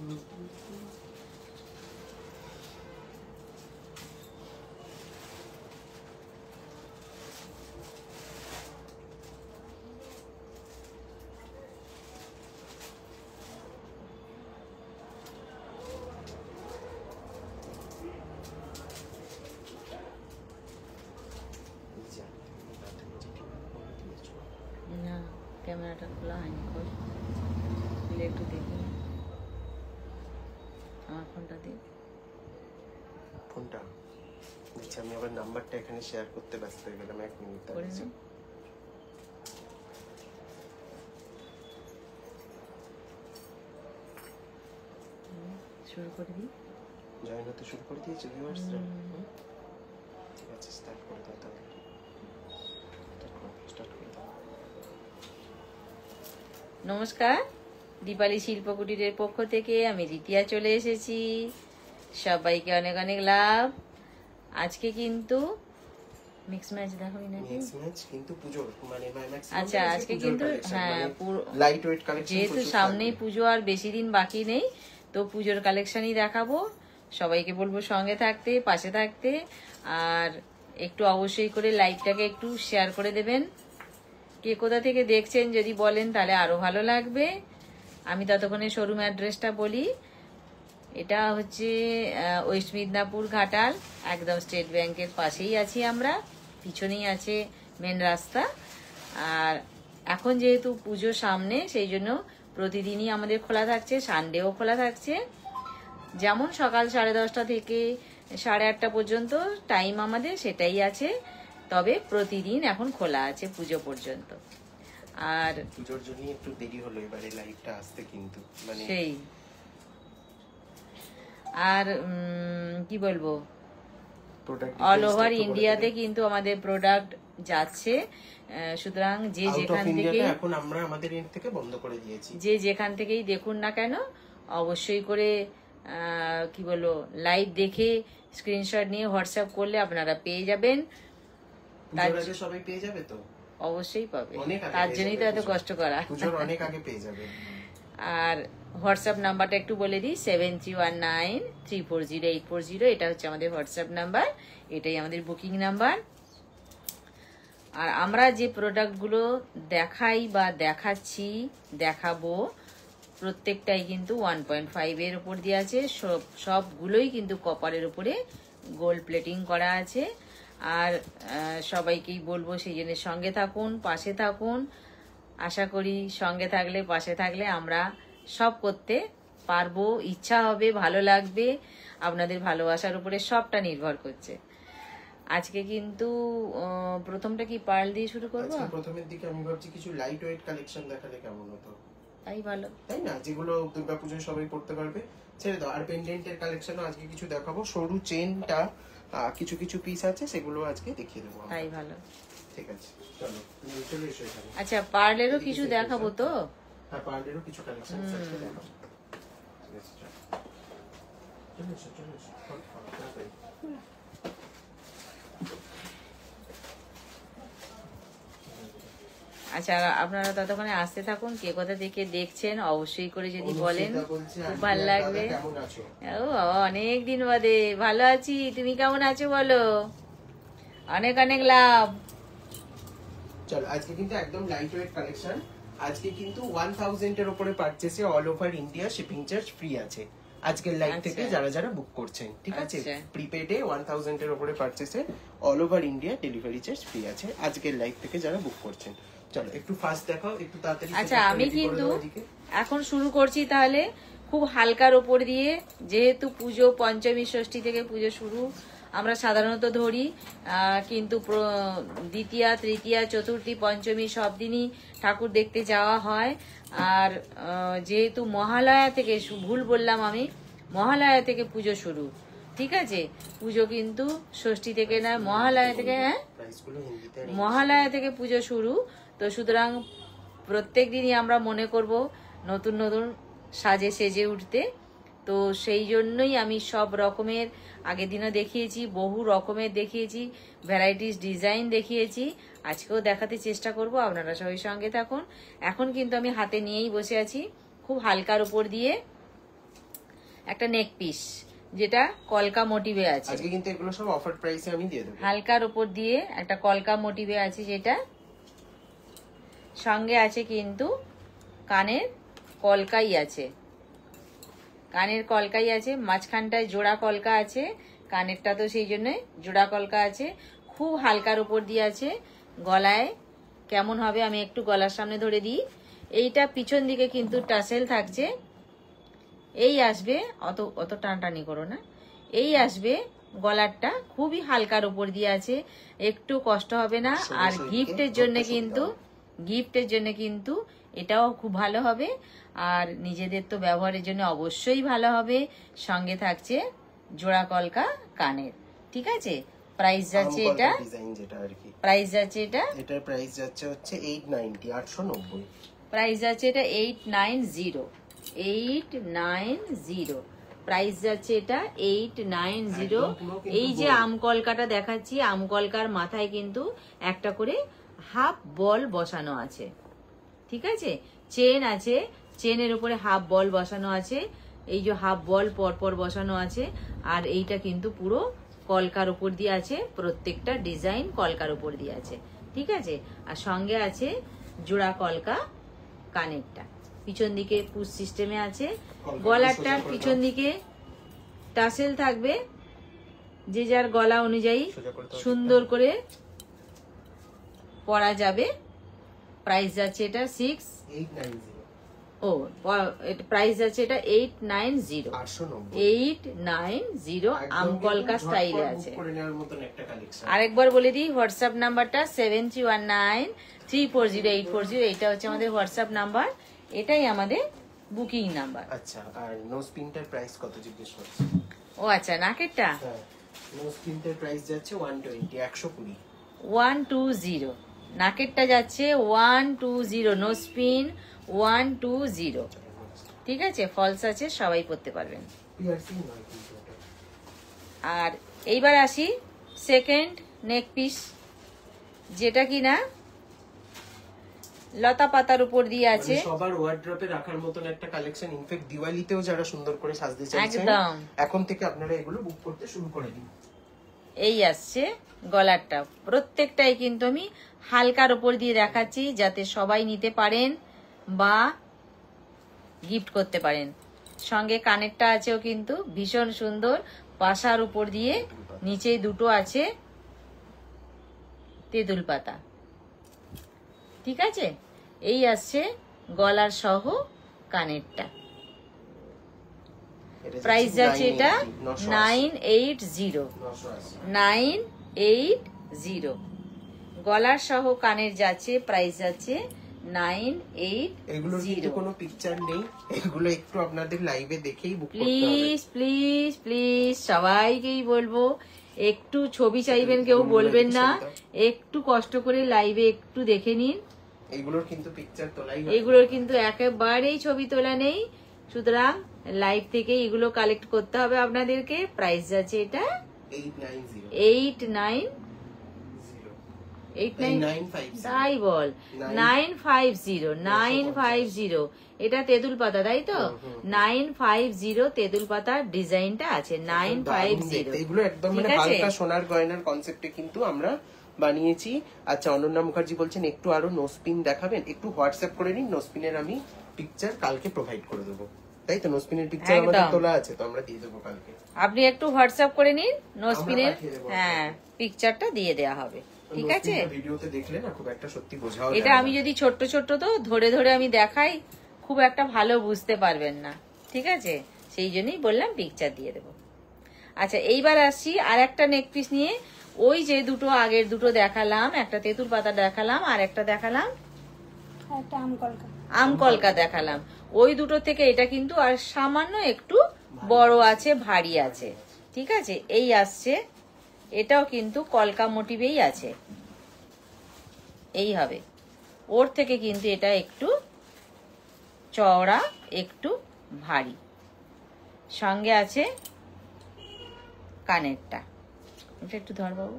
না, ক্যামেরাটা খোলা হয়নি। খোল, খুলে একটু দেখি। আমার ফোনটা দিই। ফোনটা দিচ্ছি আমি, আবার নাম্বারটা এখানে শেয়ার করতে ব্যস্ত হয়ে গেলাম। 1 মিনিট দাঁড়িয়ে। শুরু করে দিই। জয়েন হতে শুরু করে দিয়েছে ভিউয়ার্সরা। ঠিক আছে, স্টার্ট করে দাও তাহলে। স্টার্ট করে দাও। নমস্কার, দীপালি শিল্পকুটিরের পক্ষ থেকে আমি রিতিয়া চলে এসেছি। সবাইকে অনেক অনেক লাভ। আজকে কিন্তু মিক্স ম্যাচ দেখাবি নাকি? মিক্স ম্যাচ কিন্তু পুজোর মানে ম্যাক্সিমাম। আচ্ছা, আজকে কিন্তু হ্যাঁ, লাইট ওয়েট কালেকশন। যেহেতু সামনেই পুজো, আর বেশি দিন বাকি নেই, তো পুজোর কালেকশনই দেখাবো। সবাইকে বলবো সঙ্গে থাকতে, পাশে থাকতে, আর একটু অবশ্যই করে লাইভটাকে একটু শেয়ার করে দেবেন। কে কোথা থেকে দেখছেন যদি বলেন তাহলে আরো ভালো লাগবে। আমি ততক্ষণে শোরুম অ্যাড্রেসটা বলি। এটা হচ্ছে ওয়েস্ট মিদনাপুর ঘাটাল, একদম স্টেট ব্যাংকের পাশেই আছি আমরা, পিছনেই আছে মেন রাস্তা। আর এখন যেহেতু পুজো সামনে, সেই জন্য প্রতিদিনই আমাদের খোলা থাকছে, সানডেও খোলা থাকছে। যেমন সকাল 10:30 থেকে 8:30 পর্যন্ত টাইম আমাদের সেটাই আছে, তবে প্রতিদিন এখন খোলা আছে পুজো পর্যন্ত। আর পুজোর জন্য একটু দেরি হলো এবারে লাইভটা আসতে, কিন্তু মানে সেই আর কি বলবো, অল ওভার ইন্ডিয়াতে কিন্তু আমাদের প্রোডাক্ট যাচ্ছে। সুতরাং যে যেখান থেকে, এখন আমরা আমাদের এন্ড থেকে বন্ধ করে দিয়েছি, যে যেখান থেকেই দেখুন না কেন, অবশ্যই করে কি বলবো, লাইভ দেখে স্ক্রিনশট নিয়ে হোয়াটসঅ্যাপ করলে আপনারা পেয়ে যাবেন। সবাই পেয়ে যাবে তো? অবশ্যই পাবে, তার জন্যই তো এত কষ্ট করা। অনেক আগে পেয়ে যাবে। আর হোয়াটসঅ্যাপ নাম্বারটা একটু বলে দিই, 7319340840। এটা হচ্ছে আমাদের হোয়াটসঅ্যাপ নাম্বার, এটাই আমাদের বুকিং নাম্বার। আর আমরা যে প্রোডাক্টগুলো দেখাই বা দেখাচ্ছি, দেখাবো, প্রত্যেকটাই কিন্তু 1.5 এর উপর দিয়ে আছে। সবগুলোই কিন্তু কপারের উপরে গোল্ড প্লেটিং করা আছে। আর সবাইকেই বলবো সেই জন্য সঙ্গে থাকুন, পাশে থাকুন। আশা করি সঙ্গে থাকলে, পাশে থাকলে আমরা সব করতে পারবো, ইচ্ছা হবে, ভালো লাগবে। আপনাদের ভালোবাসার উপরে সবটা নির্ভর করছে। আজকে কিন্তু প্রথমটা কি পার্ল দিয়ে শুরু করবো? প্রথমের দিকে আমি ভাবছি কিছু লাইট ওয়েট কালেকশন দেখালে কেমন হতো? তাই ভালো, তাই না? যেগুলো দুর্গাপুজোয় সবাই পড়তে পারবে, ছেড়ে দাও। আর পেন্ডেন্টের কালেকশনও আজকে কিছু দেখাবো। সরু চেনটা কিছু কিছু পিস আছে, সেগুলো আজকে দেখিয়ে দেবো। তাই ভালো, ঠিক আছে, চলো চলে এসো এখানে। আচ্ছা, পার্লেরও কিছু দেখাবো তো? হ্যাঁ, পার্লেরও কিছু কালেকশন আছে দেখাবো। ঠিক আছে, চলো চলে এসো। আচ্ছা, আপনারা ততক্ষণে আসতে থাকুন। কে কোথা থেকে দেখছেন অবশ্যই করে যদি বলেন, খুব ভালো লাগবে। ও অনেক দিন বাদে, ভালো আছি, তুমি কেমন আছো বলো? অনেক অনেক লাভ। চলো, আজকে কিন্তু একদম লাইট ওয়েট কালেকশন। আজকে কিন্তু 1000 এর উপরে পারচেসে all over India shipping charge free আছে আজকের লাইভ থেকে, যারা যারা বুক করছেন। ঠিক আছে, প্রিপেডে 1000 এর উপরে পারচেসে all over India delivery charge free আছে আজকের লাইভ থেকে যারা বুক করছেন। চলো একটু ফাস্ট দেখাও, একটু তাড়াতাড়ি। আচ্ছা, আমি কিন্তু এখন শুরু করছি তাহলে খুব হালকার উপর দিয়ে, যেহেতু পুজো পঞ্চমী ষষ্ঠী থেকে পুজো শুরু আমরা সাধারণত ধরি, কিন্তু দ্বিতীয়া, তৃতীয়া, চতুর্থী, পঞ্চমী সব দিনই ঠাকুর দেখতে যাওয়া হয়। আর যেহেতু মহালয়া থেকে, ভুল বললাম আমি, মহালয়া থেকে পুজো শুরু। ঠিক আছে, পুজো কিন্তু ষষ্ঠী থেকে নয়, মহালয়া থেকে। হ্যাঁ, মহালয়া থেকে পুজো শুরু। তো সুতরাং প্রত্যেক দিনই আমরা মনে করব নতুন নতুন সাজে সেজে উঠতে। তো সেই জন্যই আমি সব রকমের, আগের দিনও দেখিয়েছি, বহু রকমের দেখিয়েছি, ভ্যারাইটিস ডিজাইন দেখিয়েছি, আজকেও দেখাতে চেষ্টা করব। আপনারা সবাই সঙ্গে থাকুন। এখন কিন্তু আমি হাতে নিয়েই বসে আছি, খুব হালকার উপর দিয়ে একটা নেক পিস, যেটা কলকা মোটিভে আছে। আজকে কিন্তু এগুলো সব অফার প্রাইসে আমি দিয়ে দেবো। হালকার উপর দিয়ে একটা কলকা মোটিভে আছে, যেটা সঙ্গে আছে কিন্তু কানের কলকাই আছে, কানের কলকাই আছে, মাঝখানটায় জোড়া কলকা আছে, কানেরটা তো সেই জন্য জোড়া কলকা আছে। খুব হালকার উপর দিয়ে আছে। গলায় কেমন হবে আমি একটু গলার সামনে ধরে দিই। এইটা পিছন দিকে কিন্তু টাসেল থাকছে, এই আসবে, অত অত টানটানি করো না, এই আসবে। গলারটা খুবই হালকার উপর দিয়ে আছে, একটু কষ্ট হবে না। আর গিফটের জন্য কিন্তু এটাও খুব ভালো হবে, আর নিজেদের তো ব্যবহারের জন্য অবশ্যই ভালো হবে। সঙ্গে থাকছে জোড়া কলকা কানের, ঠিক আছে। প্রাইস যাচ্ছে এটা, ডিজাইন যেটা আর কি, প্রাইস যাচ্ছে এটা, এটার প্রাইস যাচ্ছে হচ্ছে 890, 890। প্রাইস যাচ্ছে এটা 890, প্রাইস যাচ্ছে এটা 890। এই যে আম কলকাটা দেখাচ্ছি, আম কলকার মাথায় কিন্তু একটা করে হাফ বল বসানো আছে, ঠিক আছে। চেন আছে, চেনের উপরে হাফ বল বসানো আছে, এই যে হাফ বল পরপর বসানো আছে। আর এইটা কিন্তু পুরো কলকার উপর দিয়ে আছে, প্রত্যেকটা ডিজাইন কলকার উপর দিয়ে আছে, ঠিক আছে। আর সঙ্গে আছে জোড়া কলকা কানেরটা, পিছন দিকে পুশ সিস্টেমে আছে। গলারটার পিছন দিকে টাসেল থাকবে, যে যার গলা অনুযায়ী সুন্দর করে পরা যাবে। প্রাইস যাচ্ছে এটা 890। ও প্রাইস আছে এটা 890, 890 আম কলকা স্টাইলে আছে। আরেকবার বলে দিই, হোয়াটসঅ্যাপ নাম্বারটা 7319340840, এটা হচ্ছে আমাদের হোয়াটসঅ্যাপ নাম্বার, এটাই আমাদের বুকিং নাম্বার। আচ্ছা, আর নোজ পিনটার প্রাইস কত জিজ্ঞেস করছে? ও আচ্ছা, নাকেরটা নোজ পিনটার প্রাইস যাচ্ছে 120, 120। 120, নাকেরটা যাচ্ছে 120, নোজ পিন 120, ঠিক আছে। ফলস আছে, সবাই পড়তে পারবেন। আর এইবার আসি সেকেন্ড নেক পিস, যেটা কিনা লতা পাতার উপর দিয়ে আছে, সবার ওয়ার্ড্রপে রাখার মতন একটা কালেকশন। ইনফ্যাক্ট দিওয়ালিতেও যারা সুন্দর করে সাজতে চাইছেন, একদম এখন থেকে আপনারা এগুলো বুক করতে শুরু করে দিন। এই আসছে গলারটা, প্রত্যেকটাই কিন্তু আমি হালকার উপর দিয়ে দেখাচ্ছি, যাতে সবাই নিতে পারেন বা গিফট করতে পারেন। সঙ্গে কানেরটা আছেও কিন্তু ভীষণ সুন্দর, পাশার উপর দিয়ে, নিচে দুটো আছে তেঁতুল পাতা, ঠিক আছে। এই আসছে গলার সহ কানেরটা। প্রাইস যাচ্ছে এটা 980, গলার সহ কানের যাচ্ছে, প্রাইস যাচ্ছে 980। এগুলোর কিন্তু কোনো পিকচার নেই, এগুলো একটু আপনাদের লাইভে দেখেই বুক করতে হবে। প্লিজ প্লিজ প্লিজ সবাইকেই বলবো, একটু ছবি চাইবেন, কেউ বলবেন না, একটু কষ্ট করে লাইভে একটু দেখে নিন। এগুলোর কিন্তু পিকচার তোলাই, এগুলোর কিন্তু একেবারেই ছবি তোলা নেই, সুতরাং লাইভ থেকে এগুলো কালেক্ট করতে হবে আপনাদেরকে। প্রাইস যাচ্ছে এটা 890, তাই বল 950, এটা তেঁতুল পাতা, তাই তো 950 তেঁতুল পাতার ডিজাইনটা আছে 950। এগুলো একদম মানে হালকা সোনার গয়নার কনসেপ্টে কিন্তু আমরা বানিয়েছি। আচ্ছা, অনন্যা মুখার্জি বলছেন একটু আরো নোসপিন দেখাবেন, একটু হোয়াটসঅ্যাপ করে নিন, নোসপিনের আমি পিকচার কালকে প্রোভাইড করে দেবো। তাই তো, নোসপিনের পিকচার আমাদের তোলা আছে, তো আমরা দিয়ে দেবো কালকে। আপনি একটু হোয়াটসঅ্যাপ করে নিন, নোসপিনের হ্যাঁ পিকচারটা দিয়ে দেওয়া হবে, ঠিক আছে। ভিডিওতে দেখলে না খুব একটা সত্যি বোঝাও, এটা আমি যদি ছোট্ট ছোট্ট তো ধরে ধরে আমি দেখাই, খুব একটা ভালো বুঝতে পারবেন না, ঠিক আছে, সেই জন্যই বললাম পিকচার দিয়ে দেবো। আচ্ছা, এইবার আসছি আর একটা নেক পিস নিয়ে। ওই যে দুটো আগের দুটো দেখালাম, একটা তেঁতুল পাতা দেখালাম, আর একটা দেখালাম আম কলকা দেখালাম। ওই দুটো থেকে এটা কিন্তু আর সামান্য একটু বড় আছে, ভারী আছে, ঠিক আছে। এই আসছে, এটাও কিন্তু কলকা মোটিভেই আছে, এই হবে। ওর থেকে কিন্তু এটা একটু চওড়া, একটু ভারী। সঙ্গে আছে কানেরটা, এটা একটু ধর বাবু,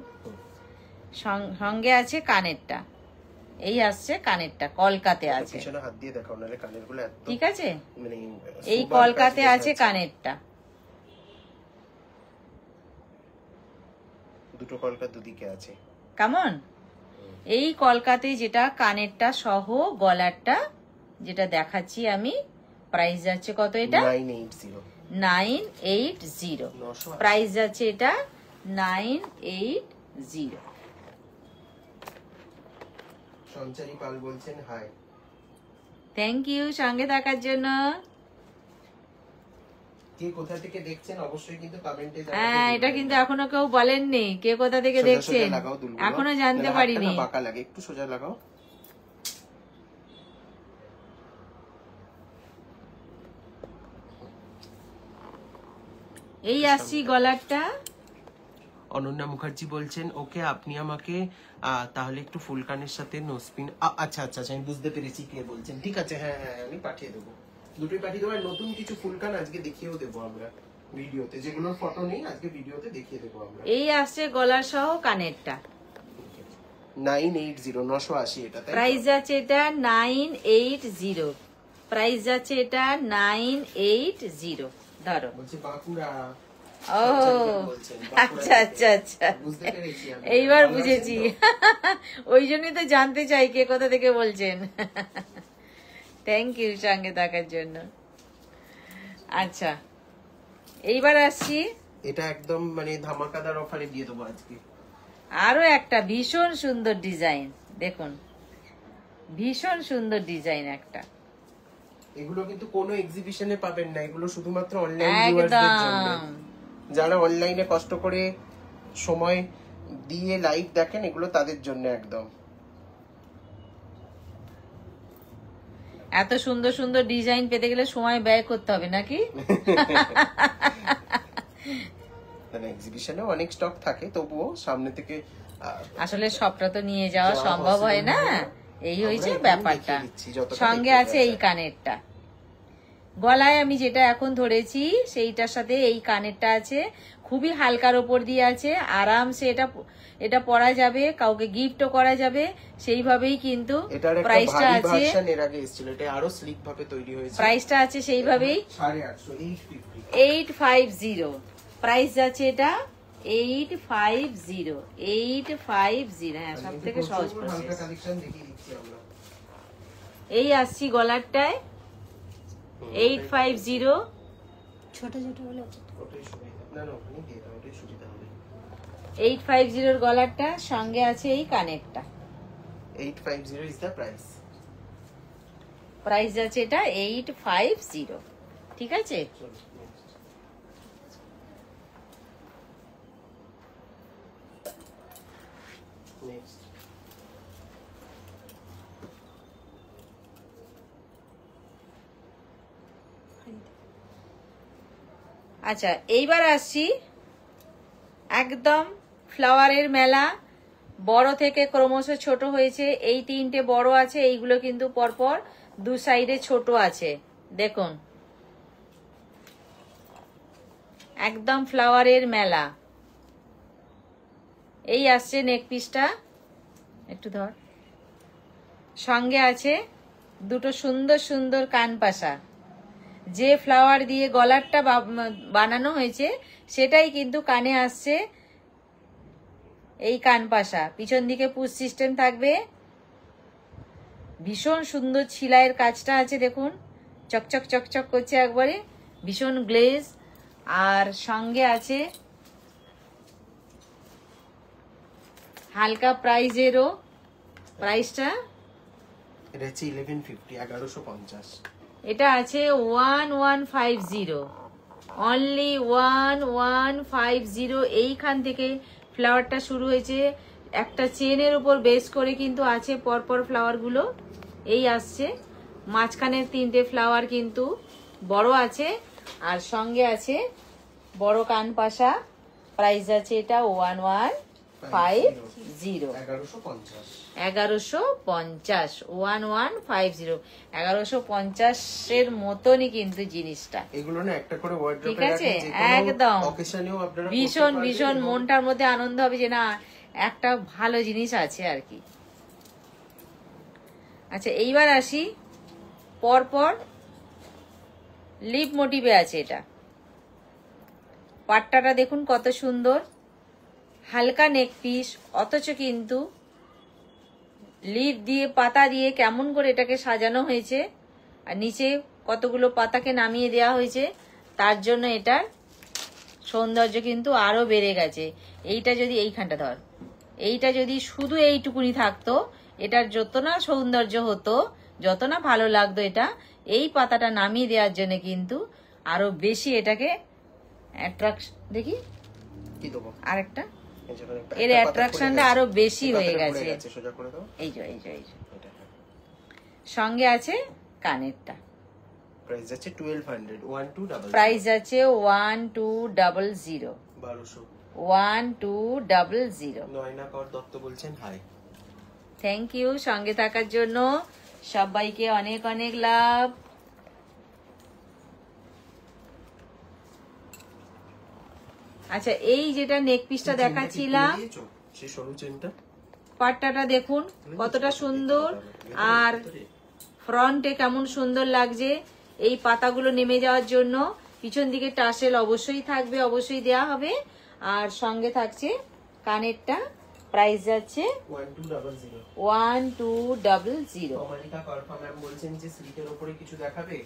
সঙ্গে আছে কানেরটা, এই আসছে কানেরটা, কলকাতে আছে, হাত দিয়ে দেখাও, নাহলে কানেরগুলো ঠিক আছে। এই কলকাতে আছে কানেরটা, দুটো কলকা দুদিকে আছে। কেমন? এই কলকাতে যেটা কানেরটা সহ গলারটা যেটা দেখাচ্ছি আমি, প্রাইস যাচ্ছে কত এটা? 980। প্রাইস যাচ্ছে এটা 980। সঞ্চারী পাল বলছেন হাই। থ্যাংক ইউ সঙ্গে থাকার জন্য। কে কোথা থেকে দেখছেন অবশ্যই কিন্তু কমেন্টে জানাবেন। হ্যাঁ, এটা কিন্তু এখনো কেউ বলেননি কে কোথা থেকে দেখছেন, এখনো জানতে পারিনি। বাঁকা লাগে, একটু সোজা লাগাও। এই আসছি গলারটা। অনন্যা মুখার্জি বলছেন ওকে আপনি আমাকে তাহলে একটু ফুলকানের সাথে নোসপিন। আচ্ছা আচ্ছা আচ্ছা, আমি বুঝতে পেরেছি কে বলছেন। ঠিক আছে, হ্যাঁ হ্যাঁ আমি পাঠিয়ে দেবো, দুটোই পাঠিয়ে দেবো। আর নতুন কিছু ফুলকান আজকে দেখিয়েও দেবো আমরা ভিডিওতে, যেগুলোর ফটো নেই আজকে ভিডিওতে দেখিয়ে দেবো আমরা। এই আসছে গলার সহ কানেরটা 980, 980 এটা। প্রাইস যাচ্ছে এটা 980। প্রাইস যাচ্ছে এটা 980। ধরো। বলছি বাঁকুড়া। ও আচ্ছা আচ্ছা আচ্ছা, এইবার বুঝেছি। ওই জন্যই তো জানতে চাই কে কোথা থেকে বলছেন। থ্যাংক ইউ সঙ্গে থাকার জন্য। আচ্ছা, এইবার আসছি। এটা একদম মানে ধামাকাদার অফারে দিয়ে দেবো আজকে। আরো একটা ভীষণ সুন্দর ডিজাইন দেখুন, ভীষণ সুন্দর ডিজাইন একটা। এগুলো কিন্তু কোনো এক্সিবিশনে পাবেন না, এগুলো শুধুমাত্র অনলাইন ভিউয়ারদের জন্য। যারা অনলাইনে কষ্ট করে সময় দিয়ে লাইভ দেখেন, এগুলো তাদের জন্য একদম। এত সুন্দর সুন্দর ডিজাইন পেতে গেলে সময় ব্যয় করতে হবে নাকি? মানে এক্সিবিশনে অনেক স্টক থাকে, তবুও সামনে থেকে আসলে সবটা তো নিয়ে যাওয়া সম্ভব হয় না, এই হয়েছে ব্যাপারটা। সঙ্গে আছে এই কানেরটা, গলায় আমি যেটা এখন ধরেছি সেইটার সাথে এই কানেরটা আছে, খুবই হালকার ওপর দিয়ে আছে, আরামসে এটা পরা যাবে, কাউকে গিফটও করা যাবে, সেইভাবেই কিন্তু প্রাইসটা আছে। এর আগে এসেছিল, এটা আরো স্লিক ভাবে তৈরি হয়েছে। প্রাইসটা আছে সেইভাবেই 850। প্রাইস যাচ্ছে এটা 850। হ্যাঁ, সব থেকে সহজ প্রসেস। এই আসছি গলারটায় 850। ছোট ছোট হলে 850 গলারটা, সঙ্গে আছে এই কানেরটা। 850 is the price। প্রাইস আছে এটা 850। ঠিক আছে, নেক্সট। আচ্ছা এইবার আসছি একদম ফ্লাওয়ারের মেলা, বড় থেকে ক্রমশ ছোট হয়েছে। এই তিনটে বড় আছে, এইগুলো কিন্তু পরপর দু সাইডে ছোট আছে। দেখুন একদম ফ্লাওয়ারের মেলা। এই আসছে নেক পিসটা, একটু ধর। সঙ্গে আছে দুটো সুন্দর সুন্দর কানপাশা। যে ফ্লাওয়ার দিয়ে গলারটা বানানো হয়েছে সেটাই কিন্তু কানে আসছে এই কানপাশা। পিছন দিকে পুশ সিস্টেম থাকবে, ভীষণ সুন্দর ছিলাইয়ের কাজটা আছে দেখুন, চকচক চকচক করছে একবারে, ভীষণ গ্লেজ। আর সঙ্গে আছে হালকা প্রাইজেরও, প্রাইসটা এটা হচ্ছে 1150, 1150। এটা আছে 1150, অনলি 1150। এইখান থেকে ফ্লাওয়ারটা শুরু হয়েছে, একটা চেনের উপর বেস করে কিন্তু আছে পরপর ফ্লাওয়ারগুলো। এই আসছে মাঝখানের তিনটে ফ্লাওয়ার কিন্তু বড় আছে, আর সঙ্গে আছে বড় কানপাশা। প্রাইস আছে এটা 1150, 1150, 1150, 1150-এর মতনই কিন্তু জিনিসটা। এগুলো না একটা করে ওয়ার্ড্রোবে ঠিক আছে, রাখেন, একদম অকেশনেও আপনারা ভীষণ ভীষণ মনটার মধ্যে আনন্দ হবে যে না একটা ভালো জিনিস আছে আর কি। আচ্ছা এইবার আসি, পরপর লিপ মোটিভে আছে এটা। পাট্টাটা দেখুন কত সুন্দর, হালকা নেক পিস, অথচ কিন্তু লিফ দিয়ে পাতা দিয়ে কেমন করে এটাকে সাজানো হয়েছে, আর নিচে কতগুলো পাতাকে নামিয়ে দেওয়া হয়েছে, তার জন্য এটার সৌন্দর্য কিন্তু আরো বেড়ে গেছে। এইটা যদি এইখানটা ধর, এইটা যদি শুধু এইটুকুনি থাকতো, এটার যত না সৌন্দর্য হতো, যত না ভালো লাগতো, এটা এই পাতাটা নামিয়ে দেওয়ার জন্য কিন্তু আরো বেশি এটাকে অ্যাট্রাকশন, দেখি কি দেবো আরেকটা, এই যে এখানে এর একটা পাতা অ্যাট্রাকশনটা পড়ে আরো গেছে। বেশি এই হয়ে পাতাটা পড়ে গেছে। সোজা করে দাও এই যে এটা। সঙ্গে আছে কানেরটা, প্রাইস আছে 1200 1200 প্রাইস আছে 1200 1200। 1200। নয়না কর দত্ত বলছেন হাই। থ্যাংক ইউ সঙ্গে থাকার জন্য, সবাইকে অনেক অনেক লাভ। আচ্ছা, এই যেটা নেক পিসটা দেখাচ্ছিলাম, সেই সরু চেনটা পাট্টাটা দেখুন কতটা সুন্দর, আর ফ্রন্টে কেমন সুন্দর লাগছে। এই পাতাগুলো নেমে যাওয়ার জন্য পিছন দিকে টাসেল অবশ্যই থাকবে, অবশ্যই দেয়া হবে। আর সঙ্গে থাকছে কানেরটা, প্রাইস যাচ্ছে 1200। 1200। কমালিকা করফা ম্যাম বলছেন যে স্লিকের উপরে কিছু দেখাবে।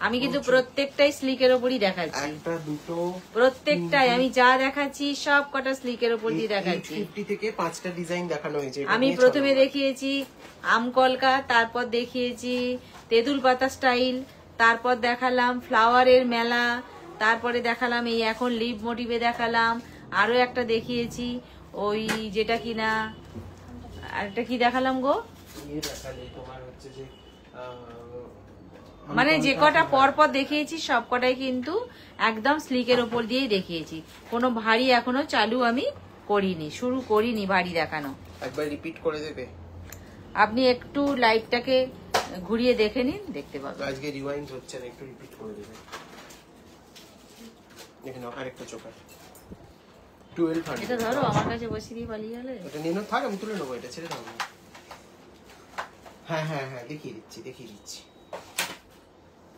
আমি কিন্তু প্রত্যেকটাই স্লিকের ওপরই দেখাচ্ছি, একটা দুটো প্রত্যেকটাই আমি যা দেখাচ্ছি সব কটা স্লিকের ওপর দিয়ে দেখাচ্ছি। 50 থেকে 5টা ডিজাইন দেখানো হয়েছে। এটা আমি নিয়ে প্রথমে চলো। দেখিয়েছি আমকলকা, তারপর দেখিয়েছি তেঁতুল পাতা স্টাইল, তারপর দেখালাম ফ্লাওয়ারের মেলা, তারপরে দেখালাম এই এখন লিভ মোটিভে দেখালাম, আরো একটা দেখিয়েছি ওই যেটা কিনা, আরেকটা কি দেখালাম গো, ইয়ে দেখালে তোমার হচ্ছে যে মানে যে কটা পরপর দেখিয়েছি সব কটাই কিন্তু একদম স্লিকের ওপর দিয়েই দেখিয়েছি। কোনো ভারী এখনো চালু আমি করিনি, শুরু করিনি ভারী দেখানো। একবার রিপিট করে দেবে। আপনি একটু লাইটটাকে ঘুরিয়ে দেখে নিন, দেখতে পাবেন। আজকে রিওয়াইন্ড হচ্ছে না, একটু রিপিট করে দেবে। দেখে নাও আরেকটা চোকার 1200। এটা ধরো, আমার কাছে বসিয়ে দিয়ে পালিয়ে গেলে। এটা নিয়ে নাও, থাক আমি তুলে নেবো, এটা ছেড়ে দাও না। হ্যাঁ হ্যাঁ হ্যাঁ দেখিয়ে দিচ্ছি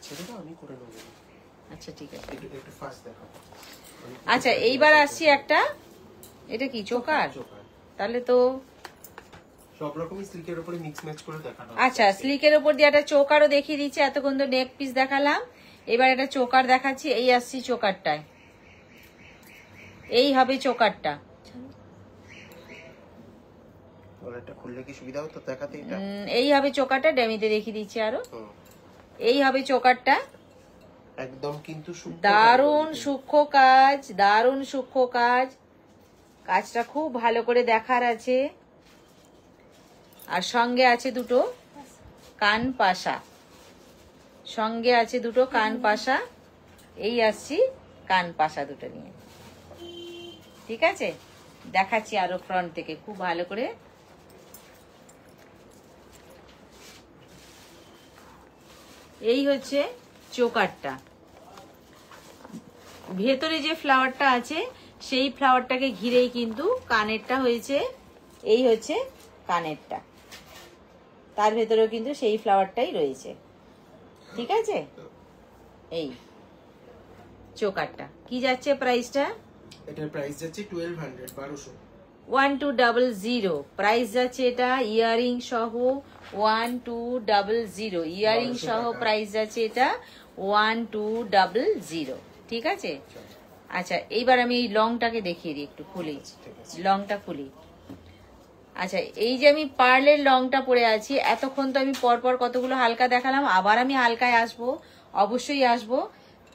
ছেড়ে দাও, আমি করে নেবো। আচ্ছা ঠিক আছে। একটু ফাস্ট দেখাও। আচ্ছা, এইবার আসছি একটা, এটা কি চোকার? চোকার তাহলে তো সব রকমই স্লিকের উপরে মিক্স ম্যাচ করে দেখানো। আচ্ছা, স্লিকের উপর দিয়ে একটা চোকারও দেখিয়ে দিচ্ছি। এতক্ষণ তো নেক পিস দেখালাম, এবার একটা চোকার দেখাচ্ছি। এই আসছি চোকারটায়, এই হবে চোকারটা। এটা খুললে কি সুবিধা হতো দেখাতে? এটা এই হবে চোকারটা, ডেমিতে দেখিয়ে দিচ্ছি আরো। হুম। এই হবে চোকারটা, একদম কিন্তু দারুণ সূক্ষ্ম কাজ, দারুণ সূক্ষ্ম কাজ, কাজটা খুব ভালো করে দেখার আছে। আর সঙ্গে আছে দুটো কান পাশা, সঙ্গে আছে দুটো কান পাশা। এই আসছি কান পাশা দুটো নিয়ে, ঠিক আছে? দেখাচ্ছি আরো ফ্রন্ট থেকে খুব ভালো করে। এই হচ্ছে চোকারটা, ভেতরে যে ফ্লাওয়ারটা আছে সেই ফ্লাওয়ারটাকে ঘিরেই কিন্তু কানেরটা হয়েছে। এই হচ্ছে কানেরটা, তার ভেতরেও কিন্তু সেই ফ্লাওয়ারটাই রয়েছে, ঠিক আছে? এই চোকারটা কি যাচ্ছে প্রাইসটা? এটার প্রাইস যাচ্ছে 1200 1200 প্রাইস যাচ্ছে এটা, ইয়ারিং সহ 1200, ইয়ারিং সহ প্রাইস যাচ্ছে এটা 1200, ঠিক আছে? আচ্ছা, এইবার আমি এই লংটাকে দেখিয়ে দিই, একটু খুলি লংটা খুলি। আচ্ছা, এই যে আমি পার্লের লংটা পরে আছি, এতক্ষণ তো আমি পরপর কতগুলো হালকা দেখালাম, আবার আমি হালকায় আসবো, অবশ্যই আসবো।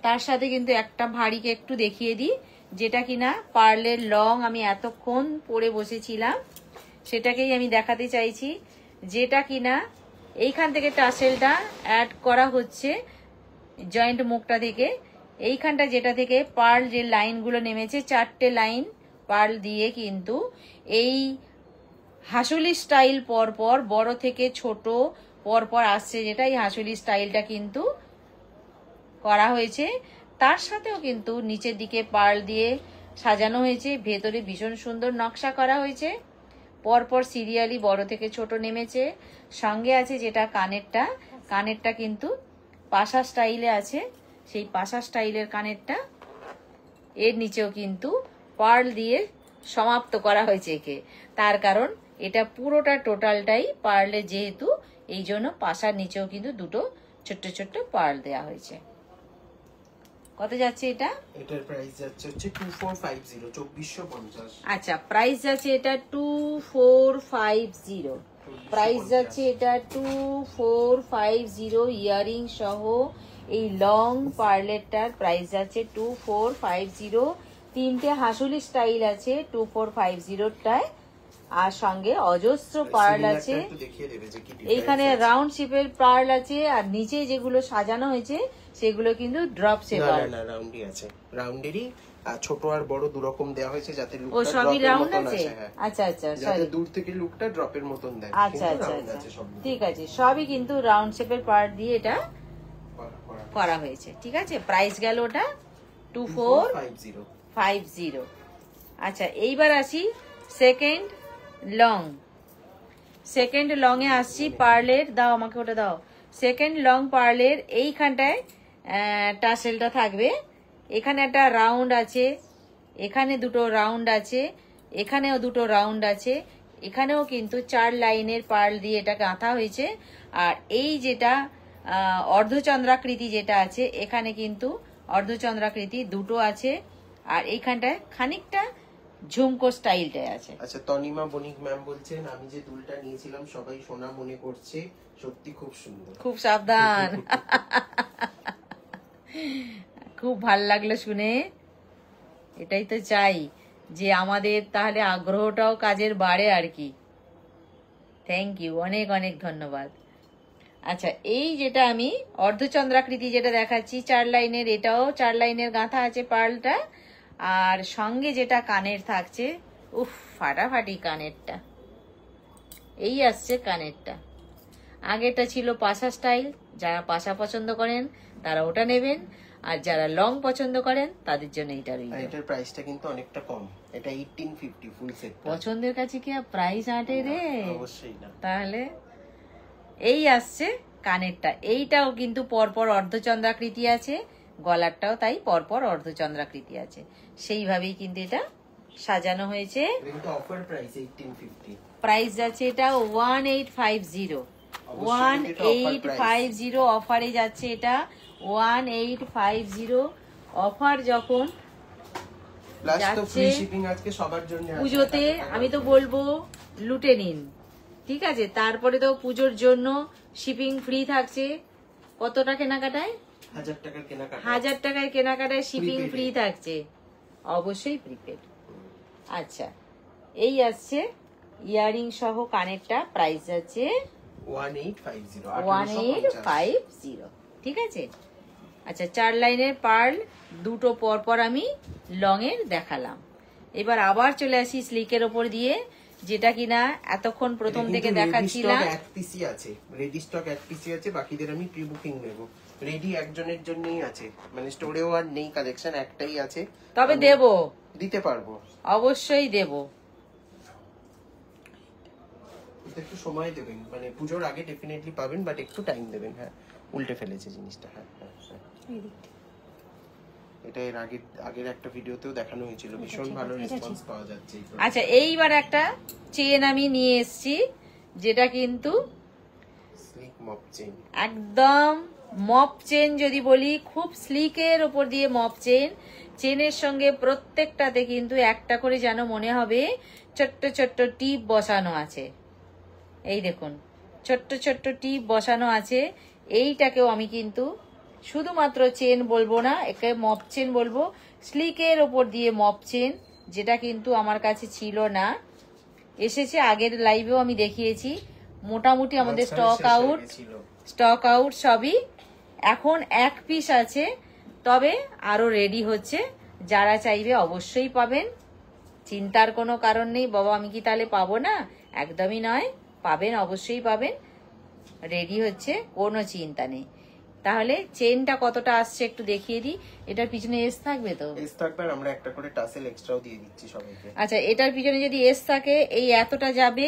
তার সাথে কিন্তু একটা ভারীকে একটু দেখিয়ে দিই, যেটা কিনা পার্লের লং আমি এতক্ষণ পরে বসেছিলাম, সেটাকেই আমি দেখাতে চাইছি। যেটা কিনা এইখান থেকে টাসেলটা অ্যাড করা হচ্ছে জয়েন্ট মুখটা থেকে, এইখানটা যেটা থেকে পার্ল যে লাইনগুলো নেমেছে, 4টে লাইন পার্ল দিয়ে কিন্তু এই হাসুলি স্টাইল পরপর বড় থেকে ছোট পরপর আসছে, যেটা এই হাসুলি স্টাইলটা কিন্তু করা হয়েছে। তার সাথেও কিন্তু নিচের দিকে পার্ল দিয়ে সাজানো হয়েছে, ভেতরে ভীষণ সুন্দর নকশা করা হয়েছে, পরপর সিরিয়ালি বড় থেকে ছোট নেমেছে। সঙ্গে আছে যেটা কানেরটা, কানেরটা কিন্তু পাশা স্টাইলে আছে, সেই পাশা স্টাইলের কানেরটা, এর নিচেও কিন্তু পার্ল দিয়ে সমাপ্ত করা হয়েছে একে। তার কারণ এটা পুরোটা টোটালটাই পার্লে, যেহেতু এই জন্য পাশার নিচেও কিন্তু দুটো ছোট্ট ছোট্ট পার্ল দেওয়া হয়েছে। কত যাচ্ছে এটা? এটার প্রাইস যাচ্ছে হচ্ছে 2450, 2450। আচ্ছা, প্রাইস যাচ্ছে এটা 2450। প্রাইস যাচ্ছে এটা 2450 ইয়ারিং সহ এই লং পার্লেটটার প্রাইস যাচ্ছে 2450। তিনটে হাসুলি স্টাইল আছে 2450টায়, আর সঙ্গে অজস্র পার্ল আছে। একটু দেখিয়ে দেবে যে কি এইখানে রাউন্ড শেপের পার্ল আছে, আর নিচে যেগুলো সাজানো হয়েছে সেগুলো কিন্তু ড্রপ শেপ। না রাউন্ডই আছে, রাউন্ডেরই ছোট আর বড় দু রকম দেওয়া হয়েছে যাতে ও লুকটা সবই ড্রপের রাউন্ড মতন আছে। আসে। হ্যাঁ, আচ্ছা আচ্ছা, যাতে সরি। দূর থেকে লুকটা ড্রপের মতন দেয়। আচ্ছা কিন্তু আচ্ছা round আচ্ছা, আছে সবগুলো। ঠিক আছে। সবই কিন্তু রাউন্ড শেপের পার্ট দিয়ে এটা করা। করা হয়েছে, ঠিক আছে। প্রাইস গেল ওটা 2450। 2450। আচ্ছা, এইবার আসি সেকেন্ড লং। সেকেন্ড লং এ আসছি পার্লের, দাও আমাকে ওটা দাও। সেকেন্ড লং পার্লের এইখানটায় টাসেলটা থাকবে। এখানে একটা রাউন্ড আছে, এখানে দুটো রাউন্ড আছে, এখানেও দুটো রাউন্ড আছে, এখানেও কিন্তু 4 লাইনের পার্ল দিয়ে এটা গাঁথা হয়েছে। আর এই যেটা অর্ধচন্দ্রাকৃতি যেটা আছে, এখানে কিন্তু অর্ধচন্দ্রাকৃতি দুটো আছে, আর এইখানটায় খানিকটা ঝুমকো স্টাইলটাই আছে। আচ্ছা, তনিমা বণিক ম্যাম bholchen আমি যে দুলটা নিয়েছিলাম সবাই সোনা মনে করছে, সত্যি খুব সুন্দর। খুব সাবধান। খুব ভাল লাগলো শুনে। এটাই তো চাই, যে আমাদের তাহলে আগ্রহটাও কাজের বাড়ে আর কি। থ্যাংক ইউ, অনেক অনেক ধন্যবাদ। আচ্ছা, এই যেটা আমি অর্ধচন্দ্রাকৃতি যেটা দেখাচ্ছি 4 লাইনের, এটাও 4 লাইনের গাঁথা আছে পার্লটা। আর সঙ্গে যেটা কানের থাকছে, উফ ফাটাফাটি কানেরটা। এই আসছে কানেরটা। আগেটা ছিল পাশা স্টাইল, যারা পাশা পছন্দ করেন তারা ওটা নেবেন, আর যারা লং পছন্দ করেন তাদের জন্য এটা রইল। এটার প্রাইসটা কিন্তু অনেকটা কম, এটা 1850 ফুল সেট। পছন্দের কাছে কি আর প্রাইস আটে রে? অবশ্যই না। তাহলে এই আসছে কানেরটা। এইটাও কিন্তু পরপর অর্ধচন্দ্রাকৃতি আছে, গলারটাও তাই পরপর অর্ধচন্দ্রাকৃতি আছে। সেইভাবেই কিন্তু এটা সাজানো হয়েছে। কিন্তু অফার প্রাইস 1850। প্রাইস যাচ্ছে এটা 1850। 1850 অফারে যাচ্ছে এটা। 1850 অফার যখন প্লাস তো যাচ্ছে ফ্রি শিপিং আজকে সবার জন্য আছে। পুজোতে, আমি তো বলবো লুটে নিন, ঠিক আছে। তারপরে তো পুজোর জন্য শিপিং ফ্রি থাকছে। কতটা কেনাকাটায়? 1000 টাকার কেনাকাটা। 1000 টাকায় কেনাকাটায় শিপিং Prepaid ফ্রি থাকছে, অবশ্যই প্রিপেড। আচ্ছা, এই আসছে ইয়ারিং সহ কানেরটা, প্রাইস যাচ্ছে 1850। 1850, ঠিক আছে। আচ্ছা, 4 লাইনের পার্ল দুটো পরপর আমি লং এর দেখালাম। এবার আবার চলে আসি স্লিকের ওপর দিয়ে, যেটা কিনা এতক্ষণ প্রথম থেকে দেখাচ্ছিলাম। এক পিসি আছে, রেডি স্টক এক পিসি আছে, বাকিদের আমি প্রি বুকিং নেব। রেডি একজনের জন্যই আছে, মানে স্টোরেও আর নেই কালেকশন, একটাই আছে। তবে দেব, দিতে পারবো, অবশ্যই দেব। একটু সময় দেবেন, মানে পুজোর আগে ডেফিনেটলি পাবেন, বাট একটু টাইম দেবেন। হ্যাঁ, উল্টে ফেলেছে জিনিসটা। হ্যাঁ হ্যাঁ হ্যাঁ, এটা এর আগের একটা ভিডিওতেও দেখানো হয়েছিল, ভীষণ ভালো রেসপন্স পাওয়া যাচ্ছে। আচ্ছা, এইবার একটা চেন আমি নিয়ে এসেছি, যেটা কিন্তু স্লিক মপ চেন, একদম মপ চেন যদি বলি, খুব স্লিকের ওপর দিয়ে মপ চেন। চেনের সঙ্গে প্রত্যেকটাতে কিন্তু একটা করে যেন মনে হবে ছোট্ট ছোট্ট টিপ বসানো আছে। এই দেখুন, ছোট্ট ছোট্ট টিপ বসানো আছে। এইটাকেও আমি কিন্তু শুধুমাত্র চেন বলবো না, একে মপ চেন বলবো। স্লিকের ওপর দিয়ে মপ চেন, যেটা কিন্তু আমার কাছে ছিল না, এসেছে আগের লাইভেও আমি দেখিয়েছি। মোটামুটি আমাদের স্টক আউট সবই। এখন এক পিস আছে, তবে আরো রেডি হচ্ছে। যারা চাইবে অবশ্যই পাবেন, চিন্তার কোনো কারণ নেই। বাবা আমি কি তাহলে পাবো না? একদমই নয়, পাবেন, অবশ্যই পাবেন। রেডি হচ্ছে, কোনো চিন্তা নেই। তাহলে চেনটা কতটা আসছে একটু দেখিয়ে দিই। এটার পিছনে এস থাকবে তো? এস থাকবে, আমরা একটা করে টাসেল এক্সট্রাও দিয়ে দিচ্ছি সবাইকে। আচ্ছা, এটার পিছনে যদি এস থাকে, এই এতটা যাবে,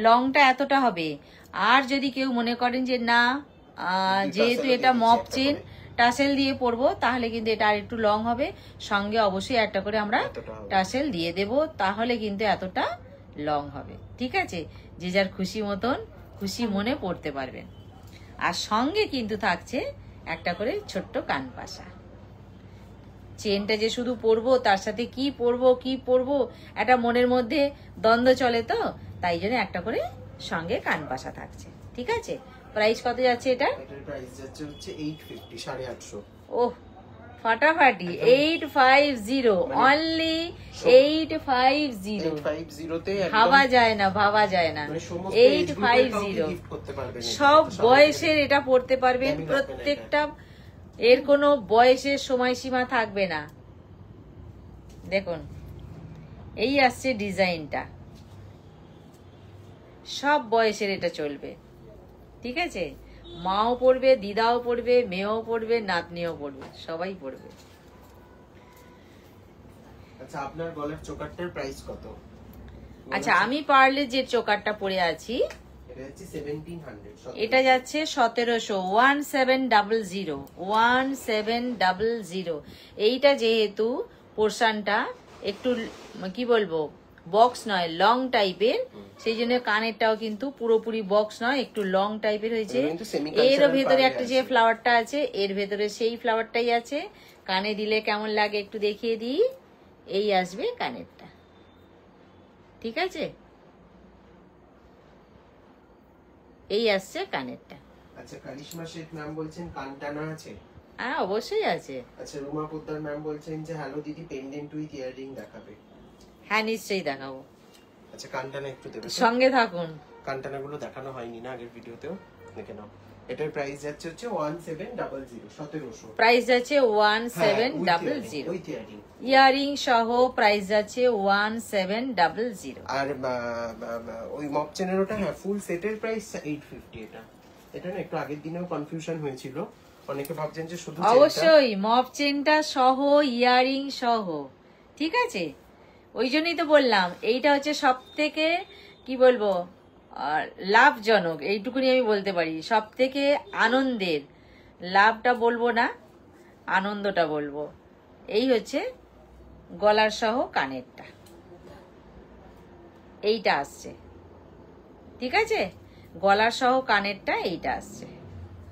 লংটা এতটা হবে। আর যদি কেউ মনে করেন যে না, যেহেতু এটা মপ চেন, টাসেল দিয়ে পরবো তাহলে কিন্তু এটা আর একটু লং হবে। সঙ্গে অবশ্যই একটা করে আমরা এতটা হবে। টাসেল দিয়ে দেব, তাহলে কিন্তু এতটা লং হবে। ঠিক আছে, যে যার খুশি মতন খুশি মনে পড়তে পারবেন। আর সঙ্গে কিন্তু থাকছে একটা করে ছোট্ট কানপাশা। চেনটা যে শুধু পরবো, তার সাথে কি পরবো একটা মনের মধ্যে দ্বন্দ্ব চলে, তো তাই জন্য একটা করে সঙ্গে কানপাশা থাকছে। ঠিক আছে, প্রাইস কত যাচ্ছে এটা? এটার প্রাইস যাচ্ছে হচ্ছে 850, 850। ওহ ফাটাফাটি, 850, অনলি 850। 850 তে একদম ভাবা যায় না, ভাবা যায় না। মানে সমস্ত age group এর কাউকে 850 gift করতে পারবেন এটা। সব সবাই বয়সের এটা পড়তে পারবেন, দামি লাগবে না প্রত্যেকটা। এর কোনো বয়সের সময়সীমা থাকবে না। দেখুন এই আসছে ডিজাইনটা, সব বয়সের এটা চলবে। ঠিক আছে, মাও পড়বে, দিদাও পড়বে, মেয়েও পড়বে, নাতনিও পড়বে, সবাই পড়বে। আচ্ছা, আপনার গলার চোকারটার প্রাইস কত? আচ্ছা, আমি পারলে যে চোকারটা পরে আছি এটা হচ্ছে 1700। এটা যাচ্ছে 1700, 1700, 1700। এইটা যেহেতু পোর্শনটা একটু কি বলবো বক্স নয়, লং টাইপের, সেই জন্য কানেরটাও কিন্তু পুরোপুরি বক্স নয়, একটু লং টাইপের হয়েছে। এটা কিন্তু semi-cultural এরও ভেতরে পাড়ে একটা যে আছে। ফ্লাওয়ারটা আছে, এর ভেতরে সেই ফ্লাওয়ারটাই আছে। কানে দিলে কেমন লাগে একটু দেখিয়ে দিই। এই আসবে কানেরটা। ঠিক আছে, এই আসছে কানেরটা। আচ্ছা, কারিশমা শেখ ম্যাম বলছেন কানটানা আছে। হ্যাঁ অবশ্যই আছে। আচ্ছা, রুমা পোদ্দার ম্যাম বলছেন যে হ্যালো দিদি, পেন্ডেন্ট উইথ ইয়াররিং দেখাবে। হ্যাঁ নিশ্চয়ই দেখাবো, আচ্ছা, কানটানা একটু দেবে তো? সঙ্গে থাকুন। কানটানা গুলো দেখানো হয়নি না আগের ভিডিওতেও, দেখে নাও। এটার প্রাইস যাচ্ছে হচ্ছে 1700, 1700। প্রাইস যাচ্ছে হ্যাঁ, 1700। with earring। ইয়ারিং সহ প্রাইস যাচ্ছে 1700। আর ওই মপ চেনের ওটা, হ্যাঁ, ফুল সেটের প্রাইস 850। এটা না একটু আগের দিনেও কনফিউশন হয়েছিল, অনেকে ভাবছেন যে শুধু চেনটা। অবশ্যই মপ চেনটা সহ, ইয়ারিং সহ। ঠিক আছে, ওই জন্যই তো বললাম এইটা হচ্ছে সব থেকে কি বলবো লাভজনক, এইটুকুনি আমি বলতে পারি। সব থেকে আনন্দের, লাভটা বলবো না, আনন্দটা বলবো। এই হচ্ছে গলার সহ কানেরটা, এইটা আসছে। ঠিক আছে, গলার সহ কানেরটা এইটা আসছে।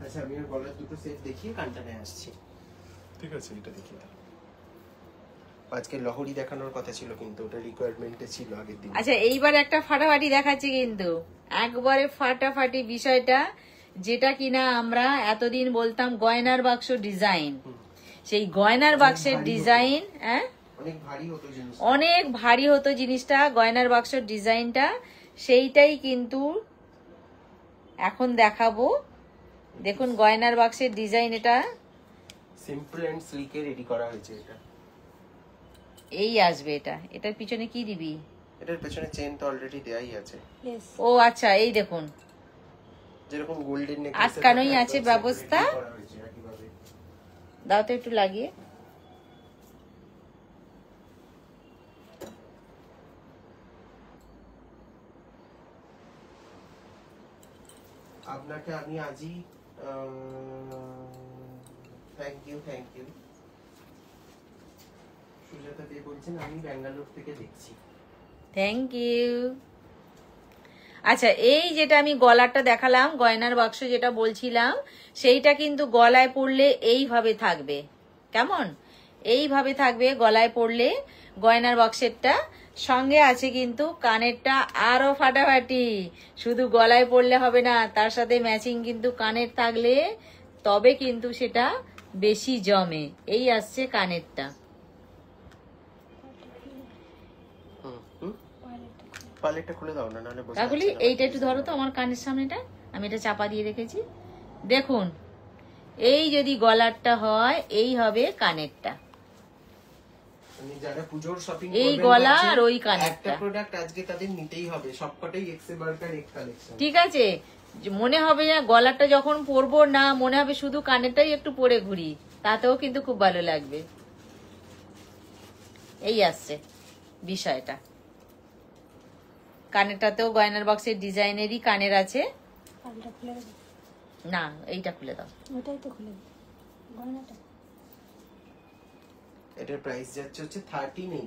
আচ্ছা, আমি আর গলার দুটো সেট দেখিয়ে কানটানায় আসছি। ঠিক আছে, এটা দেখিয়ে দাও। আজকে লহরি দেখানোর কথা ছিল, কিন্তু ওটা রিকোয়ারমেন্টে ছিল আগের দিন। আচ্ছা, এইবার একটা ফাটাফাটি দেখাচ্ছি, কিন্তু একবারে ফাটাফাটি বিষয়টা, যেটা কিনা আমরা এতদিন বলতাম গয়নার বাক্স ডিজাইন। সেই গয়নার বাক্সের ডিজাইন, হ্যাঁ অনেক ভারী হতো জিনিস, অনেক ভারী হতো জিনিসটা, গয়নার বাক্সের ডিজাইনটা, সেইটাই কিন্তু এখন দেখাবো। দেখুন গয়নার বাক্সের ডিজাইন, এটা সিম্পল এন্ড স্লিকে রেডি করা হয়েছে। এটা এই আসবে। এটার পিছনে কি দিবি? এটার পেছনে চেন তো অলরেডি দেয়াই আছে। Yes. ও আচ্ছা, এই দেখুন যেরকম গোল্ডেন নেকলেস আটকানোই আছে ব্যবস্থা। দাও তো একটু লাগিয়ে। আপনাকে আমি আজই থ্যাংক ইউ সুজাতা দে বলছেন আমি ব্যাঙ্গালোর থেকে দেখছি। Thank you. আচ্ছা, এই যেটা আমি গলাটা দেখালাম, গয়নার বাক্স যেটা বলছিলাম, সেইটা কিন্তু গলায় পড়লে এইভাবে থাকবে। কেমন? এইভাবে থাকবে গলায় পড়লে গয়নার বাক্সেরটা। সঙ্গে আছে কিন্তু কানেরটা আরো ফাটাফাটি। শুধু গলায় পড়লে হবে না, তার সাথে ম্যাচিং কিন্তু কানের থাকলে তবে কিন্তু সেটা বেশি জমে। এই আসছে কানেরটা। পালেটটা খুলে দাও না, নাহলে বোঝা কাকুলি যাচ্ছে না। এইটা একটু ধরো তো আমার কানের সামনেটা, আমি এটা চাপা দিয়ে রেখেছি। দেখুন, এই যদি গলারটা হয়, এই হবে কানেরটা। মানে যারা পুজোর শপিং এই করবেন গলা ভাবছেন, আর ওই কানেরটা। একটা প্রোডাক্ট আজকে তাদের নিতেই হবে, সবকটাই এক্সে বার্কার এক কালেকশন। ঠিক আছে, মনে হবে না গলারটা যখন পরবো, না মনে হবে শুধু কানেরটাই একটু পরে ঘুরি, তাতেও কিন্তু খুব ভালো লাগবে। এই আসছে বিষয়টা। কানেরটাতেও গয়নার বক্সের ডিজাইনেরই কানের আছে। পালটা খুলে দেবো? না, এইটা খুলে দাও। ওটাই তো খুলে দেবো। গয়নাটা এটার প্রাইস যাচ্ছে হচ্ছে 1380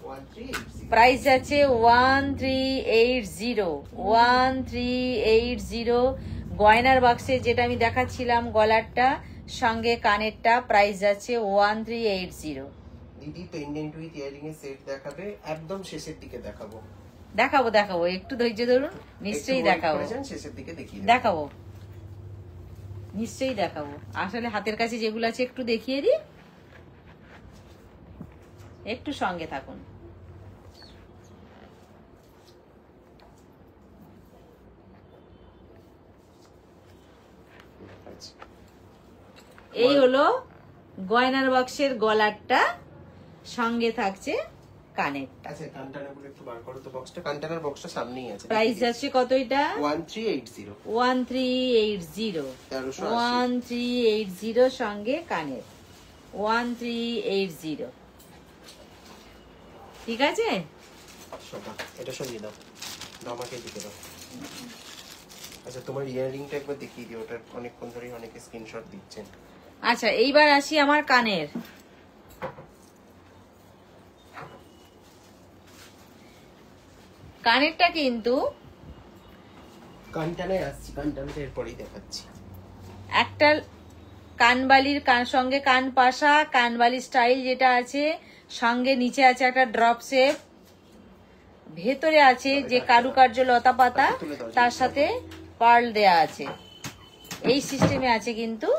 1380 প্রাইস আছে 1380 গয়নার বাক্সে যেটা আমি দেখাচ্ছিলাম গলারটা সঙ্গে কানেরটা প্রাইস যাচ্ছে 1380। দিদি পেন্ডেন্ট উইথ ইয়ারিং এর সেট দেখাবে, একদম শেষের দিকে দেখাবো। দেখাবো একটু ধৈর্য ধরুন, নিশ্চয়ই দেখাবো, শেষের দিকে দেখিয়ে দেখাবো, নিশ্চয়ই দেখাবো। আসলে হাতের কাছে যেগুলো আছে একটু দেখিয়ে দিই, একটু সঙ্গে থাকুন। এই হলো গয়নার বাক্সের গলারটা, সঙ্গে থাকছে কানেরটা। আচ্ছা কানটানাগুলো একটু বার করো তো বক্সটা, কানটানার বক্সটা সামনেই আছে। প্রাইস যাচ্ছে কত এটা? 1380 1380 1380 সঙ্গে কানের 1380। ঠিক আছে, এটা সরিয়ে দাও, আমাকে দিকে দাও। আচ্ছা তোমার ইয়াররিংটা একবার দেখিয়ে দিও, ওটা অনেকক্ষণ ধরে অনেকে স্ক্রিনশট দিচ্ছেন। আচ্ছা এইবার আসি আমার কানের। কানেরটা কিন্তু কানটানায় আসছি, কানটানাটা এরপরেই দেখাচ্ছি। একটা কানবালির সঙ্গে কান পাশা, কানবালির স্টাইল যেটা আছে, সঙ্গে নিচে আছে একটা ড্রপ শেপ, ভেতরে আছে যে কারুকার্য লতা পাতা, তার সাথে পার্ল দেয়া আছে। এই সিস্টেমে আছে কিন্তু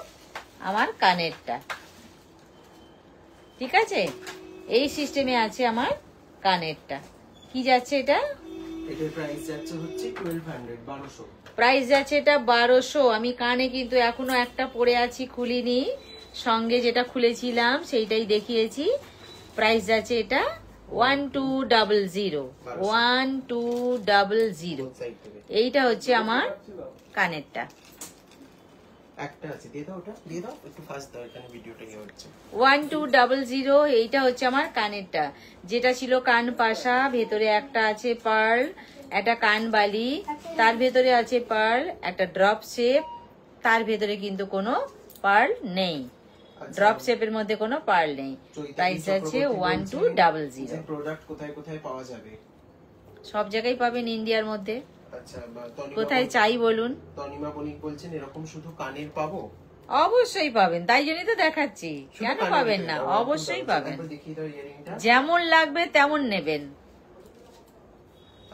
আমার কানেরটা। ঠিক আছে, এই সিস্টেমে আছে আমার কানেরটা। কি যাচ্ছে এটা? এটার প্রাইস যাচ্ছে হচ্ছে 1200 প্রাইস যাচ্ছে এটা 1200। আমি কানে কিন্তু এখনো একটা পরে আছি, খুলিনি, সঙ্গে যেটা খুলেছিলাম সেইটাই দেখিয়েছি। প্রাইস যাচ্ছে এটা 1200 1200। এইটা হচ্ছে আমার কানেরটা। একটা আছে, দিয়ে দাও, ওটা দিয়ে দাও, একটু ফাস্ট দাও, এখানে ভিডিওটা ইয়ে হচ্ছে। 1200 এইটা হচ্ছে আমার কানেরটা, যেটা ছিল কান পাশা, ভেতরে একটা আছে পার্ল, একটা কান বালি, তার ভেতরে আছে পার্ল, একটা ড্রপ শেপ, তার ভেতরে কিন্তু কোনো পার্ল নেই, ড্রপ শেপের মধ্যে কোনো পার্ল নেই। প্রাইস আছে 1200। প্রোডাক্ট কোথায় কোথায় পাওয়া যাবে? সব জায়গায় পাবেন ইন্ডিয়ার মধ্যে। আচ্ছা, কোথায় চাই বলুন? তনিমা বণিক বলছেন এরকম শুধু কানের পাবো? অবশ্যই পাবেন, তাই জন্যই তো দেখাচ্ছি। কেন পাবেন না? অবশ্যই পাবেন, যেমন লাগবে তেমন নেবেন।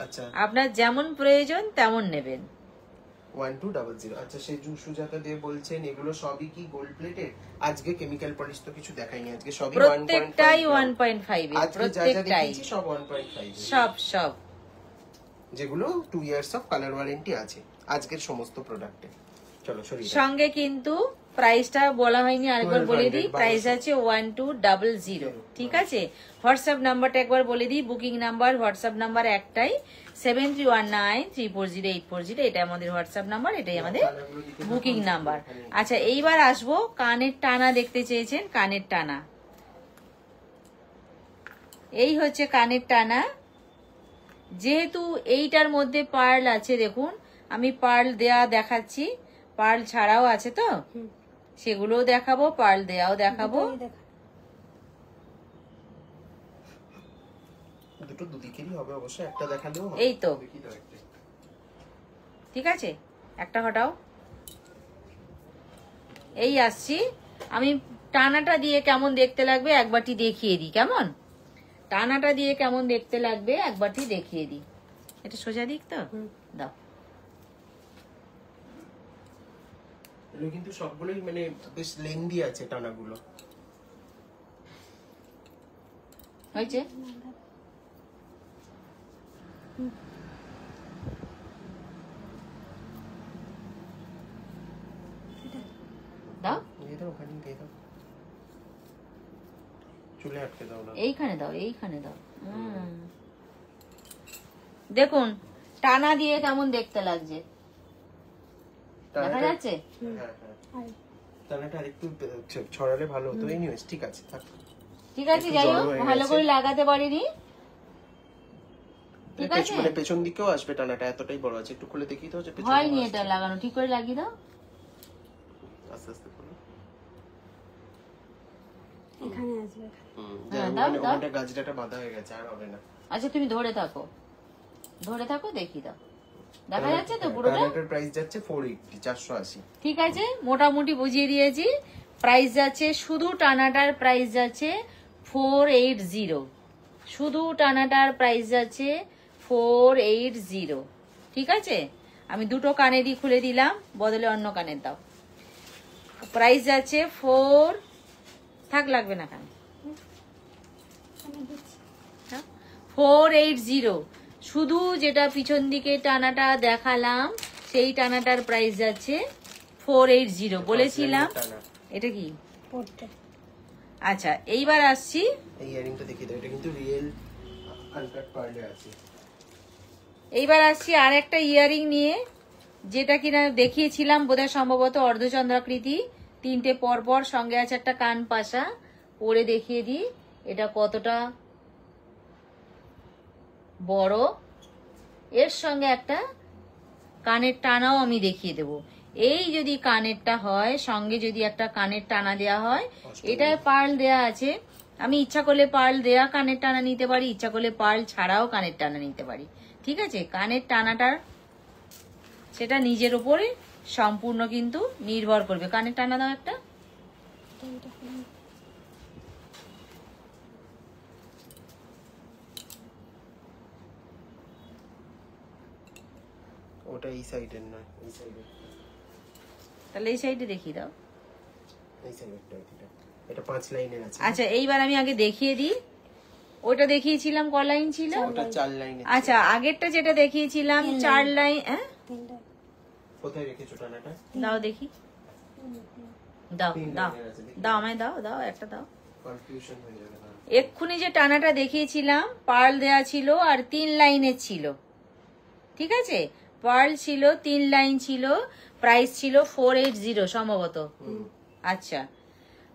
আচ্ছা, আপনার যেমন প্রয়োজন তেমন নেবেন। 1200। আচ্ছা, সেই সুজাতা দিয়ে বলছেন এগুলো সবই কি গোল্ড প্লেটেড? আজকে কেমিক্যাল পলিশ তো কিছু দেখাইনি, আজকে সবই 1.5। প্রত্যেকটাই 1.5 এর, প্রত্যেকটাই, সব 1.5, সব যেগুলো 2 ইয়ার্স অফ কালার ওয়ারেন্টি আছে আজকের সমস্ত প্রোডাক্টে। চলো সরিয়ে দাও। সঙ্গে কিন্তু প্রাইসটা বলা হয়নি, আরেকবার বলে দিই। প্রাইস আছে 1200। ঠিক আছে, হোয়াটসঅ্যাপ নাম্বারটা একবার বলে দিই। বুকিং নাম্বার, হোয়াটসঅ্যাপ নাম্বার একটাই, 7319340840। এটা আমাদের হোয়াটসঅ্যাপ নাম্বার, এটাই আমাদের বুকিং নাম্বার। আচ্ছা এইবার আসবো, কানের টানা দেখতে চেয়েছেন, কানের টানা। এই হচ্ছে কানের টানা। যেহেতু এইটার মধ্যে পার্ল আছে, দেখুন আমি পার্ল দেয়া দেখাচ্ছি, পার্ল ছাড়াও আছে তো, সেগুলোও দেখাবো, পার্ল দেয়াও দেখাবো। দুটো দুদিকেরই হবে অবশ্য, একটা দেখালেও হবে। এই তো, ঠিক আছে, একটা হটাও। এই আসছি আমি। টানাটা দিয়ে কেমন দেখতে লাগবে একবারটি দেখিয়ে দিই। কেমন টানাটা দিয়ে কেমন দেখতে লাগবে একবারটি দেখিয়ে দিই। এটা সোজা দিক তো, দাও। এগুলো কিন্তু সবগুলোই মানে বেশ লেন্দি আছে টানাগুলো। হয়েছে? দাও, দিয়ে দাও, ওখানে দিয়ে দাও, চুলে আটকে দাও না, এইখানে দাও, এইখানে দাও। দেখুন টানা দিয়ে কেমন দেখতে লাগছে, দেখা যাচ্ছে? হ্যাঁ হ্যাঁ, টানাটা আরেকটু ছড়ালে ভালো হতো। এনিওয়েজ ঠিক আছে, থাক। ঠিক আছে, যাই হোক, ভালো করে লাগাতে পারিনি। ঠিক আছে, মানে পেছন দিকেও আসবে টানাটা, এতটাই বড় আছে, একটু খুলে দেখি তো। হয়নি এটা লাগানো, ঠিক করে লাগিয়ে দাও। আস্তে আস্তে খুলে। আসবে। হ্যাঁ, দাও, দাও। ওখানটা গাছটা বাঁধা হয়ে গেছে, আর হবে না। আচ্ছা তুমি ধরে থাকো দেখি দাও, দেখা যাচ্ছে তো পুরোটা? টানাটার প্রাইস যাচ্ছে 480, 480। ঠিক আছে, মোটামুটি বুঝিয়ে দিয়েছি। প্রাইস যাচ্ছে শুধু টানাটার প্রাইস যাচ্ছে 480, শুধু টানাটার প্রাইস যাচ্ছে 480। ঠিক আছে, আমি দুটো কানেরই খুলে দিলাম, বদলে অন্য কানের দাও। প্রাইস যাচ্ছে 4, থাক লাগবে না কানে, আমি দিচ্ছি। 480। শুধু যেটা পিছন দিকে টানাটা দেখালাম সেই টানাটার প্রাইস যাচ্ছে 480 বলেছিলাম। টানা। এটা কি? পড়তে। আচ্ছা এইবার আসছি, এই ইয়ারিংটা দেখিয়ে দাও, এটা কিন্তু রিয়েল আনকাট পার্লে আছে। এইবার আসছি আর একটা ইয়ারিং নিয়ে, যেটা কিনা দেখিয়েছিলাম বোধহয় সম্ভবত অর্ধচন্দ্রাকৃতি, তিনটে পরপর, সঙ্গে আছে একটা কান পাশা। পরে দেখিয়ে দিই এটা কতটা বড়, এর সঙ্গে একটা কানের টানাও আমি দেখিয়ে দেব। এই যদি কানেরটা হয়, সঙ্গে যদি একটা কানের টানা দেয়া হয়, এটায় পার্ল দেয়া আছে। আমি ইচ্ছা করলে পার্ল দেয়া কানের টানা নিতে পারি, ইচ্ছা করলে পার্ল ছাড়াও কানের টানা নিতে পারি। ঠিক আছে, কানের টানাটার সেটা নিজের উপরে সম্পূর্ণ কিন্তু নির্ভর করবে। কানের টানা দাও একটা। এইটা খুলে ওটা এই সাইডের নয়, এই সাইডের, তাহলে এই সাইডে দেখিয়ে দাও। এই সাইডেরটা এটা। এটা 5 লাইনের আছে। আচ্ছা এইবার আমি আগে দেখিয়ে দিই, ওটা দেখিয়েছিলাম ক লাইন ছিল? ওটা 4 লাইনের। আচ্ছা আগেরটা যেটা দেখিয়েছিলাম 4 লাইন। হ্যাঁ তিনটা। কোথায় রেখেছো টানাটা? দাও দেখি, দাও তিন দাও লাইনের আছে, দেখি। দাও, আমায় দাও, দাও একটা দাও। কনফিউশন হয়ে যাবে না। এক্ষুনি যে টানাটা দেখিয়েছিলাম পার্ল দেয়া ছিল আর 3 লাইনের ছিল। ঠিক আছে, পার্ল ছিল, 3 লাইন ছিল, প্রাইস ছিল 480 সম্ভবত। আচ্ছা,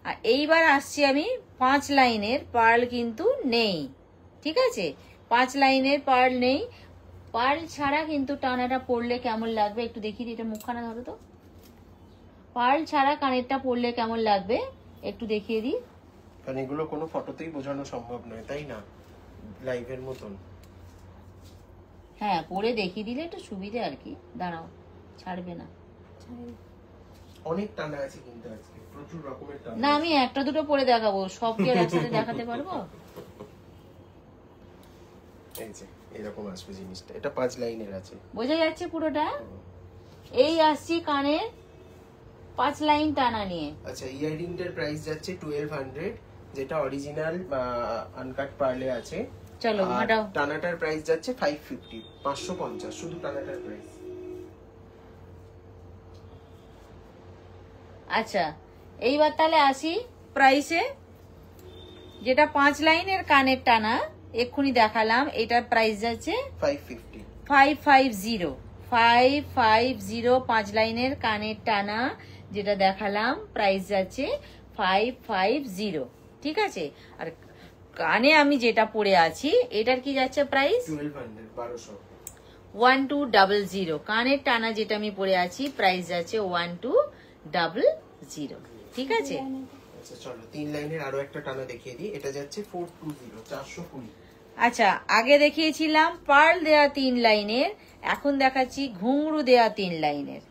আর এইবার আসছি আমি 5 লাইনের, পার্ল কিন্তু নেই। ঠিক আছে, 5 লাইনের পার্ল নেই। পার্ল ছাড়া কিন্তু টানাটা পড়লে কেমন লাগবে একটু দেখিয়ে দিই। এটা মুখখানা ধরো তো। পার্ল ছাড়া কানেরটা পড়লে কেমন লাগবে একটু দেখিয়ে দিই। কারণ এগুলো কোনো ফটোতেই বোঝানো সম্ভব নয়, তাই না? লাইভের মতন। হ্যাঁ পরে দেখিয়ে দিলে একটু সুবিধে আর কি। দাঁড়াও, ছাড়বে না। অনেক টানা আছে কিন্তু আজকে, প্রচুর রকমের টানা। না আমি একটা দুটো পরে দেখাবো, সব কি আর একসাথে দেখাতে পারবো? এই যে এরকম আসবে জিনিসটা, এটা 5 লাইনের আছে। বোঝা যাচ্ছে পুরোটা। এই আসছি কানের 5 লাইন টানা নিয়ে। আচ্ছা, ইয়াররিংটার প্রাইস যাচ্ছে 1200, যেটা অরিজিনাল আনকাট পার্লে আছে। চলো আর হাঁটাও। টানাটার প্রাইস যাচ্ছে 550, 550 শুধু টানাটার প্রাইস। আচ্ছা এইবার তাহলে আসি প্রাইসে। যেটা 5 লাইনের কানের টানা এক্ষুনি দেখালাম, এটার প্রাইস যাচ্ছে 550। 550। 550 5 লাইনের কানের টানা যেটা দেখালাম, প্রাইস যাচ্ছে 550। ঠিক আছে, আর কানে আমি যেটা পরে আছি এটার কি যাচ্ছে প্রাইস? 1200, 1200। 1200। কানের টানা যেটা আমি পরে আছি প্রাইস যাচ্ছে 1200। ঠিক আছে, আচ্ছা চলো 3 লাইনের আরো একটা টানা দেখিয়ে দিই। এটা যাচ্ছে 420, 420। আচ্ছা আগে দেখিয়েছিলাম পার্ল দেয়া 3 লাইনের, এখন দেখাচ্ছি ঘুংরু দেয়া 3 লাইনের।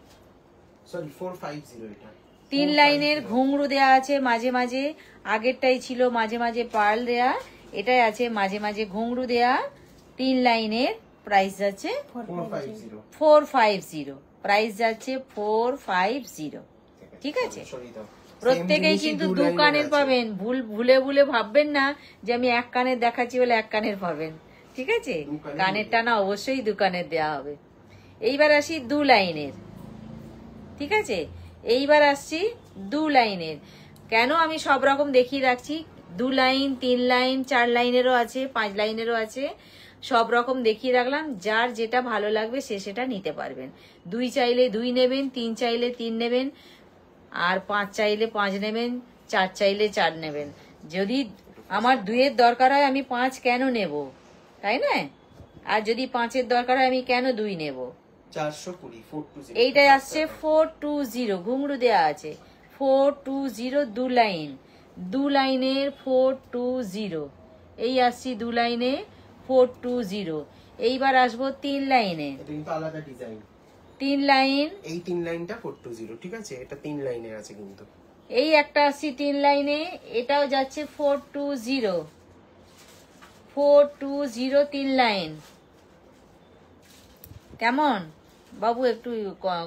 সরি 450 এটা। 3 লাইনের ঘুংরু দেয়া আছে মাঝে মাঝে, আগেরটাই ছিল মাঝে মাঝে পার্ল দেয়া, এটাই আছে মাঝে মাঝে ঘুংরু দেয়া। 3 লাইনের প্রাইস যাচ্ছে 450। 450। প্রাইস যাচ্ছে 450। ঠিক আছে, সরি দাও। প্রত্যেকেই কিন্তু দু কানের পাবেন। ভুলে ভুলে ভাববেন না যে আমি এক কানের দেখাচ্ছি বলে এক কানের পাবেন। ঠিক আছে, কানের টানা অবশ্যই দু কানের দেওয়া হবে। এইবার আসি 2 লাইনের। ঠিক আছে, এইবার আসছি 2 লাইনের। কেন আমি সব রকম দেখিয়ে রাখছি, 2 লাইন 3 লাইন 4 লাইনেরও আছে, 5 লাইনেরও আছে, সব রকম দেখিয়ে রাখলাম। যার যেটা ভালো লাগবে সে সেটা নিতে পারবেন। 2 চাইলে 2 নেবেন, 3 চাইলে 3 নেবেন, আর 5 চাইলে 5 নেবেন, 4 চাইলে 4 নেবেন। যদি আমার 2-এর দরকার হয় আমি 5 কেন নেব, তাই না? আর যদি 5-এর দরকার হয় আমি কেন 2 নেব? 420, 420। এইটাই আসছে 420, ঘুংরু দেয়া আছে 420, 2 লাইন। দু লাইনের 420, এই আসছি দু লাইনে 420। এইবার আসবো 3 লাইনে, এটা কিন্তু আলাদা ডিজাইন। 3 লাইন, এই 3 লাইনটা 420, ঠিক আছে? এটা 3 লাইনের আছে কিন্তু। এই একটা আসছি 3 লাইনে, এটাও যাচ্ছে 420, 3 লাইন। কেমন বাবু, একটু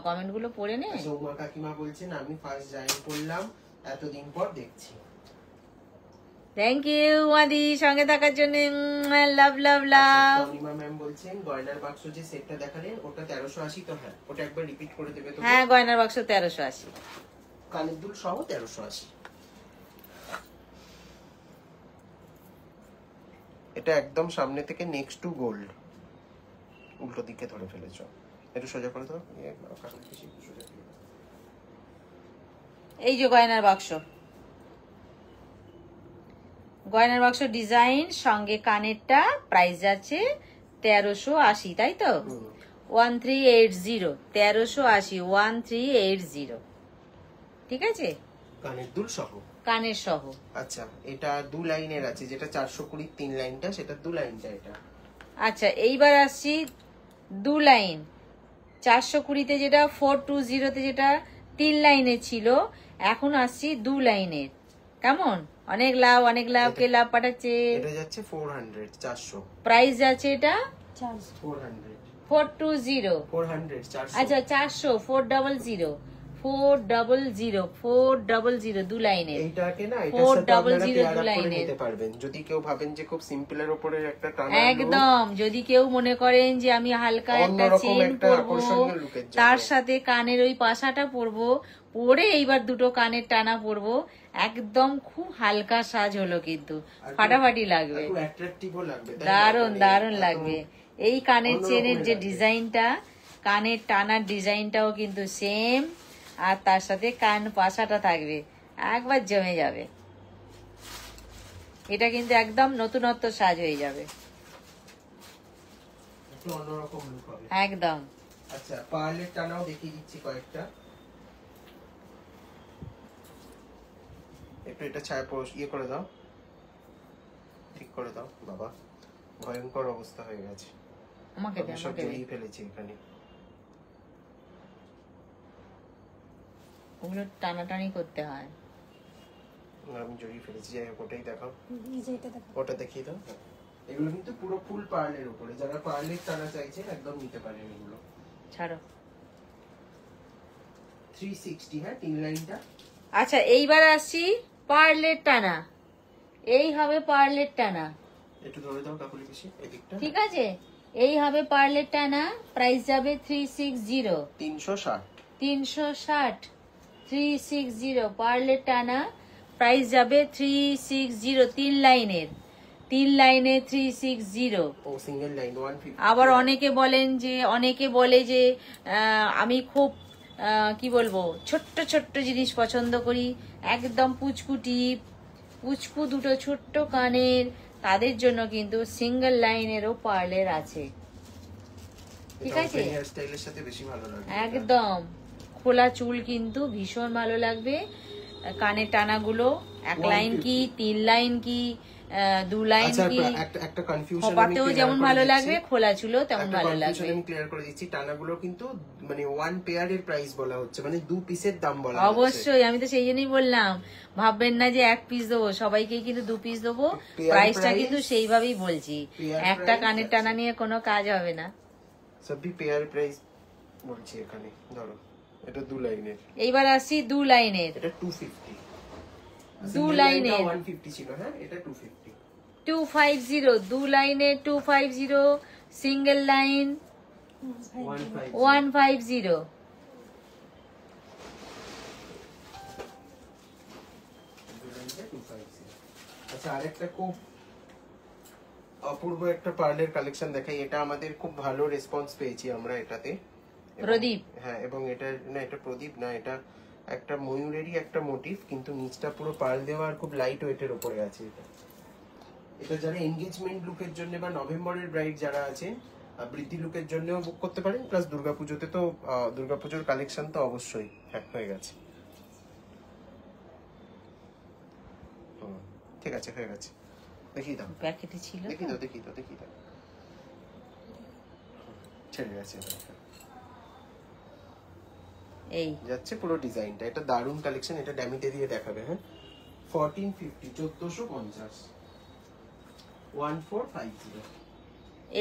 কমেন্ট গুলো পড়ে নে। আচ্ছা, উমা কাকিমা বলছেন আমি ফার্স্ট জয়েন করলাম, এতদিন পর দেখছি। থ্যাংক ইউ মাদি সঙ্গে থাকার জন্য, লাভ লাভ লাভ। অনিমা ম্যাম বলছেন গয়নার বাক্স যে সেটটা দেখালেন ওটা 1380, তো হ্যাঁ ওটা একবার রিপিট করে দেবে তো? হ্যাঁ, গয়নার বাক্স 1380, কানের দুল সহ 1380। এটা একদম সামনে থেকে নেক্সট টু গোল্ড, উল্টো দিকে ধরে ফেলেছো। একটু সোজা করে দাও, সোজা করে দাও। এই যে গয়নার বাক্স, গয়নার বাক্স ডিজাইন সঙ্গে কানেরটা, প্রাইস যাচ্ছে 1380, তাই তো? 1380, 1380, 1380, ঠিক আছে? কানের দুল সহ, কানের সহ। আচ্ছা এটা 2 লাইনের আছে, যেটা 420 3 লাইনটা, সেটা 2 লাইনটা এটা। আচ্ছা, এইবার আসছি 2 লাইন 420-তে, যেটা 420-তে যেটা 3 লাইনে ছিল, এখন আসছি 2 লাইনের। কেমন? অনেক লাভ, অনেক লাভ। কে লাভ পাঠাচ্ছে? এটা যাচ্ছে 400, 400। প্রাইস যাচ্ছে এটা 400, 420। 400, 400। আচ্ছা 400, 400, 400, 400, 2 লাইনের। এইটাকে না এটার সাথে আপনারা 400 পেয়ার আপ করে লাইনের। নিতে পারবেন, যদি কেউ ভাবেন যে খুব সিম্পলের উপরে একটা টানা একদম, যদি কেউ মনে করেন যে আমি হালকা একটা অন্যরকম চেন একটা পরবো, আকর্ষণীয় লুকের জন্য। তার সাথে কানের ওই পাশাটা পরবো, পরে এইবার দুটো কানের টানা পরবো, একদম খুব হালকা সাজ হলো, কিন্তু ফাটাফাটি লাগবে, একটু অ্যাট্রাকটিভও লাগবে, তাই না? দারুণ মানে দারুণ এত লাগবে। এই কানের অন্যরকমই চেনের যে লাগবে। ডিজাইনটা, কানের টানার ডিজাইনটাও কিন্তু সেম, আর তার সাথে কান পাশাটা থাকবে, একবার জমে যাবে। এটা কিন্তু একদম নতুনত্ব সাজ হয়ে যাবে, একটু অন্যরকম লুক হবে একদম। আচ্ছা, পার্লের টানাও দেখিয়ে দিচ্ছি কয়েকটা। একটু এটা ছায়া ইয়ে করে দাও, ঠিক করে দাও বাবা, ভয়ঙ্কর অবস্থা হয়ে গেছে। আমাকে দে, আমি সব আমাকে দে। জড়িয়ে ফেলেছি এখানে। ওগুলো টানাটানি করতে হয়। আমি জড়িয়ে ফেলেছি, যাই হোক ওটাই দেখাও, এই যে এটা দেখো। ওটা দেখিয়ে দাও। এগুলো কিন্তু পুরো ফুল পার্লের উপরে, যারা পার্লের টানা চাইছেন একদম নিতে পারেন এগুলো। ছাড়ো। 360, হ্যাঁ 3 লাইনটা। আচ্ছা, এইবার আসছি পার্লের টানা। এই হবে পার্লের টানা, একটু ধরে দাও কাকুলি বেশি এদিকটা। ঠিক আছে? এই হবে পার্লের টানা, প্রাইস যাবে 360, 360। 360, 360 পার্লের টানা, প্রাইস যাবে 360, 3 লাইনের, 3 লাইনে 360। ও সিঙ্গেল লাইন 150। আবার অনেকে বলে যে আমি খুব কি বলবো, ছোট্ট ছোট্ট জিনিস পছন্দ করি, একদম পুচকু দুটো ছোট্ট কানের, তাদের জন্য কিন্তু সিঙ্গেল লাইনেরও পার্লের আছে, ঠিক আছে? হেয়ার স্টাইলের সাথে বেশি ভালো লাগে। একদম খোলা চুল কিন্তু ভীষণ ভালো লাগবে। কানের টানাগুলো 1 লাইন কি 3 লাইন কি 2 লাইন আচ্ছা, কি, একটা কনফিউশন খোপাতেও যেমন ভালো লাগবে, খোলা চুলও তেমন ভালো লাগবে। আমি ক্লিয়ার করে দিচ্ছি, টানাগুলো কিন্তু মানে 1 পেয়ারের প্রাইস বলা হচ্ছে, মানে 2 পিসের দাম বলা হচ্ছে। অবশ্যই, আমি তো সেই জন্যই বললাম, ভাববেন না যে 1 পিস দেবো, সবাইকেই কিন্তু 2 পিস দেবো। প্রাইসটা কিন্তু সেইভাবেই বলছি, একটা কানের টানা নিয়ে কোনো কাজ হবে না। সবই পেয়ার প্রাইস বলছি এখানে। ধরো এটা 2 লাইনের, এইবার আসছি 2 লাইনের, এটা 250। 2 লাইনের 150 ছিল, হ্যাঁ এটা 250। 250, 2 লাইনের 250, সিঙ্গেল লাইন 150। আচ্ছা, আরেকটা খুব অপূর্ব একটা পার্লের কালেকশন দেখাই। এটা আমাদের খুব ভালো রেসপন্স পেয়েছি আমরা এটাতে। প্রদীপ, হ্যাঁ, এবং এটা না, এটা প্রদীপ না, এটা একটা ময়ূরেরই একটা মোটিভ, কিন্তু নিচটা পুরো পার্ল দেওয়া আর খুব লাইট ওয়েটের উপরে আছে। এটা যারা এনগেজমেন্ট লুকের জন্য বা নভেম্বরের ব্রাইড যারা আছে, বৃদ্ধি লুকের জন্যও বুক করতে পারেন। প্লাস দুর্গাপুজোতে তো দুর্গাপুজোর কালেকশন তো অবশ্যই হ্যাক হয়ে গেছে। ঠিক আছে, হয়ে গেছে। দেখিয়ে দাও, প্যাকেটে ছিল তো? দেখিয়ে দাও, দেখিয়ে দাও, দেখিয়ে দাও। ছেড়ে গেছে এবার। এই যাচ্ছে পুরো ডিজাইনটা। এটা দারুন কালেকশন, এটা ড্যামিতে দিয়ে দেখাবে। হ্যাঁ, 1450, 1450, 1450।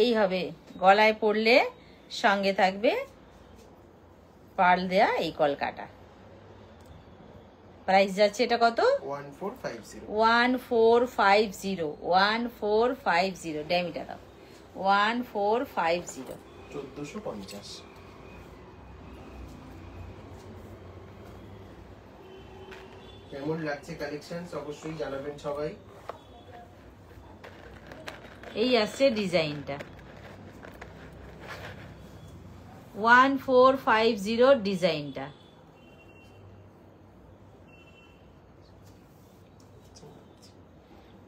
এই হবে, গলায় পড়লে সঙ্গে থাকবে পার্ল দেয়া এই কলকাটা। প্রাইস যাচ্ছে এটা কত? 1450। 1450, 1450, ড্যামিটা দাও, 1450। 1450। কেমন লাগছে কালেকশন অবশ্যই জানাবেন সবাই। এই আসছে ডিজাইনটা, 1450 ডিজাইনটা।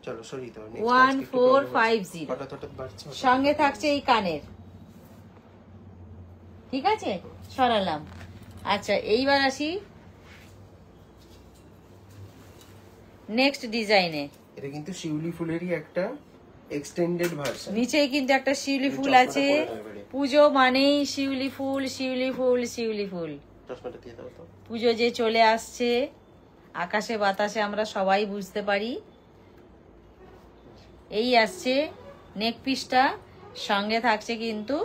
চলো সরিয়ে দাও। 1450 হঠাৎ হঠাৎ বাড়ছে। সঙ্গে থাকছে এই কানের। ঠিক আছে, সরালাম। আচ্ছা, এইবার আসি নেক্সট ডিজাইনে। এটা কিন্তু শিউলি ফুলেরই একটা এক্সটেন্ডেড ভার্সন। নিচেই কিন্তু একটা শিউলি ফুল আছে। পুজো মানেই শিউলি ফুল, শিউলি ফুল, শিউলি ফুল। চশমাটা দিয়ে দাও তো। পুজো যে চলে আসছে, আকাশে বাতাসে আমরা সবাই বুঝতে পারি। এই আসছে নেক পিসটা, সঙ্গে থাকছে কিন্তু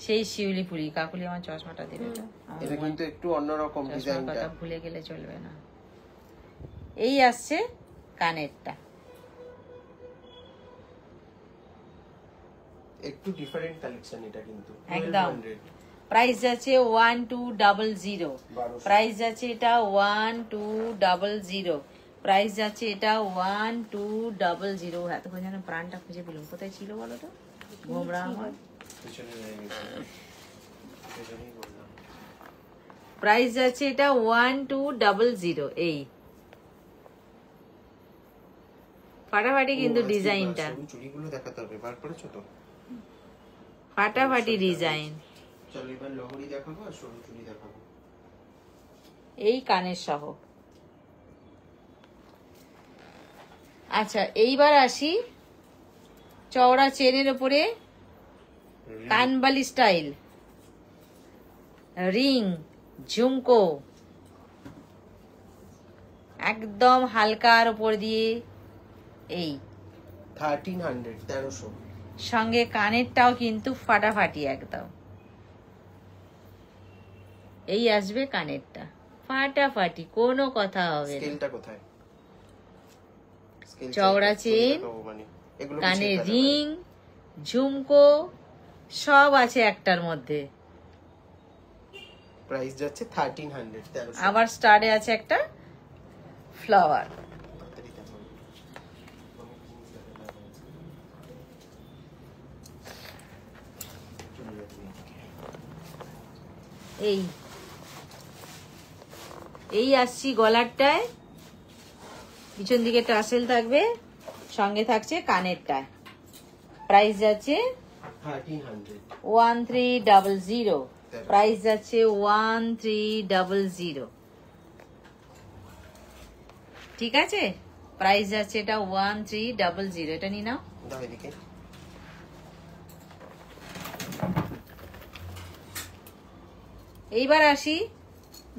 সেই শিউলি ফুলি। কাকুলি আমার চশমাটা দিবে তো? এটা কিন্তু একটু অন্যরকম চশমার ডিজাইনটা। কথা ভুলে গেলে চলবে না। এই আসছে কানেরটা, একটু ডিফারেন্ট কালেকশন এটা কিন্তু। একদম। 1200। প্রাইস যাচ্ছে 1200। প্রাইস যাচ্ছে এটা 1200। প্রাইস যাচ্ছে এটা 1200। এতক্ষণ যেন প্রাণটা খুঁজে পেলাম, কোথায় ছিল বলো তো? গোমরা আমার। পিছনে রয়ে গেছে। পিছনেই বললাম। প্রাইস যাচ্ছে এটা 1200। এই ফাটাফাটি কিন্তু ডিজাইনটা, চুড়িগুলো দেখাতে হবে। বার করেছো তো? ফাটাফাটি ডিজাইন। চলো এবার লহরি দেখাবো আর সরু চুড়ি দেখাবো। এই কানের সহ। আচ্ছা, এইবার আসি চওড়া চেনের উপরে কানবালি স্টাইল, রিং, ঝুমকো, একদম হালকার উপর দিয়ে। এই 1300, 1300। সঙ্গে কানেরটাও কিন্তু ফাটাফাটি একদম। এই আসবে কানেরটা, ফাটাফাটি, কোনো কথা হবে না। স্কেলটা কোথায়? স্কেল চওড়া চেন, এগুলো কানের রিং, ঝুমকো সব আছে একটার মধ্যে। প্রাইস যাচ্ছে 1300, 1300। আবার স্টারে আছে একটা ফ্লাওয়ার। এই এই আসছি গলারটায়, পিছন দিকে টাসেল থাকবে, সঙ্গে থাকছে কানেরটায়। প্রাইস যাচ্ছে 1300। 1300। প্রাইস যাচ্ছে 1300। ঠিক আছে, প্রাইস যাচ্ছে এটা 1300। এটা নিয়ে নাও। দাও এদিকে। এইবার আসি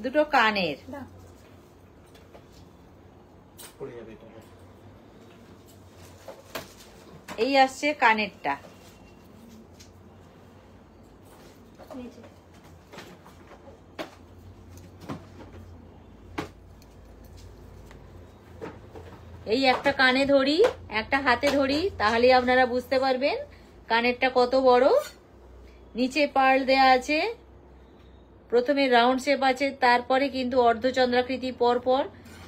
দুটো কানের। দাও। পড়ে যাবে এটা। এই আসছে কানেরটা, এই যে। এই একটা কানে ধরি, একটা হাতে ধরি, তাহলে আপনারা বুঝতে পারবেন কানেরটা কত বড়। নিচে পার্ল দেয়া আছে, প্রথমে রাউন্ড শেপ আছে, তারপরে কিন্তু অর্ধচন্দ্রাকৃতি পর পর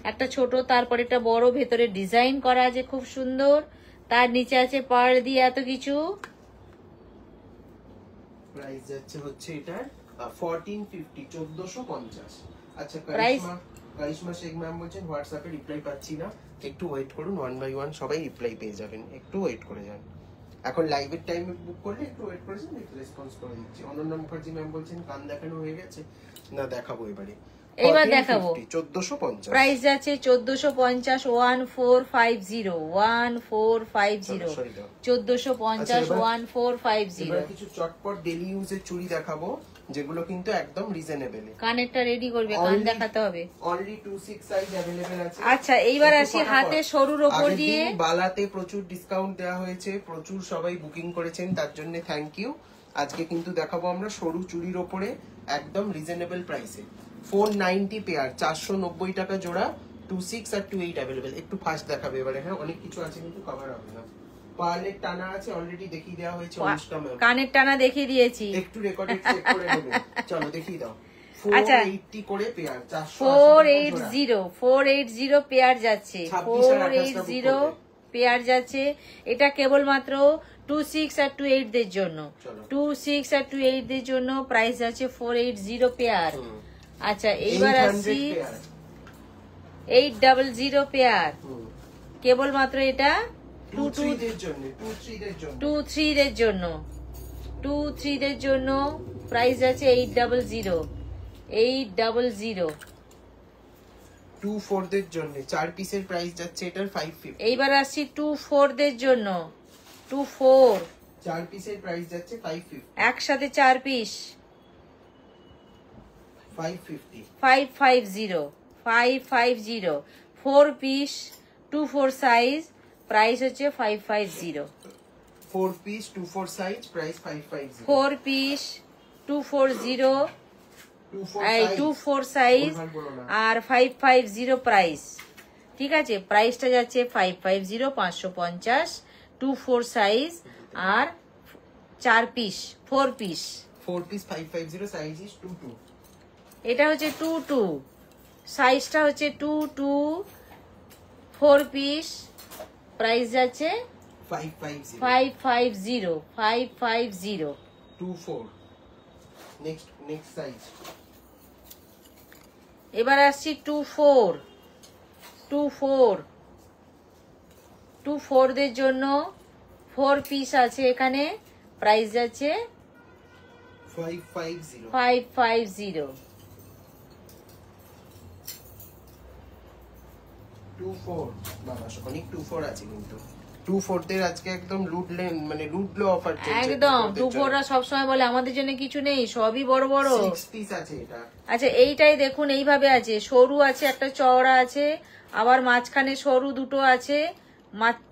একটা ছোট, তারপরে একটা বড়, ভেতরে ডিজাইন করা আছে খুব সুন্দর। তার নিচে আছে পার্ল দিয়ে এত কিছু। প্রাইস যাচ্ছে হচ্ছে এটা 1450, 1450। আচ্ছা, Price? কারিশমা শেখ ম্যাম বলছেন হোয়াটসঅ্যাপে রিপ্লাই পাচ্ছি না, একটু ওয়েট করুন, 1 বাই 1 সবাই রিপ্লাই পেয়ে যাবেন, একটু ওয়েট করে যান। এখন লাইভের টাইমে বুক করলে একটু ওয়েট করেছেন, একটু রেসপন্স করে দিচ্ছি। অনন্যা মুখার্জি ম্যাম বলছেন কান দেখানো হয়ে গেছে, না দেখাবো এবারে। এইবার দেখাবো 1450 প্রাইস যাচ্ছে 1450 1450 1450 1450 1450 এবার কিছু চটপট ডেইলি ইউজের চুড়ি দেখাবো যেগুলো কিন্তু একদম রিজনেবল। কানেরটা রেডি করবে, কান দেখাতে হবে। অনলি 26 সাইজ अवेलेबल আছে। আচ্ছা এইবার আসি হাতে সরুর উপর দিয়ে। বালাতে প্রচুর ডিসকাউন্ট দেওয়া হয়েছে, প্রচুর সবাই বুকিং করেছেন, তার জন্য থ্যাংক ইউ। আজকে কিন্তু দেখাবো আমরা সরু চুড়ির উপরে একদম রিজনেবল প্রাইসে 490 পেয়ার, 490 টাকা জোড়া, 26 আর 28 अवेलेबल। একটু ফাস্ট দেখাবে এবারে, হ্যাঁ অনেক কিছু আছে কিন্তু কভার হবে না। পার্লের টানা আছে, অলরেডি দেখিয়ে দেওয়া হয়েছে অনুষ্কা ম্যাম। কানের টানা দেখিয়ে দিয়েছি, একটু রেকর্ডেড চেক করে নেবেন। চলো দেখিয়ে দাও। আচ্ছা 480 করে পেয়ার, 480 পেয়ার যাচ্ছে, 480 পেয়ার যাচ্ছে। এটা কেবলমাত্র 26 আর 28 দের জন্য, 26 আর 28 দের জন্য প্রাইস যাচ্ছে 480 পেয়ার। আচ্ছা এইবার আসছি 800 পেয়ার, কেবলমাত্র এটা 23 দের জন্য, 23 দের জন্য, 23 দের জন্য প্রাইস যাচ্ছে 800, 800। 24 দের জন্য 4 পিসের প্রাইস যাচ্ছে এটার 550। এইবার আসছি 24 দের জন্য, 24 4 পিসের প্রাইস যাচ্ছে 550, একসাথে 4 পিস 550, 550, 4 পিস 24 সাইজ প্রাইস হচ্ছে 550, 4 piece 24 size price 550, 4 piece 240 24 size আর 550 প্রাইস। ঠিক আছে, প্রাইসটা যাচ্ছে 550, 550, 24 সাইজ আর 4 পিস 4 পিস 550 সাইজ ইজ 22। এটা হচ্ছে 22 সাইজটা হচ্ছে 22, 4 পিস প্রাইস যাচ্ছে 550, 550, 24। Next size. এবার আসছি 24 দের জন্য 4 পিস আছে এখানে, প্রাইস যাচ্ছে 550, 550, 24। বাবা অনেক 24 আছে কিন্তু 24 দের আজকে একদম লুটলো অফার চলছে একদম। 24রা সবসময় বলে আমাদের জন্য কিছু নেই, সবই বড় বড়। 6 পিস আছে এটা। আচ্ছা এইটাই দেখুন, এইভাবে আছে, সরু আছে, একটা চওড়া আছে, আবার মাঝখানে সরু দুটো আছে,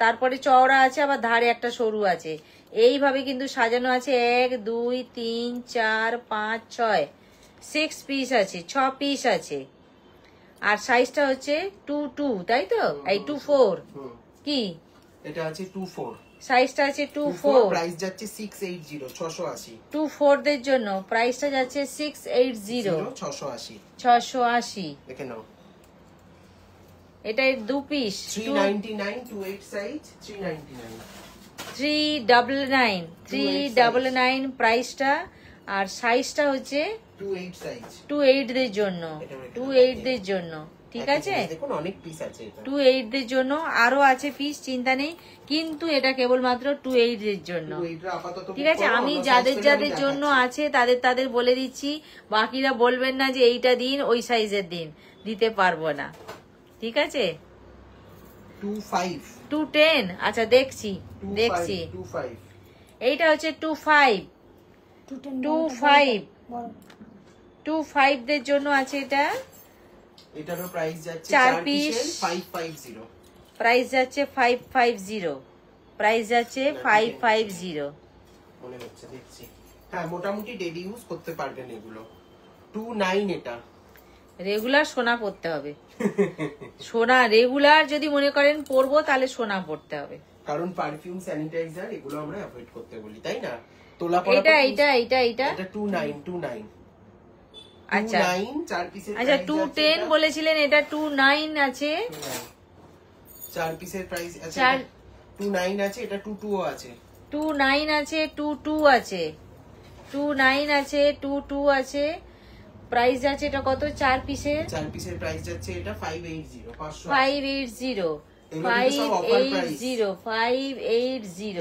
তারপরে চওড়া আছে, আবার ধারে একটা সরু আছে। এইভাবে কিন্তু সাজানো আছে। 1 2 3 4 5 6 6 পিস আছে, 6 পিস আছে। আর সাইজটা হচ্ছে 22, তাই তো? এই 24 কি এটা আছে 24, সাইজটা আছে 24, প্রাইস যাচ্ছে 680, 680। 24 দের জন্য প্রাইসটা যাচ্ছে 680, 680, 680। দেখে নাও। এটা 2 পিস 399, 28 সাইজ 399, 399 প্রাইসটা। আর সাইজটা হচ্ছে 28 সাইজ, 28 দের জন্য, 28 দের জন্য। ঠিক আছে, দেখুন অনেক পিস আছে এটা 28 দের জন্য, আরো আছে পিস, চিন্তা নেই, কিন্তু এটা কেবলমাত্র 28 দের জন্য। ঠিক আছে, আমি যাদের যাদের জন্য আছে তাদের বলে দিচ্ছি, বাকিরা বলবেন না যে এইটা দিন ওই সাইজের দিন, দিতে পারবো না। ঠিক আছে, 25, 210। আচ্ছা দেখছি 25, এইটা হচ্ছে 25 দের জন্য আছে এটা। এটারও প্রাইস যাচ্ছে 4 4 পিস, পিসের 550, প্রাইস যাচ্ছে 550, প্রাইস যাচ্ছে 550। মনে হচ্ছে দেখছি, হ্যাঁ মোটামুটি ডেইলি ইউজ করতে পারবেন এগুলো। 29 এটা রেগুলার সোনা পড়তে হবে, সোনা রেগুলার যদি মনে করেন পরবো তাহলে সোনা পড়তে হবে, কারণ পারফিউম স্যানিটাইজার এগুলো আমরা অ্যাভয়েড করতে বলি, তাই না? তোলা পড়া এটা 29। আচ্ছা 29 4 পিসের। আচ্ছা 210 বলেছিলেন, এটা 29 আছে, 4 পিসের প্রাইস আছে। 29 আছে, এটা 22 আছে, 29 আছে, 22 আছে, 29 আছে, 22 আছে। প্রাইস আছে এটা কত? 4 পিসের, 4 পিসের প্রাইস যাচ্ছে এটা 580, 580,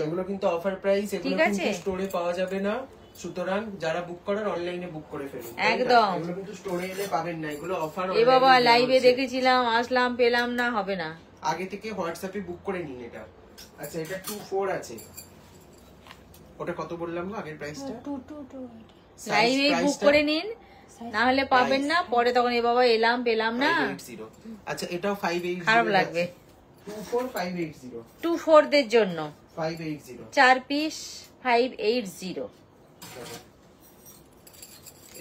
এগুলো কিন্তু অফার প্রাইস, এগুলো কিন্তু স্টোরে পাওয়া যাবে না। সুতরাং যারা বুক করার অনলাইনে বুক করে ফেলুন। একদম। এগুলো কিন্তু স্টোরে এলে পাবেন না, এগুলো অফার। এ বাবা, লাইভে দেখেছিলাম, আসলাম, পেলাম না, হবে না। আগে থেকে হোয়াটসঅ্যাপে বুক করে নিন এটা। আচ্ছা, এটা 24 আছে। ওটা কত বললাম গো আগের প্রাইসটা? 222 লাইভে বুক করে নিন, না হলে পাবেন না পরে, তখন এ বাবা এলাম পেলাম না। 580। আচ্ছা, এটাও 580। খারাপ লাগবে। 24580। 24 দের জন্য 580। 4 পিস 580।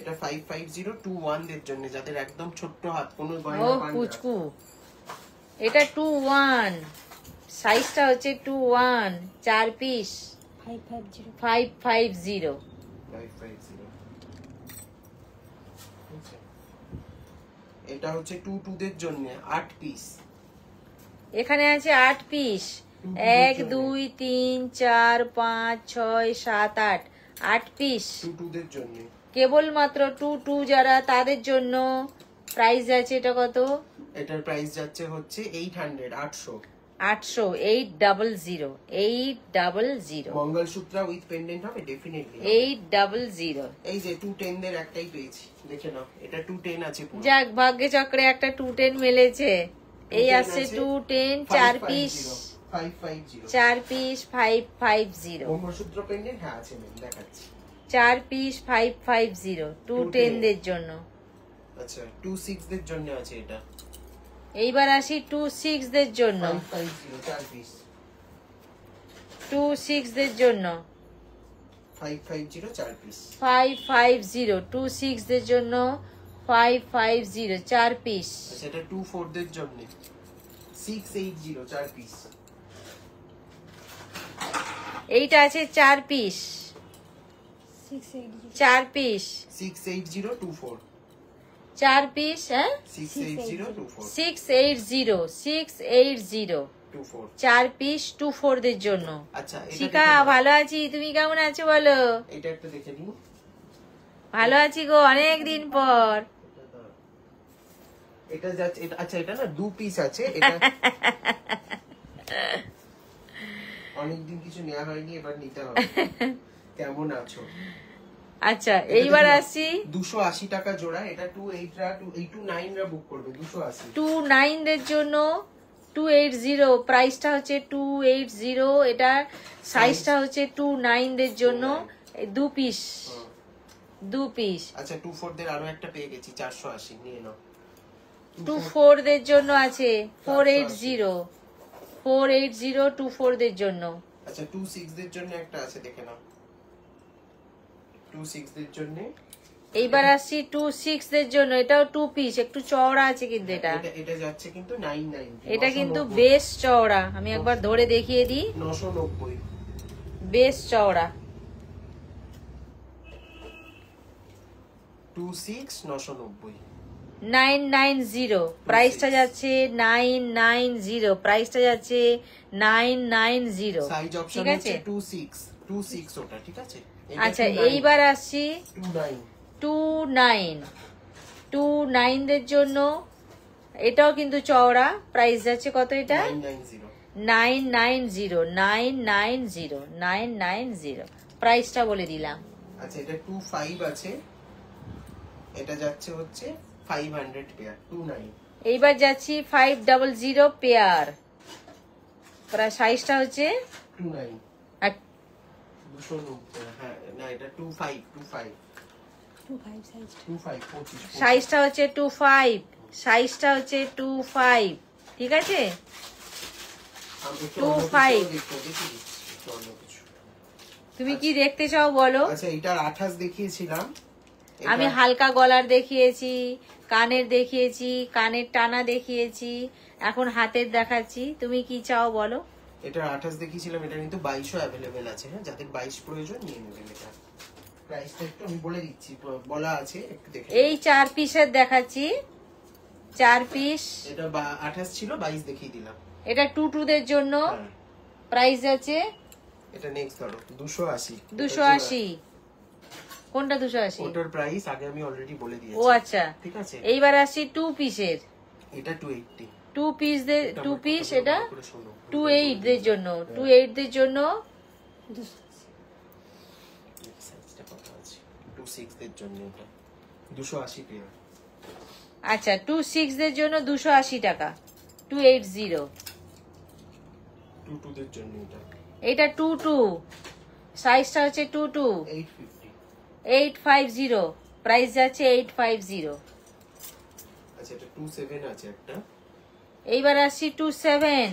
এটা 550 21 দের জন্য, যাদের একদম ছোট্ট হাত, কোনো ও গয়না পান না। পুচকু, এটা 21, সাইজটা হচ্ছে 21, 4 পিস 550 550। 550। এটা হচ্ছে 22 দের জন্য 8 পিস। এখানে আছে 8 পিস, 1 2 3 4 5 6 7 8, 8 পিস 22 দের জন্য। কেবলমাত্র 22 যারা, তাদের জন্য প্রাইস আছে এটা কত? এটার প্রাইস যাচ্ছে হচ্ছে 800 800। 800, 800, 800, মঙ্গলসূত্র উইথ পেন্ডেন্ট হবে ডেফিনেটলি। 800। এই যে 210 দের একটাই পেয়েছি, দেখে নাও। এটা 210 আছে পুরো। যাক, ভাগ্যে চক্রে একটা 210 মেলেছে। এই 210 আসছে আছে, 210, 4 পিস 550। 4 পিস 550। মঙ্গলসূত্র পেন্ডেন্ট হ্যাঁ আছে, ম্যাম দেখাচ্ছি। 4 পিস 550, 210 দের জন্য। আচ্ছা, 26 দের জন্য আছে এটা। এইবার আসি 26 দের জন্য। 550 4 পিস। 26 দের জন্য 550 4 পিস। 550, 26 দের জন্য 550, 4 পিস। আচ্ছা, এটা 24 দের জন্য 680 4 পিস। এইটা আছে 4 পিস, 680 4 পিস 680 24। 4 পিস, হ্যাঁ 680 24 680, 680, 24। 4 পিস 24 দের জন্য। আচ্ছা, এটা শিখা, দেখে নাও। ভালো আছি, তুমি কেমন আছো বলো? এটা একটা দেখে নিন। ভালো আছি গো, অনেক দিন পর। এটা যাচ্ছে, এটা আচ্ছা, এটা না 2 পিস আছে। এটা অনেকদিন কিছু নেওয়া হয়নি, এবার নিতে হবে। কেমন আছো? আচ্ছা, এইবার আসি 280 টাকা জোড়া। এটা 28 রা 289 রা বুক করবে 280। 29 দের জন্য 280, প্রাইসটা হচ্ছে 280। এটা সাইজটা হচ্ছে 29 দের জন্য 2 পিস, 2 পিস। আচ্ছা, 24 দের আরো একটা পেয়ে গেছি 480, নিয়ে নাও। 24 দের জন্য আছে 480, 480, 24 দের জন্য। আচ্ছা, 26 দের জন্য একটা আছে, দেখে নাও। 26 দের জন্য এইবার আসছি 26 দের জন্য। এটাও 2 পিস, একটু চওড়া আছে কিন্তু এটা। এটা যাচ্ছে কিন্তু 990। এটা কিন্তু বেশ চওড়া, আমি একবার ধরে দেখিয়ে দিই। 990। বেশ চওড়া। 26 990। 990, প্রাইসটা যাচ্ছে 990, প্রাইসটা যাচ্ছে 990। সাইজ অপশন ঠিক আছে, হচ্ছে 26 ওটা, ঠিক আছে। আচ্ছা, এইবার আসছি 29, 29 দের জন্য। এটাও কিন্তু চওড়া, প্রাইস যাচ্ছে কত এটা? 990। 990, 990, প্রাইসটা বলে দিলাম। আচ্ছা, এটা 25 আছে। এটা যাচ্ছে হচ্ছে 500 পেয়ার 29। এইবার যাচ্ছি 500 পেয়ার, প্রায় সাইজটা হচ্ছে 29 আর- 290। হ্যাঁ না, এটা 25 25 সাইজ 25 25। সাইজটা হচ্ছে 25, সাইজটা হচ্ছে 25, ঠিক আছে। আমি একটু 25 অন্য কিছু দেখি দিচ্ছি, একটু অন্য কিছু। তুমি কি দেখতে চাও বলো? আচ্ছা, এটার 28 দেখিয়েছিলাম। আমি হালকা গলার দেখিয়েছি, কানের দেখিয়েছি, কানের টানা দেখিয়েছি, এখন হাতের দেখাচ্ছি। তুমি কি চাও বলো? এটার 28 দেখিয়েছিলাম। এটা কিন্তু 22ও অ্যাভেলেবেল আছে। হ্যাঁ, যাদের 22 প্রয়োজন নিয়ে নেবেন। এটা প্রাইসটা একটু আমি বলে দিচ্ছি, বলা আছে, একটু দেখে এই 4 পিসের দেখাচ্ছি, 4 পিস। এটা 28 ছিল, 22 দেখিয়ে দিলাম। এটা টুটুদের জন্য, হ্যাঁ, প্রাইস আছে এটা নেক্সট ধরো 280। 280। কোনটা 280? ওটার প্রাইস আগে আমি অলরেডি বলে দিয়েছি। ও আচ্ছা, ঠিক আছে। এইবার আসি 2 পিসের। এটা 280। 2 পিস, 2 পিস, এটা করে শোনো। 28 দের জন্য, 28 দের জন্য সাইজটা কত 6 দের জন্য এটা 280 পেয়ার। আচ্ছা 26 দের জন্য 280 টাকা, 280। 22 দের জন্য এটা এটা 22, সাইজটা হচ্ছে 22, 850। 850, প্রাইস যাচ্ছে 850। আচ্ছা এটা 27 আছে একটা। এইবার আসছি 27,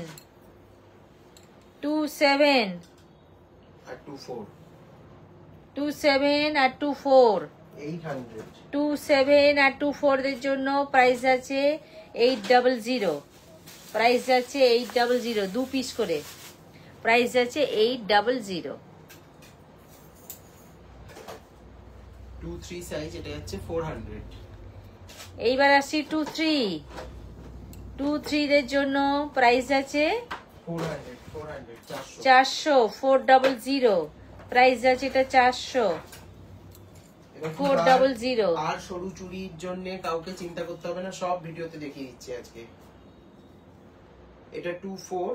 27, আর 24 27 আর 24, 800। 27 আর 24 দের জন্য প্রাইস আছে 800, প্রাইস যাচ্ছে 800, 2 পিস করে, প্রাইস যাচ্ছে 800। 23 সাইজ, এটা হচ্ছে 400। এইবার আসছি 23, 23 দের জন্য প্রাইস আছে 400 400 400, 400, প্রাইস আছে এটা 400, এবার 400। আর সরু চুড়ির জন্য কাউকে চিন্তা করতে হবে না, সব ভিডিওতে দেখিয়ে দিচ্ছি আজকে। এটা 24,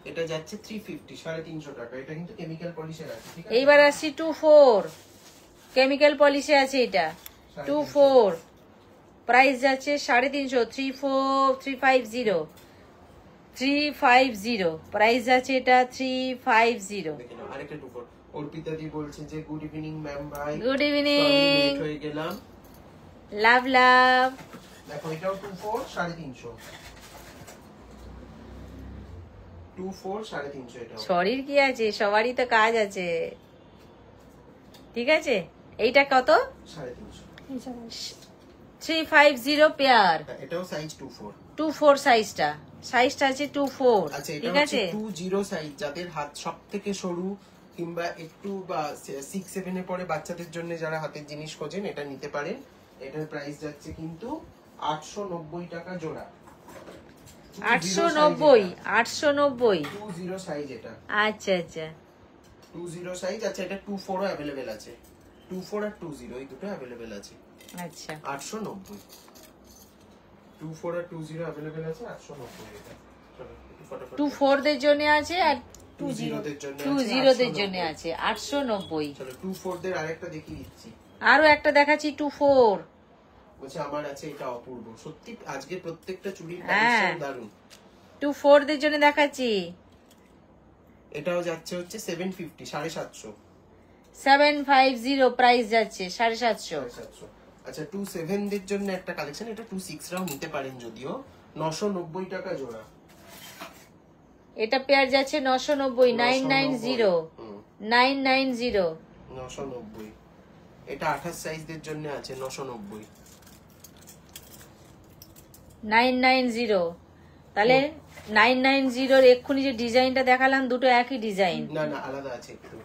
এটা যাচ্ছে 350, 350 টাকা। এটা কিন্তু কেমিক্যাল পলিশের আছে, ঠিক আছে? এইবার আসছি 24, কেমিক্যাল পলিশে আছে এটা 24, প্রাইস যাচ্ছে 350, 350, 350, প্রাইস আছে এটা 350। দেখে নাও, আরেকটা 24। অর্পিতা দি বলছে যে গুড ইভিনিং ম্যাম ভাই, গুড Sorry, ইভিনিং, late হয়ে গেলাম। লাভ লাভ। দেখো এটাও 24, 350, 24, 350 এটাও। শরীর কি আছে, সবারই তো কাজ আছে, ঠিক আছে। এইটা কত? 350। এই সব 350 পেয়ার, হ্যাঁ, এটাও সাইজ 24। 24 সাইজটা, সাইজটা আছে 24, আচ্ছা এটা ঠিক হচ্ছে আছে। 20 সাইজ, যাদের হাত সব থেকে সরু কিংবা একটু বা 6-7 এ পরে বাচ্চাদের জন্য যারা হাতের জিনিস খোঁজেন এটা নিতে পারেন। এটার প্রাইস যাচ্ছে কিন্তু 890 টাকা জোড়া। 890, 890। 20 সাইজ এটা, আচ্ছা আচ্ছা, 20 সাইজ। আচ্ছা এটা 24 ও अवेलेबल আছে, 24 আর 20 এই দুটো अवेलेबल আছে। আচ্ছা 890, 24 আর 20 अवेलेबल আছে 890 এটা। চলো একটু ফটাফট 24 দের জন্য আছে আর 20 দের জন্য 20 দের জন্য আছে 890। চলো 24 দের আরেকটা দেখিয়ে দিচ্ছি। আরো একটা দেখাচ্ছি 24। বলছে আমার আছে এটা অপূর্ব। সত্যি আজকে প্রত্যেকটা চুড়ির হ্যাঁ। কালেকশন দারুণ। 24 দের জন্য দেখাচ্ছি এটাও যাচ্ছে হচ্ছে 750, 750, 750, প্রাইস যাচ্ছে 750। 750। আচ্ছা 27 দের জন্য একটা কালেকশন, এটা 26 রাও নিতে পারেন যদিও, 990 টাকা জোড়া। এটা পেয়ার যাচ্ছে 990, 990, হুম, 990, 990। এটা 28 সাইজদের জন্য আছে 990। 990। তাহলে 990 এর এক্ষুনি যে ডিজাইনটা দেখালাম দুটো একই ডিজাইন, না না আলাদা আছে একটু।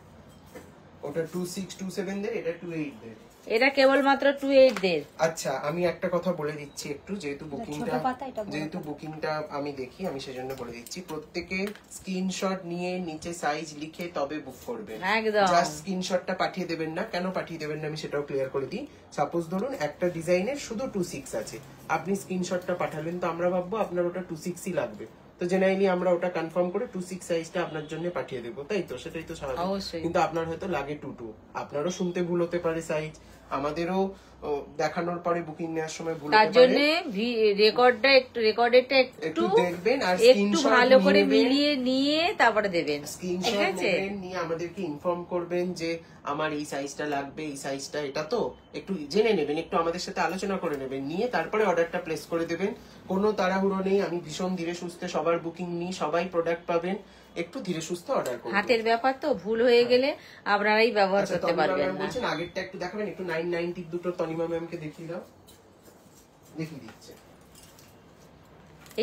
ওটা 26 27 দের, এটা 28 দের। এটা কেবলমাত্র 28 দের। আচ্ছা আমি একটা কথা বলে দিচ্ছি একটু, যেহেতু বুকিংটা ছোট পাতা, এটা বড় যেহেতু বুকিংটা আমি দেখি, আমি সেজন্য বলে দিচ্ছি প্রত্যেকে স্ক্রিনশট নিয়ে নিচে সাইজ লিখে তবে বুক করবেন। একদম। জাস্ট স্ক্রিনশটটা পাঠিয়ে দেবেন না। কেন পাঠিয়ে দেবেন না আমি সেটাও ক্লিয়ার করে দিই। সাপোজ ধরুন একটা ডিজাইনের শুধু 26 আছে, আপনি স্ক্রিনশটটা পাঠালেন, তো আমরা ভাববো আপনার ওটা 26ই লাগবে, তো জেনারেলি আমরা ওটা কনফার্ম করে 26 সাইজটা আপনার জন্য পাঠিয়ে দেবো, তাই তো? সেটাই তো স্বাভাবিক। অবশ্যই। কিন্তু আপনার হয়তো লাগে 22, আপনারও শুনতে ভুল হতে পারে সাইজ, আমাদেরও দেখানোর পরে বুকিং নেওয়ার সময় ভুল তার হতে জন্য পারে। রেকর্ডেরটা একটু একটু দেখবেন আর একটু স্ক্রিনশট ভালো করে মিলিয়ে নিয়ে তারপরে দেবেন, ঠিক স্ক্রিনশট আছে। নেবেন, নিয়ে আমাদেরকে ইনফর্ম করবেন যে আমার এই সাইজটা লাগবে, এই সাইজটা এটা, তো একটু জেনে নেবেন, একটু আমাদের সাথে আলোচনা করে নেবেন, নিয়ে তারপরে অর্ডারটা প্লেস করে দেবেন। কোনো তাড়াহুড়ো নেই, আমি ভীষণ ধীরে সুস্থে সবার বুকিং নিই, সবাই প্রোডাক্ট পাবেন, একটু ধীরে সুস্থে অর্ডার করবেন। হাতের ব্যাপার তো, ভুল হয়ে গেলে আপনারাই ব্যবহার আচ্ছা করতে তনিমা পারবেন ম্যাম না। বলছেন আগেরটা একটু দেখাবেন, একটু 990 দুটো তনিমা ম্যামকে দেখিয়ে দাও। দেখিয়ে দিচ্ছে,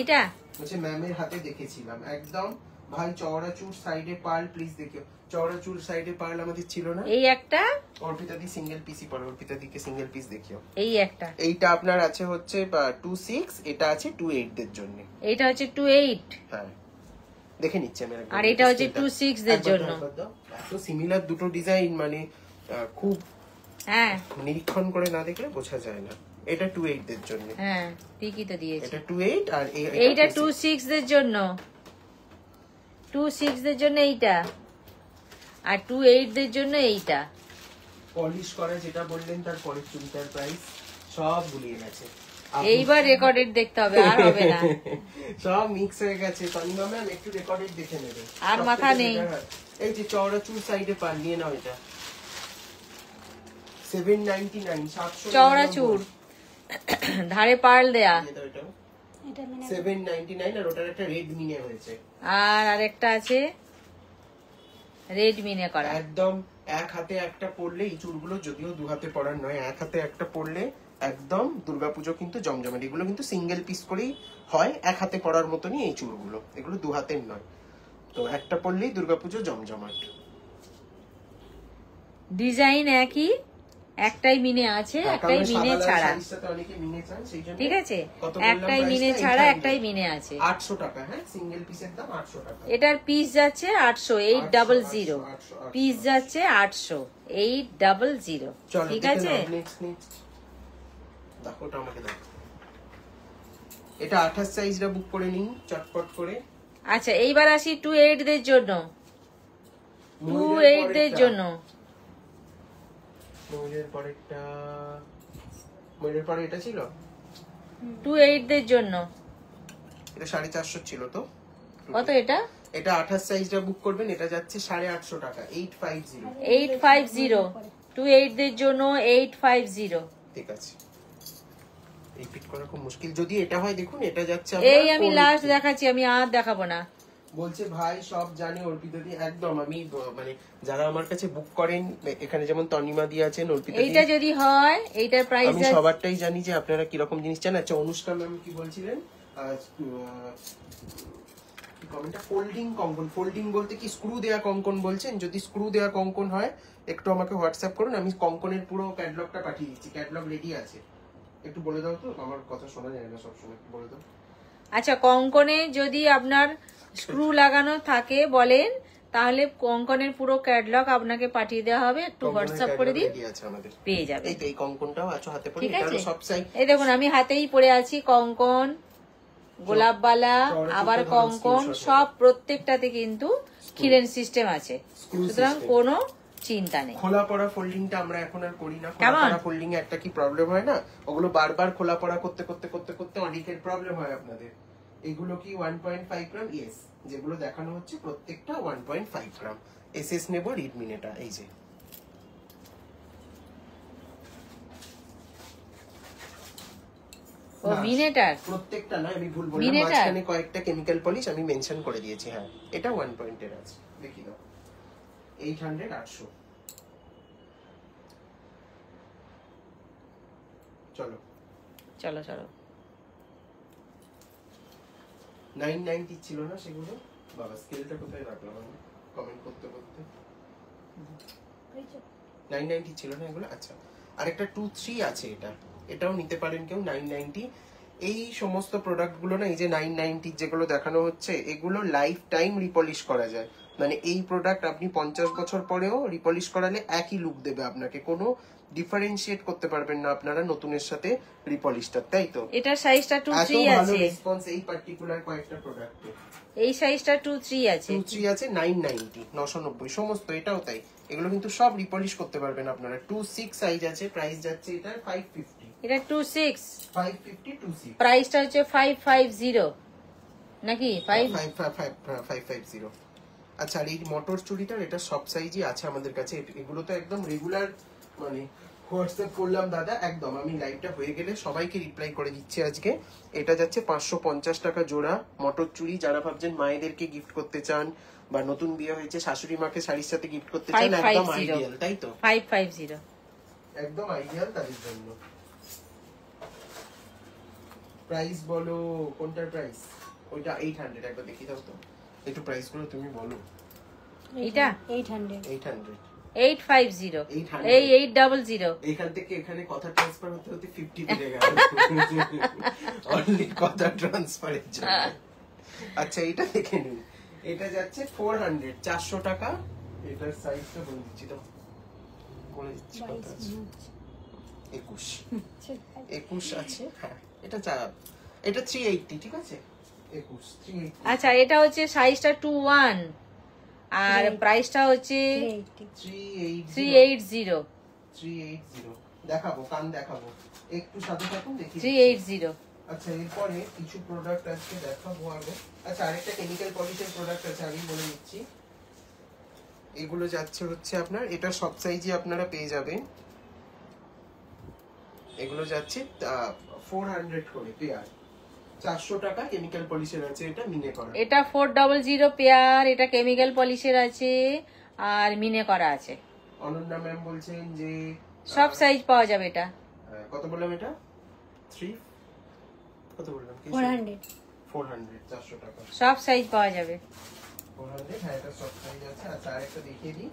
এটা বলছে ম্যামের হাতে দেখেছিলাম একদম ভাই, চওড়া চুল সাইডে পার্ল প্লিজ দেখিও। চওড়া চুল সাইডে পার্ল আমাদের ছিল না। এই একটা, অর্পিতা দি সিঙ্গেল পিসই পড়ে, অর্পিতা দিকে সিঙ্গেল পিস দেখিও। এই একটা, এইটা আপনার আছে হচ্ছে 26, এটা আছে 28 দের জন্য। এটা হচ্ছে 28, হ্যাঁ দেখে নিচ্ছি আমি একবার। আর এটা হচ্ছে 26 দের জন্য। এত সিমিলার দুটো ডিজাইন, মানে খুব হ্যাঁ নিরীক্ষণ করে না দেখলে বোঝা যায় না। এটা 28 দের জন্য, হ্যাঁ ঠিকই তো দিয়েছে। এটা 28 আর এইটা 26 দের জন্য, 26 দের জন্য এইটা, আর 28 দের জন্য এইটা। পলিশ করা যেটা বললেন তার পরের চুড়িটার প্রাইস সব ভুলিয়ে গেছে। এইবার রেকর্ডেড দেখতে হবে, আর হবে না। সব মিক্স হয়ে গেছে। তনিমা ম্যাম একটু রেকর্ডেড দেখে নেবে। আর মাথা নেই। এই যে চওড়া চুল সাইডে পান নিয়ে নাও এটা 799 700 চওড়া চুল, ধারে পার্ল দেয়া, এটা মানে 799 আর ওটার একটা রেড মিনে হয়েছে। আর আরেকটা আছে রেড মিনে করা। একদম এক হাতে একটা পরলে এই চুলগুলো, যদিও দু হাতে পরার নয়, এক হাতে একটা পরলে একদম দুর্গাপুজো কিন্তু জমজমাট। এগুলো কিন্তু সিঙ্গেল পিস করেই হয়, এক হাতে পরার মতনই এই চুলগুলো, এগুলো দু হাতের নয়। তো একটা পরলেই দুর্গাপুজো জমজমাট। ডিজাইন একই, একটাই মিনে আছে, একটাই মিনে ছাড়া। ঠিক আছে, একটাই মিনে ছাড়া, একটাই মিনে আছে। 800 টাকা। হ্যাঁ, সিঙ্গেল পিসের দাম 800 টাকা। এটার পিস যাচ্ছে 800, 800, পিস যাচ্ছে 800, 800। ঠিক আছে, দেখো ওটা আমাকে দাও। এটা 28 সাইজটা বুক করে নিন চটপট করে। আচ্ছা এইবার আসি 28 দের জন্য। 28 দের জন্য ময়ূরের পরে এটা ছিল 28 দের জন্য। এটা 450 ছিল তো। কত এটা? এটা 28 সাইজটা বুক করবেন, এটা যাচ্ছে 850 টাকা। 850। 850, 28 দের জন্য 850। ঠিক আছে, রিপিট করা খুব মুশকিল। যদি এটা হয় দেখুন, এটা যাচ্ছে এই আমি লাস্ট দেখাচ্ছি, আমি আর দেখাবো না। বলছে ভাই সব জানে অর্পিতা দি। একদম আমি মানে যারা আমার কাছে বুক করেন, এখানে যেমন তনিমা দি আছেন, অর্পিতা দি, এইটা যদি হয় এইটার প্রাইস আমি সবারটাই জানি যে আপনারা কি রকম জিনিস চান। আচ্ছা অনুষ্কা ম্যাম কি বলছিলেন? কি কমেন্টটা? ফোল্ডিং কঙ্কন। ফোল্ডিং বলতে কি স্ক্রু দেয়া কঙ্কন বলছেন? যদি স্ক্রু দেয়া কঙ্কন হয় একটু আমাকে হোয়াটসঅ্যাপ করুন, আমি কঙ্কনের পুরো ক্যাটালগটা পাঠিয়ে দিচ্ছি। ক্যাটালগ রেডি আছে, একটু বলে দাও তো, আমার কথা শোনা যায় না সবসময়, বলে দাও। আচ্ছা কঙ্কনে যদি আপনার স্ক্রু লাগানো থাকে বলেন, তাহলে কঙ্কনের পুরো ক্যাটালগ আপনাকে পাঠিয়ে দেওয়া হবে, একটু হোয়াটসঅ্যাপ করে দিন, পেয়ে যাবে। এই কঙ্কনটাও আছে হাতে পড়ে, ঠিক আছে, এটা সব সাইজ। এই দেখুন আমি হাতেই পরে আছি কঙ্কন, গোলাপবালা, আবার কঙ্কন, সব প্রত্যেকটাতে কিন্তু খিলেন সিস্টেম আছে, সুতরাং কোনো চিন্তা নেই। খোলা পড়া ফোল্ডিংটা আমরা এখন আর করি না। খোলা পড়া ফোল্ডিং এ একটা কি প্রবলেম হয় না, ওগুলো বারবার খোলা পড়া করতে করতে করতে করতে অনেকের প্রবলেম হয় আপনাদের। এগুলো কি 1.5 গ্রাম? ইয়েস, যেগুলো দেখানো হচ্ছে প্রত্যেকটা 1.5 গ্রাম। এসএস নেব রিড মিনেটা, এই যে ও মিনেটার প্রত্যেকটা না, আমি ভুল বললাম, মাঝখানে কয়েকটা কেমিক্যাল পলিশ আমি মেনশন করে দিয়েছি। হ্যাঁ, এটা 1 পয়েন্টের আছে, দেখি দাও। 800 800। চলো চলো চলো। 990 ছিল না সেগুলো? বাবা স্কেলটা কোথায় রাখলাম আমি কমেন্ট করতে করতে? 990 ছিল না এগুলো? আচ্ছা, আরেকটা 23 আছে, এটাও নিতে পারেন কেউ 990। এই সমস্ত প্রোডাক্টগুলো না, এই যে 990 যেগুলো দেখানো হচ্ছে, এগুলো লাইফ টাইম রিপলিশ করা যায়। মানে এই প্রোডাক্ট আপনি 50 বছর পরেও রিপলিশ করালে একই লুক দেবে আপনাকে, কোনো ডিফারেন্সিয়েট করতে পারবেন না আপনারা নতুনের সাথে রিপলিশটা, তাই তো? এটা সাইজটা 23 আছে, আছে, রেসপন্স এই পার্টিকুলার কয়েকটা প্রোডাক্টে। এই সাইজটা 23 আছে, 23 আছে, 990 990 সমস্ত, এটাও তাই। এগুলো কিন্তু সব রিপলিশ করতে পারবেন আপনারা। 26 সাইজ আছে, প্রাইস যাচ্ছে এটা 550। এটা 26 550 26, প্রাইসটা হচ্ছে 550 নাকি 550। আচ্ছা, আর এই মোটর চুড়িটার এটা সব সাইজই আছে আমাদের কাছে। এগুলো তো একদম রেগুলার, মানে হোয়াটসঅ্যাপ করলাম দাদা, একদম আমি লাইভটা হয়ে গেলে সবাইকে রিপ্লাই করে দিচ্ছি আজকে। এটা যাচ্ছে 550 টাকা জোড়া মোটর চুড়ি। যারা ভাবছেন মায়েদেরকে গিফট করতে চান বা নতুন বিয়ে হয়েছে শাশুড়ি মাকে শাড়ির সাথে গিফট করতে চান, একদম আইডিয়াল, তাই তো? 550 একদম আইডিয়াল তাদের জন্য। প্রাইস বলো, কোনটার প্রাইস? ওইটা 800, একবার দেখি দাও তো একটু প্রাইস গুলো তুমি বলো। এটা 800 850, এই 800। এখান থেকে এখানে কথা ট্রান্সফার হতে হতে 50 বেড়ে গেল অনলি কথা ট্রান্সফারের জন্য। আচ্ছা, এটা দেখে নিন, এটা যাচ্ছে 400 400 টাকা। এটার সাইজটা বলে দিচ্ছি তো, বলে দিচ্ছি কত আছে। 21 আছে। হ্যাঁ, এটা 380, ঠিক আছে? 21 380। আচ্ছা, এটা হচ্ছে সাইজটা 21 আর প্রাইসটা হচ্ছে 380। 380 দেখাবো, কান দেখাবো, একটু সাথে থাকুন দেখি। 380। আচ্ছা, এরপরে কিছু প্রোডাক্ট আজকে দেখাবো আগে। আচ্ছা, আরেকটা কেমিক্যাল পলিশের প্রোডাক্ট আছে, আমি বলে দিচ্ছি। এগুলো যাচ্ছে হচ্ছে আপনার, এটা সব সাইজে আপনারা পেয়ে যাবেন। এগুলো যাচ্ছে 400 করে পেয়ার, 400 টাকা কেমিক্যাল পলিশের আছে, এটা মিনে করা। এটা 400 পেয়ার, এটা কেমিক্যাল পলিশের আছে আর মিনে করা আছে। অনন্যা ম্যাম বলছেন যে সব সাইজ পাওয়া যাবে এটা। কত বললাম এটা? 3 কত বললাম? 400 400 টাকা সব সাইজ পাওয়া যাবে। 400, হ্যাঁ এটা সব সাইজ আছে। আচ্ছা, আরেকটা দেখিয়ে দিই,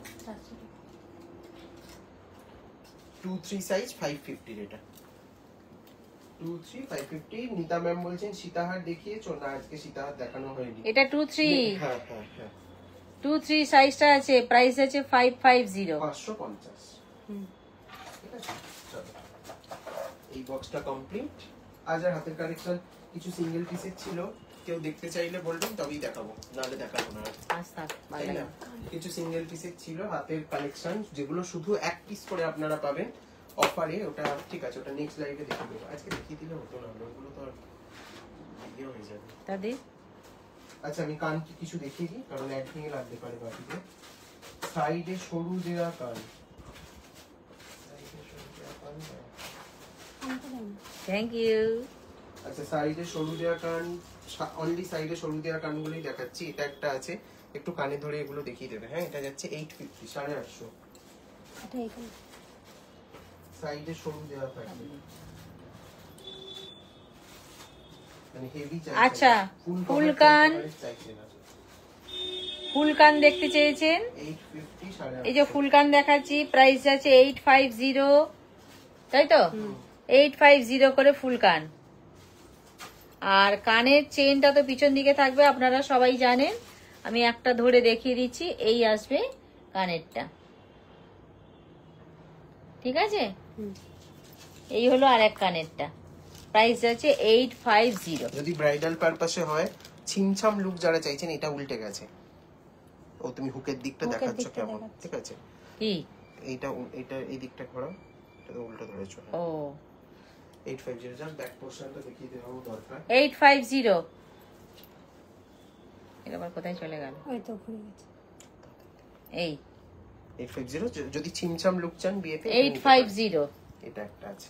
2-3 সাইজ 550 এটা, 2-3 550। নিতা ম্যাম বলছেন সীতাহার দেখিয়েছো না, আজকে সীতাহার দেখানো হয়নি। এটা 2-3, হ্যাঁ হ্যাঁ হ্যাঁ, 2-3 সাইজটা আছে, প্রাইস আছে 550। 550। ঠিক আছে, চলো এই বক্সটা কমপ্লিট। আজ আর হাতের কালেকশন কিছু সিঙ্গেল পিসের ছিল, কেউ দেখতে চাইলে বলবেন, তবেই দেখাবো, নাহলে দেখাবো না। তাই না? কিছু সিঙ্গেল পিসের ছিল হাতের কালেকশন, যেগুলো শুধু এক পিস করে আপনারা পাবেন অফারে। ওটা ঠিক আছে, ওটা নেক্সট লাইভে দেখিয়ে দেবো, আজকে দেখিয়ে দিলে হতো না, ওগুলো তো আর ইয়ে হয়ে যাবে। তাদের আচ্ছা, আমি কান কিছু দেখিয়ে দিই, কারণ একদিনে লাগতে পারে বাকিতে। সাইডে সরু দেওয়া কান, থ্যাংক ইউ। আচ্ছা, সাইডে সরু দেওয়া কান, অনলি সাইডে সরু দেওয়া কানগুলোই দেখাচ্ছি। এটা একটা আছে, একটু কানে ধরে এগুলো দেখিয়ে দেবে। হ্যাঁ, এটা যাচ্ছে 850, 850। এটা এখানে সাইডে সরু দেওয়া থাকবে, মানে হেভি চাই। আচ্ছা, ফুল কান, ফুল কান দেখতে চেয়েছেন, 850, এই যে ফুল কান দেখাচ্ছি, প্রাইস আছে 850, তাই তো? 850 করে ফুল কান। আর কানের চেনটা তো পিছন দিকে থাকবে, আপনারা সবাই জানেন। আমি একটা ধরে দেখিয়ে দিচ্ছি, এই আসবে কানেরটা, ঠিক আছে? এই হলো আর এক কানেরটা, প্রাইস আছে 850। যদি ব্রাইডাল পারপাসে হয়, ছিমছাম লুক যারা চাইছেন, এটা উল্টে গেছে। ও তুমি হুকের দিকটা দেখাচ্ছ কেমন? ঠিক আছে, কি এইটা এটা এই দিকটা ঘোরাও, এটা তো উল্টো ধরেছো। ও 850, যাক ব্যাক পোরশনটা দেখিয়ে দেওয়া দরকার। 850। এটা আবার কোথায় চলে গেল? ওই তো ঘুরে গেছে। এই 850, যদি ছিমছাম লুক চান বিয়েতে 850। এটা একটা আছে।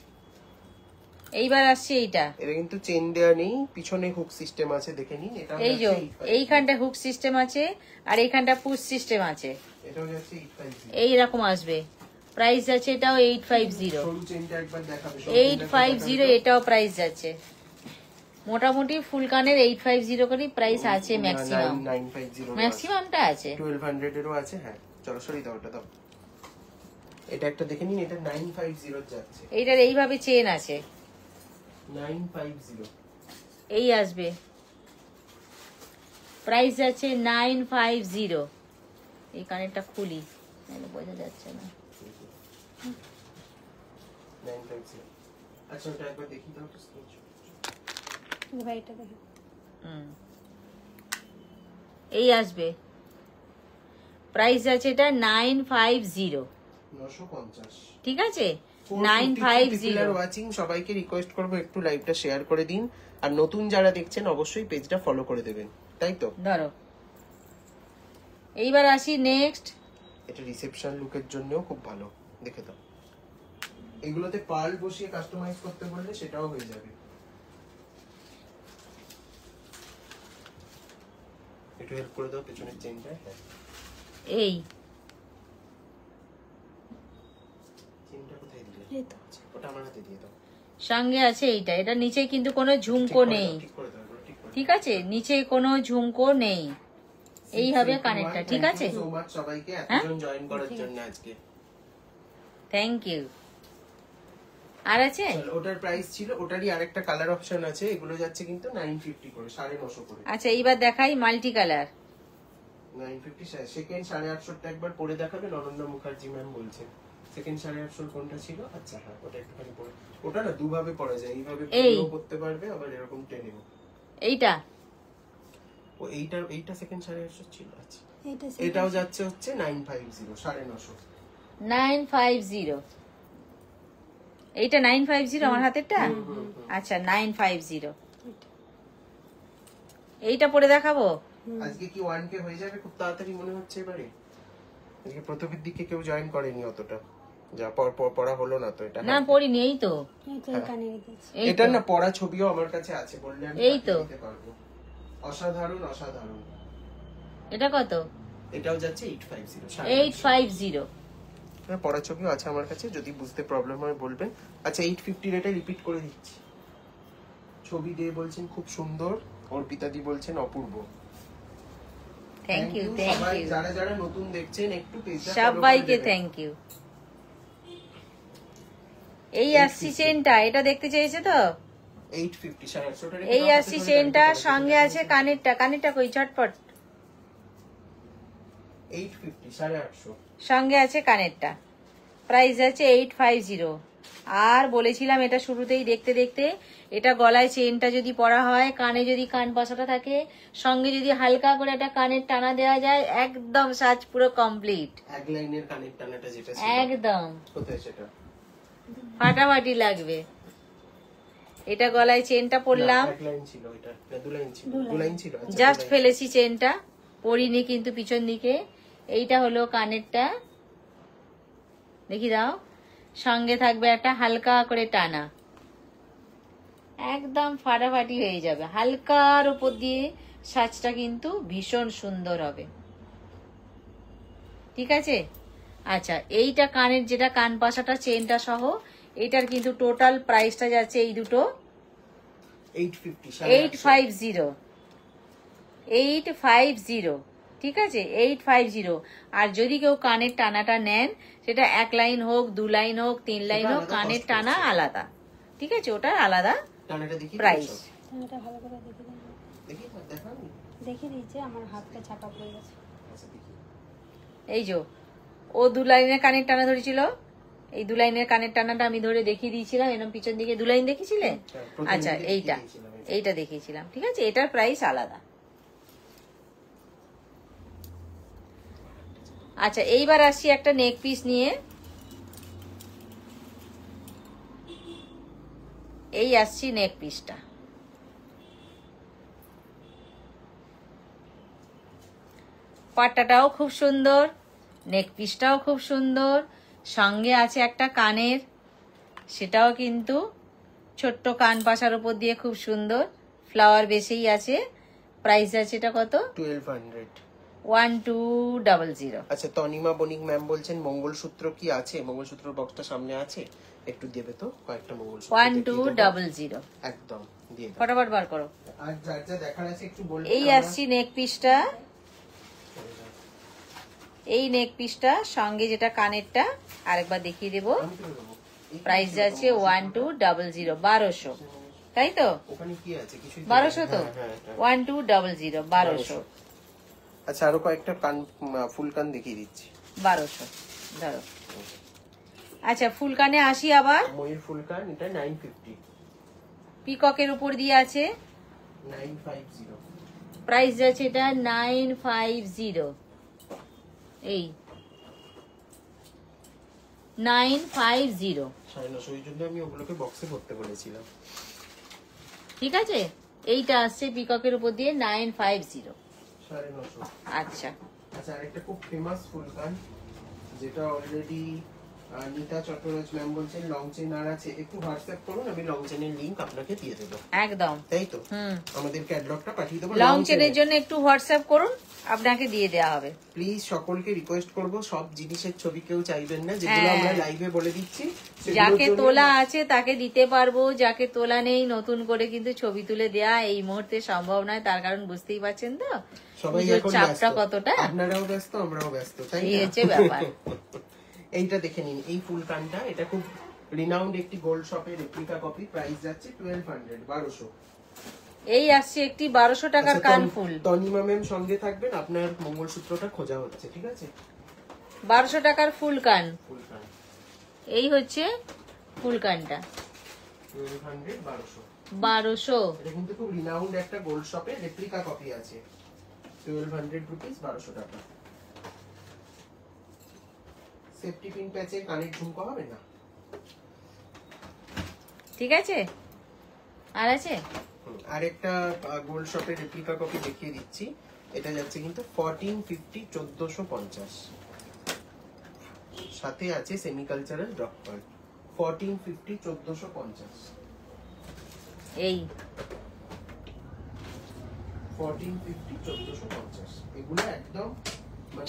এইবার আসছে এইটা, এটা কিন্তু চেন দেয়া নেই, পিছনে হুক সিস্টেম আছে, দেখে নিন। এটা এই যে এইখানটা হুক সিস্টেম আছে আর এইখানটা পুশ সিস্টেম আছে, এটাও যাচ্ছে 850। এই রকম আসবে, প্রাইস আছে এটাও 850। সরু চেনটা একবার দেখাবে। 850 এটাও প্রাইস যাচ্ছে। মোটামুটি ফুল কানের 850 করে প্রাইস আছে, ম্যাক্সিমাম 950, ম্যাক্সিমামটা আছে। 1200 এরও আছে। হ্যাঁ চলো, সরি দাও, ওটা দাও। এটা একটা দেখে নিন, এটা 950 যাচ্ছে। এইটার এইভাবে চেন আছে, 950 এই আসবে, প্রাইস আছে 950। এই কানেরটা খুলি, নাহলে বোঝা যাচ্ছে না। 950। আচ্ছা, ওটা একবার দেখি দাও তো, স্ক্রিনশট। ভাই এটা দেখো, এই আসবে, প্রাইস আছে এটা 950। 950, ঠিক আছে, 950। ওয়াচিং সবাইকে রিকোয়েস্ট করব একটু লাইভটা শেয়ার করে দিন, আর নতুন যারা দেখছেন অবশ্যই পেজটা ফলো করে দেবেন, তাই তো? ধরো, এইবার আসি নেক্সট। এটা রিসেপশন লুকের জন্যও খুব ভালো, দেখে দাও। এগুলোতে পার্ল বসিয়ে কাস্টমাইজ করতে বললে সেটাও হয়ে যাবে। একটু হেল্প করে দাও পেছনের চেনটা। হ্যাঁ, এই চেনটা কোথায় দিলে? এই তো ওটা আমার হাতে দিয়ে দাও। সঙ্গে আছে এইটা, এটা নিচে কিন্তু কোনো ঝুমকো নেই, ঠিক করে দাও, এগুলো ঠিক করে দাও। ঠিক আছে? নিচে কোনো ঝুমকো নেই, এই হবে কানেরটা, ঠিক আছে? সো মাচ সবাইকে এতজন জয়েন করার জন্য আজকে, থ্যাংক ইউ। আর আছে? চলো, ওটার প্রাইস ছিল, ওটারই আরেকটা কালার অপশন আছে। এগুলো যাচ্ছে কিন্তু 950 করে, 950 করে। আচ্ছা, এইবার দেখাই মাল্টি কালার। 950, সেকেন্ড 850 একবার পরে দেখাবেন, অনন্য মুখার্জি ম্যাম বলছেন। সেকেন্ড 850 কোনটা ছিল? আচ্ছা হ্যাঁ, ওটা একটুখানি পরে, ওটা না দুভাবে পরা যায়, এইভাবে পরেও করতে পারবে, আবার এরকম টেনেও। এইটা ও এইটা সেকেন্ড 850 ছিল। আচ্ছা, এইটা এটাও যাচ্ছে হচ্ছে 950, 950। 950। এইটা 950 আমার হাতেরটা। আচ্ছা 950, এইটা পরে দেখাবো। আজকে কি 1K হয়ে যাবে খুব তাড়াতাড়ি মনে হচ্ছে এবারে? আজকে প্রথমের দিকে কেউ জয়েন করেনি অতটা, যা পড়া হলো না তো এটা। না পড়িনি, এই তো এই তো এই কানে রেখেছি। এই এটা তো। না পড়া ছবিও আমার কাছে আছে, বললে আমি এই তো। পাঠিয়ে দিতে পারবো। অসাধারণ অসাধারণ। এটা কত? এটাও যাচ্ছে 850। 850। হ্যাঁ, পড়া ছবিও আছে আমার কাছে, যদি বুঝতে প্রবলেম হয় বলবেন। আচ্ছা 850 এটা রিপিট করে দিচ্ছি। ছবি দিয়ে বলছেন খুব সুন্দর, অর্পিতা দি বলছেন অপূর্ব। থ্যাংক ইউ, থ্যাংক সবাই ইউ যারা যারা নতুন দেখছেন একটু পেজটা সবাইকে, থ্যাংক ইউ। এই আসছি চেনটা, এটা দেখতে চেয়েছে তো। 850 850 টাকা। এই আসছি চেনটা, সঙ্গে আছে কানেরটা। কানেরটা কই চটপট? 850 850। সঙ্গে আছে কানেরটা। প্রাইস আছে 850। আর বলেছিলাম এটা শুরুতেই, দেখতে দেখতে এটা গলায় চেনটা যদি পরা হয়, কানে যদি কান পাশাটা থাকে, সঙ্গে যদি হালকা করে একটা কানের টানা দেওয়া যায়, একদম সাজ পুরো কমপ্লিট। এক লাইনের কানের টানাটা যেটা ছিল, একদম কোথায় সেটা? ফাটাফাটি লাগবে। এটা গলায় চেনটা পরলাম, না, এক লাইন ছিল এটা, না দু লাইন ছিল? দু লাইন ছিল। আচ্ছা, জাস্ট দু লাইন। ফেলেছি চেনটা, পরিনি কিন্তু পিছন দিকে। এইটা হলো কানেরটা, দেখি দাও। সঙ্গে থাকবে একটা হালকা করে টানা, একদম ফাটাফাটি হয়ে যাবে। হালকার উপর দিয়ে সাজটা কিন্তু ভীষণ সুন্দর হবে, ঠিক আছে? আচ্ছা এইটা কানের, যেটা কান পাশাটা চেনটা সহ, এটার কিন্তু টোটাল প্রাইসটা যাচ্ছে এই দুটো 850 850। 850, ঠিক আছে? 850। আর যদি কেউ কানের টানাটা নেন, সেটা এক লাইন হোক, দু লাইন হোক, তিন লাইন হোক, আলাদা কানের cost টানা পড়ছে। আলাদা, ঠিক আছে? ওটা আলাদা টানাটা দেখি প্রাইস। কানেরটা ভালো করে দেখে দিন। দেখি দেখাবি। দেখে দিয়েছে, আমার হাতটা চাপা পড়ে গেছে। আচ্ছা দেখি। এই যে ও দু লাইনের কানের টানা ধরেছিল, এই দু লাইনের কানের টানাটা আমি ধরে দেখিয়ে দিয়েছিলাম, এরকম পিছন দিকে দু লাইন দেখিয়েছিলে। প্রথম আচ্ছা দিকে এইটা, দেখিয়ে দিয়েছিলাম এটা। এইটা দেখিয়েছিলাম, ঠিক আছে? এটার প্রাইস আলাদা। আচ্ছা এইবার আসছি একটা নেক পিস নিয়ে। এই আসছি নেক পিসটা, পাট্টাটাও খুব সুন্দর, নেক পিসটাও খুব সুন্দর, সঙ্গে আছে একটা কানের, সেটাও কিন্তু ছোট্ট কান পাশার উপর দিয়ে খুব সুন্দর ফ্লাওয়ার বেসেই আছে। প্রাইস আছে এটা কত? 1200। 1200। আচ্ছা তনিমা বণিক ম্যাম বলছেন মঙ্গলসূত্র কি আছে? মঙ্গলসূত্র বক্সটা সামনে আছে, একটু দেবে তো কয়েকটা মঙ্গলসূত্র। 1200 একদম দিয়ে দাও। ফটাফট বার করো। আর যার যা দেখার আছে একটু বলবেন। এই আসছি নেক পিসটা, এই নেক পিসটা সঙ্গে যেটা কানেরটা আরেকবার দেখিয়ে দেবো। প্রাইস যাচ্ছে 1200, 1200, তাই তো? ওখানে কি আছে? কিছু 1200 তো? 1200, 1200। আচ্ছা আরো কয়েকটা কান, ফুল কান দেখিয়ে দিচ্ছি। 1200 ধরো। আচ্ছা ফুল কানে আসি আবার। ময়ূর ফুল কান, এটা 950। পিককের উপর দিয়ে আছে, 950। প্রাইস যাচ্ছে এটা 950। এই 950, 950, ওই জন্য আমি ওগুলোকে বক্সে ভরতে বলেছিলাম। ঠিক আছে? এইটা আসছে পিককের উপর দিয়ে 950। 950। আচ্ছা আচ্ছা আরেকটা খুব ফেমাস ফুল কান, যেটা অলরেডি নিতা চট্টরাজ ম্যাম বলছেন লং চেন আর আছে, একটু হোয়াটসঅ্যাপ করুন, আমি লং চেনের লিংক আপনাকে দিয়ে দেবো। একদম, তাই তো? হুম। আমাদের ক্যাটালগটা পাঠিয়ে দেবো। লং চেনের জন্য একটু হোয়াটসঅ্যাপ করুন, আপনাকে দিয়ে দেওয়া হবে। প্লিজ সকলকে রিকোয়েস্ট করব, সব জিনিসের ছবি কেউ চাইবেন না, যেগুলো আমরা লাইভে বলে দিচ্ছি সেগুলোর যাকে জন্য- তোলা আছে তাকে দিতে পারবো, যাকে তোলা নেই নতুন করে কিন্তু ছবি তুলে দেয়া এই মুহূর্তে সম্ভব নয়, তার কারণ বুঝতেই পারছেন তো সবাই পুজোর এখন চাপটা ব্যস্ত। কতটা। আপনারাও ব্যস্ত, আমরাও ব্যস্ত, তাই এই না? হচ্ছে ব্যাপার। এইটা দেখে নিন, এই ফুল কানটা, এটা খুব রিনাউন্ড একটি গোল্ড শপের রেপ্লিকা কপি, প্রাইস যাচ্ছে 1200, 1200। এই আসছে একটি 1200 টাকার আচ্ছা, কান ফুল। তনিমা ম্যাম সঙ্গে থাকবেন, আপনার মঙ্গলসূত্রটা খোঁজা হচ্ছে, ঠিক আছে? 1200 টাকার ফুল কান, ফুল কান এই হচ্ছে ফুল কানটা 1200, 1200। 1200। এটা কিন্তু খুব রিনাউন্ড একটা গোল্ড শপের রেপ্লিকা কপি আছে। 1200 রুপিস, 1200 টাকা। সেফটি পিন প্যাচে কানের ঝুমকো হবে না? ঠিক আছে, আর আছে আরেকটা গোল্ড শপের রেপ্লিকা কপি দেখিয়ে দিচ্ছি। এটা যাচ্ছে কিন্তু 1450 1450, সাথে আছে সেমি কালচারাল ড্রপ পার্ল 1450 1450, এই 1450 1450 এগুলো একদম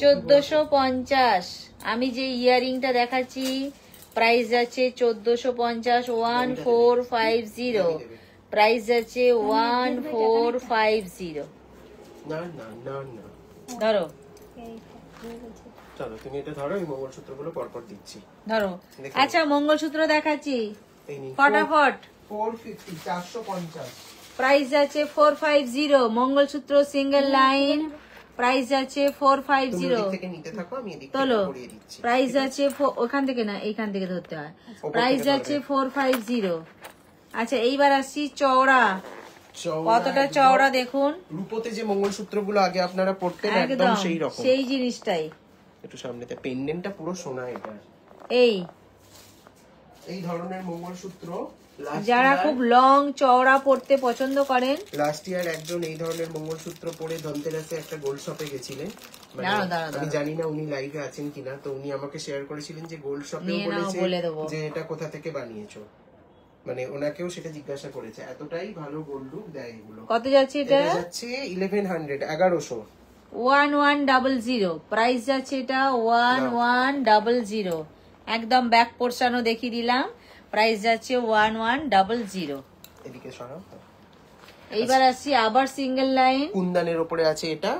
1450। আমি যে ইয়ারিংটা দেখাচ্ছি প্রাইস আছে 1450, 1450, প্রাইস আছে 1450। না না না না, ধরো এইটা হয়ে গেছে। চলো তুমি এটা ধরো, এই মঙ্গলসূত্রগুলো পরপর দিচ্ছি। ধরো। দেখো। আচ্ছা মঙ্গলসূত্র দেখাচ্ছি এই নিন ফটাফট। 450 450, প্রাইস আছে 450। মঙ্গলসূত্র সিঙ্গেল লাইন প্রাইস আছে তুমি 450। ওদিক থেকে নিতে থাকো, আমি এদিক থেকে তোলো। পরিয়ে দিচ্ছি। প্রাইস আছে ওখান থেকে না, এইখান থেকে ধরতে হয়। ওপর প্রাইস থেকে আছে ধরবে। 450। আচ্ছা এইবার আসছি চওড়া, চওড়া কতটা একদম। চওড়া দেখুন, রূপোতে যে মঙ্গলসূত্রগুলো আগে আপনারা পড়তেন একদম একদম সেই রকম। সেই জিনিসটাই। একটু সামনেতে পেন্ডেন্টটা পুরো সোনা। এটা এই ধরনের মঙ্গলসূত্র যারা খুব লং চওড়া পড়তে পছন্দ করেন। লাস্ট ইয়ার একজন এই ধরনের মঙ্গলসূত্র পরে ধনতেরাসে একটা গোল্ড শপে গেছিলেন। মানে দাঁড়াও, আমি জানি না উনি লাইভে আছেন কিনা, তো উনি আমাকে শেয়ার করেছিলেন যে গোল্ড শপেও নিয়ে নাও, বলেছে বলে দেবো। যে এটা কোথা থেকে বানিয়েছো, মানে ওনাকেও সেটা জিজ্ঞাসা করেছে। এতটাই ভালো গোল্ড লুক দেয় এগুলো। কত যাচ্ছে এটা? এটা যাচ্ছে 1100 1100। 1100 প্রাইস যাচ্ছে এটা 1100। একদম ব্যাক পোর্শনও দেখিয়ে দিলাম, প্রাইস যাচ্ছে 1100। এদিকে সরাও। এইবার আসছি আবার সিঙ্গেল লাইন কুন্দানের উপরে আছে এটা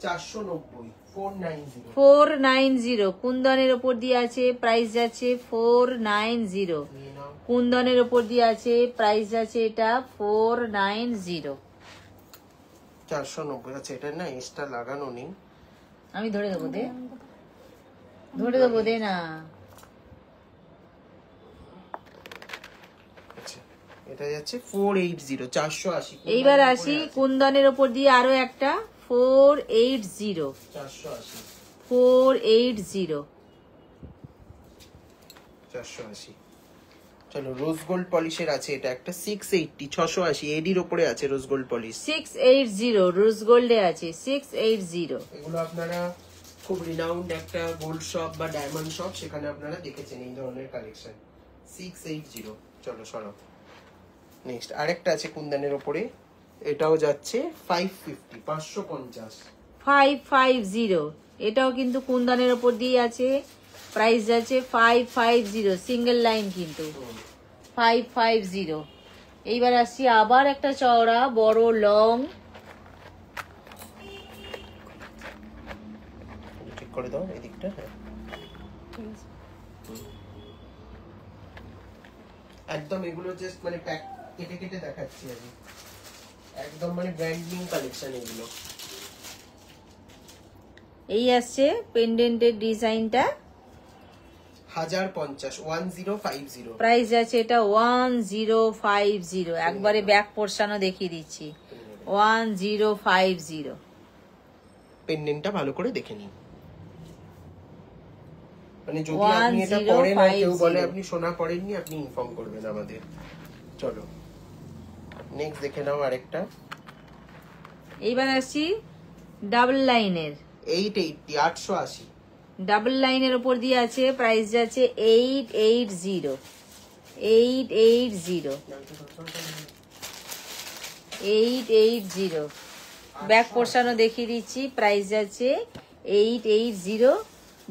490 490। 490। কুন্দনের উপর দিয়ে আছে, প্রাইস যাচ্ছে 490। নিয়ে নাও। কুন্দনের উপর দিয়ে আছে, প্রাইস যাচ্ছে এটা 490। 490 আছে। এটা না এক্সট্রা লাগানো নেই। আমি ধরে দেবো, দে ধরে দেবো, দে না। আচ্ছা এটা যাচ্ছে 480 480। এইবার আসি কুন্দনের উপর দিয়ে আরো একটা 480। 480 480। 480। চলো রোজ গোল্ড পলিশের আছে এটা একটা 680 680 এডির উপরে আছে রোজ গোল্ড পলিশ 680 রোজ গোল্ডে আছে 680। এগুলো আপনারা খুব রিনাউন্ড একটা গোল্ড শপ বা ডায়মন্ড শপ, সেখানে আপনারা দেখেছেন এই ধরনের কালেকশন 680। চলো সরো। নেক্সট আরেকটা আছে কুন্দনের উপরে, এটাও যাচ্ছে 550 550। 550 এটাও কিন্তু কুন্দনের উপর দিয়ে আছে, প্রাইস যাচ্ছে 550 সিঙ্গেল লাইন কিন্তু 550। এইবার আসছি আবার একটা চওড়া বড় লং, ঠিক করে দাও এদিকটা। হ্যাঁ ঠিক আছে। একদম এগুলো জাস্ট মানে প্যাক কেটে কেটে দেখাচ্ছি আমি, একদম মানে ব্র্যান্ড নিউ কালেকশন এগুলো। এই আসছে পেন্ডেন্টের ডিজাইনটা, 1050 1050। প্রাইস আছে এটা 1050। একবারে ব্যাক পোর্শনও দেখিয়ে দিচ্ছি 1050। পেন্ডেন্টটা ভালো করে দেখে নিন, মানে যদি আপনি এটা পরেন আর কেউ বলে আপনি সোনা পরেননি, আপনি ইনফর্ম করবেন আমাদের। চলো নেক্সট দেখে নাও আরেকটা। এইবার আসছি ডাবল লাইনের, 880 880। ডাবল লাইনের উপর দিয়ে আছে, প্রাইস যাচ্ছে 880 880 880। ব্যাক পোর্শনও দেখিয়ে দিচ্ছি, প্রাইস যাচ্ছে 880।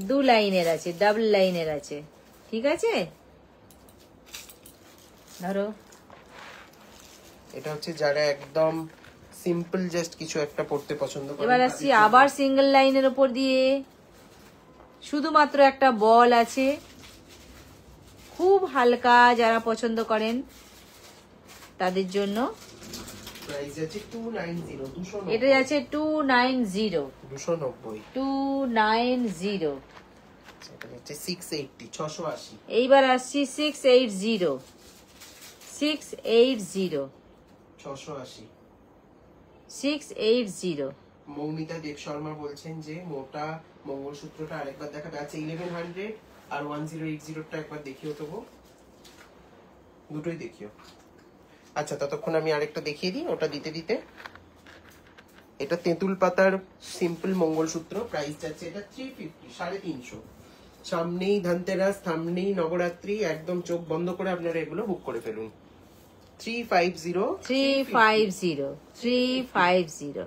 দু লাইনের আছে, ডাবল লাইনের আছে, ঠিক আছে। ধরো এটা হচ্ছে যারা একদম সিম্পল জাস্ট কিছু একটা পড়তে পছন্দ করে। এবার আসছি আবার সিঙ্গেল লাইনের উপর দিয়ে, শুধুমাত্র একটা বল আছে, খুব হালকা যারা পছন্দ করেন তাদের জন্য। প্রাইস আছে 290 290। এটা যাচ্ছে 290 290। 290। এটা হচ্ছে 680 680। এইবার আসছি 680 680 680। 680। মৌমিতা দেব শর্মা বলছেন যে মোটা মঙ্গলসূত্রটা আরেকবার দেখাবে। আচ্ছা 1100 আর 1080টা একবার দেখিও তবু। দুটোই দেখিও। আচ্ছা ততক্ষণ আমি আরেকটা দেখিয়ে দিই ওটা দিতে দিতে। এটা তেঁতুল পাতার সিম্পল মঙ্গলসূত্র, প্রাইস যাচ্ছে এটা 350, 350। সামনেই ধনতেরাস, সামনেই নবরাত্রি, একদম চোখ বন্ধ করে আপনারা এগুলো বুক করে ফেলুন। 350 350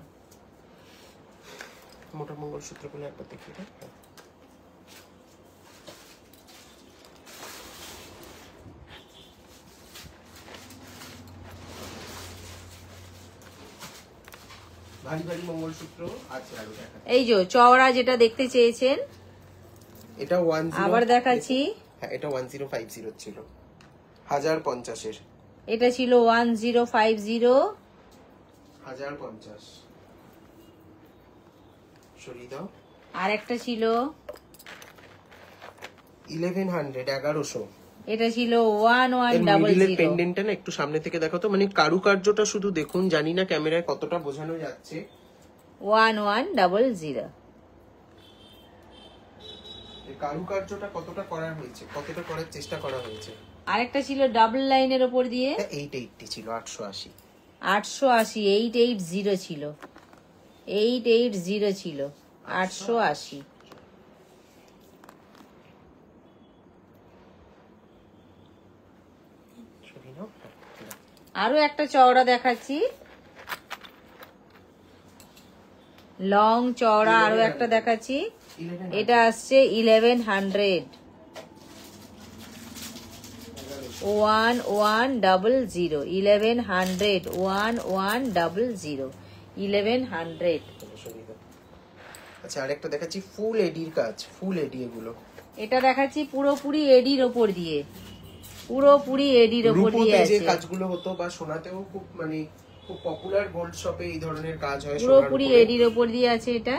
মোটা মঙ্গলসূত্রগুলো একবার দেখিয়ে দাও। ভারী ভারী মঙ্গলসূত্র আছে আরো দেখা। এই যে চওড়া যেটা দেখতে চেয়েছেন এটা 10 আবার দেখাচ্ছি। হ্যাঁ এটা 1050 ছিল, 1050 এর। এটা ছিল 1050। 1050 সরিয়ে দাও। আর একটা ছিল 1100, 1100। এটা ছিল মিডিলের 1100। পেন্ডেন্টটা না একটু সামনে থেকে দেখো তো, মানে কারুকার্যটা শুধু দেখুন, জানি না ক্যামেরায় কতটা বোঝানো যাচ্ছে। 1100। এই কারুকার্যটা কতটা করা হয়েছে, কতটা করার চেষ্টা করা হয়েছে। আরেকটা ছিল ডাবল লাইনের উপর দিয়ে 880 ছিল, 880। 880, 880 ছিল, 880 ছিল, 880। সরিয়ে নাও। আরো একটা চওড়া দেখাচ্ছি, লং চওড়া আরো একটা দেখাচ্ছি। 1100, এটা আসছে 1100। 1100, 1100, 1100, 1100। সরিয়ে দাও। আচ্ছা আরেকটা দেখাচ্ছি ফুল এডির কাজ, ফুল এডি এগুলো। এটা দেখাচ্ছি পুরোপুরি এডির ওপর দিয়ে, পুরোপুরি এডির ওপর দিয়ে রূপোতে যে আছে, কাজগুলো হতো বা সোনাতেও খুব মানে খুব পপুলার গোল্ড শপে এই ধরনের কাজ হয়। পুরোপুরি এডির ওপর দিয়ে আছে এটা।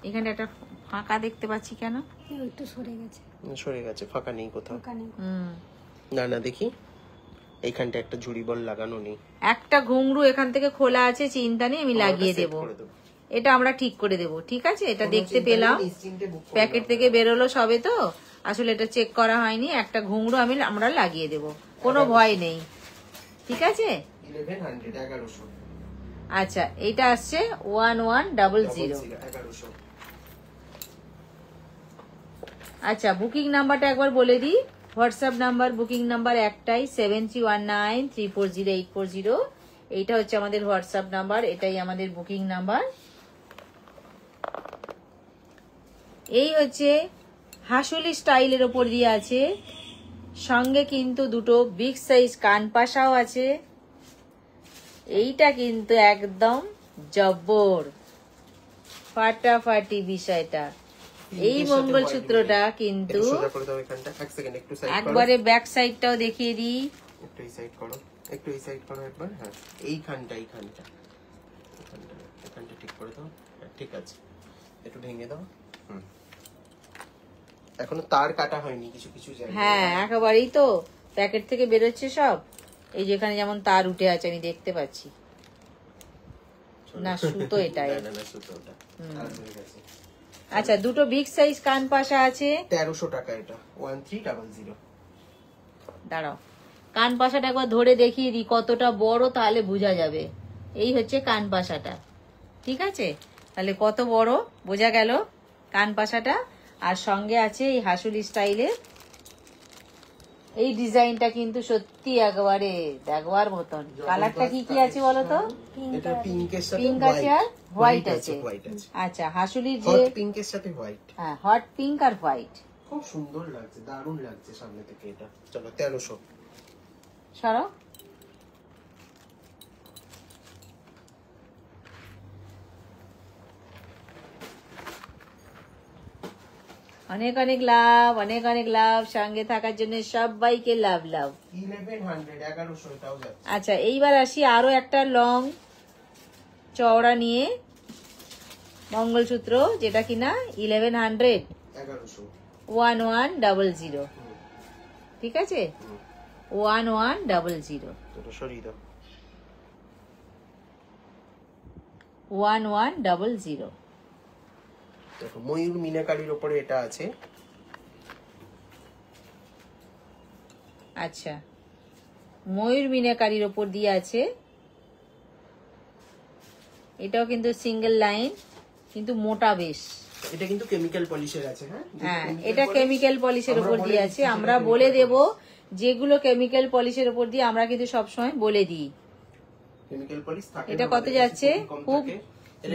এখানে একটা ফাঁকা দেখতে পাচ্ছি কেন? একটু সরে গেছে, সরে গেছে, ফাঁকা নেই কোথাও। ওখানে না না দেখি এইখানটা একটা ঝুড়ি বল লাগানো নেই। একটা ঘুঙরু এখান থেকে খোলা আছে, চিন্তা নেই, আমি লাগিয়ে set দেব। করে দেবো। এটা আমরা ঠিক করে দেব, ঠিক আছে? এটা কোনো দেখতে চিন্তা পেলাম, নেই, নিশ্চিন্তে book করে প্যাকেট নাও। থেকে বেরোলো সবে তো, আসলে এটা চেক করা হয়নি। একটা ঘুঙরু আমরা লাগিয়ে দেব, কোনো ভয় নেই, ঠিক আছে? 1100, 1100। আচ্ছা এটা আসছে 1100। 1100। আচ্ছা বুকিং নাম্বারটা একবার বলে দিই। হোয়াটসঅ্যাপ নাম্বার, বুকিং নাম্বার একটাই, 7319340840। এইটা হচ্ছে আমাদের হোয়াটসঅ্যাপ নাম্বার, এটাই আমাদের বুকিং নাম্বার। এই হচ্ছে হাসুলি স্টাইলের ওপর দিয়ে আছে, সঙ্গে কিন্তু দুটো বিগ সাইজ কানপাশাও আছে। এইটা কিন্তু একদম জব্বর, ফাটাফাটি বিষয়টা। এই মঙ্গলসূত্রটা কিন্তু সোজা করে দাও এখানটা। এক সেকেন্ড একটু সাইড করো। একবারে ব্যাক সাইডটাও দেখিয়ে দিই। একটু এই সাইড করো, একটু এই সাইড করো একবার। হ্যাঁ এইখানটা এইখানটা এখানটা ঠিক করে দাও। হ্যাঁ, ঠিক আছে, একটু ভেঙে দাও। এখনো তার কাটা হয়নি কিছু কিছু জায়গায়। হ্যাঁ একেবারেই তো প্যাকেট থেকে বেরোচ্ছে সব। এই যেখানে যেমন তার উঠে আছে আমি দেখতে পাচ্ছি। না সুতো এটা। না না না সুতো ওটা আর হয়ে গেছে। আচ্ছা দুটো বিগ সাইজ কান পাশা আছে, 1300 টাকা এটা, 1300। দাঁড়াও কান পাশাটা একবার ধরে দেখিয়ে দিই কতটা বড়, তাহলে বোঝা যাবে। এই হচ্ছে কান পাশাটা, ঠিক আছে? তাহলে কত বড় বোঝা গেল কান পাশাটা। আর সঙ্গে আছে এই হাসুলি স্টাইলের এই ডিজাইনটা, কিন্তু সত্যি একেবারে দেখবার মতন। কালারটা কি কি আছে বলো তো? এটা পিঙ্কের সাথে পিঙ্ক আছে আর হোয়াইট আছে। আচ্ছা হাসুলির যে হট পিঙ্কের সাথে হোয়াইট। হ্যাঁ হট পিঙ্ক আর হোয়াইট, খুব সুন্দর লাগছে, দারুণ লাগছে সামনে থেকে এটা। চলো 1300। সরো। অনেক অনেক লাভ, অনেক অনেক লাভ। সঙ্গে থাকার জন্য সবাইকে লাভ লাভ। 1100, 1100 এটাও যাচ্ছে। আচ্ছা এইবার আসি আরো একটা লং চওড়া নিয়ে মঙ্গলসূত্র, যেটা কিনা 1100, 1100। 1100, ঠিক আছে? 1100, এটা সরিয়ে দাও। 1100। দেখো ময়ূর মিনাকারির উপরে এটা আছে। আচ্ছা, ময়ূর মিনাকারির ওপর দিয়ে আছে। এটাও কিন্তু সিঙ্গেল লাইন, কিন্তু মোটা বেশ। এটা কিন্তু কেমিক্যাল পলিশের আছে। হ্যাঁ, হ্যাঁ, এটা কেমিক্যাল পলিশের উপর দিয়ে আছে। আমরা বলে দেব যেগুলো কেমিক্যাল পলিশের উপর দিয়ে, আমরা কিন্তু সবসময় বলে দিই। কেমিক্যাল পলিশ থাকে। এটা কত যাচ্ছে? খুব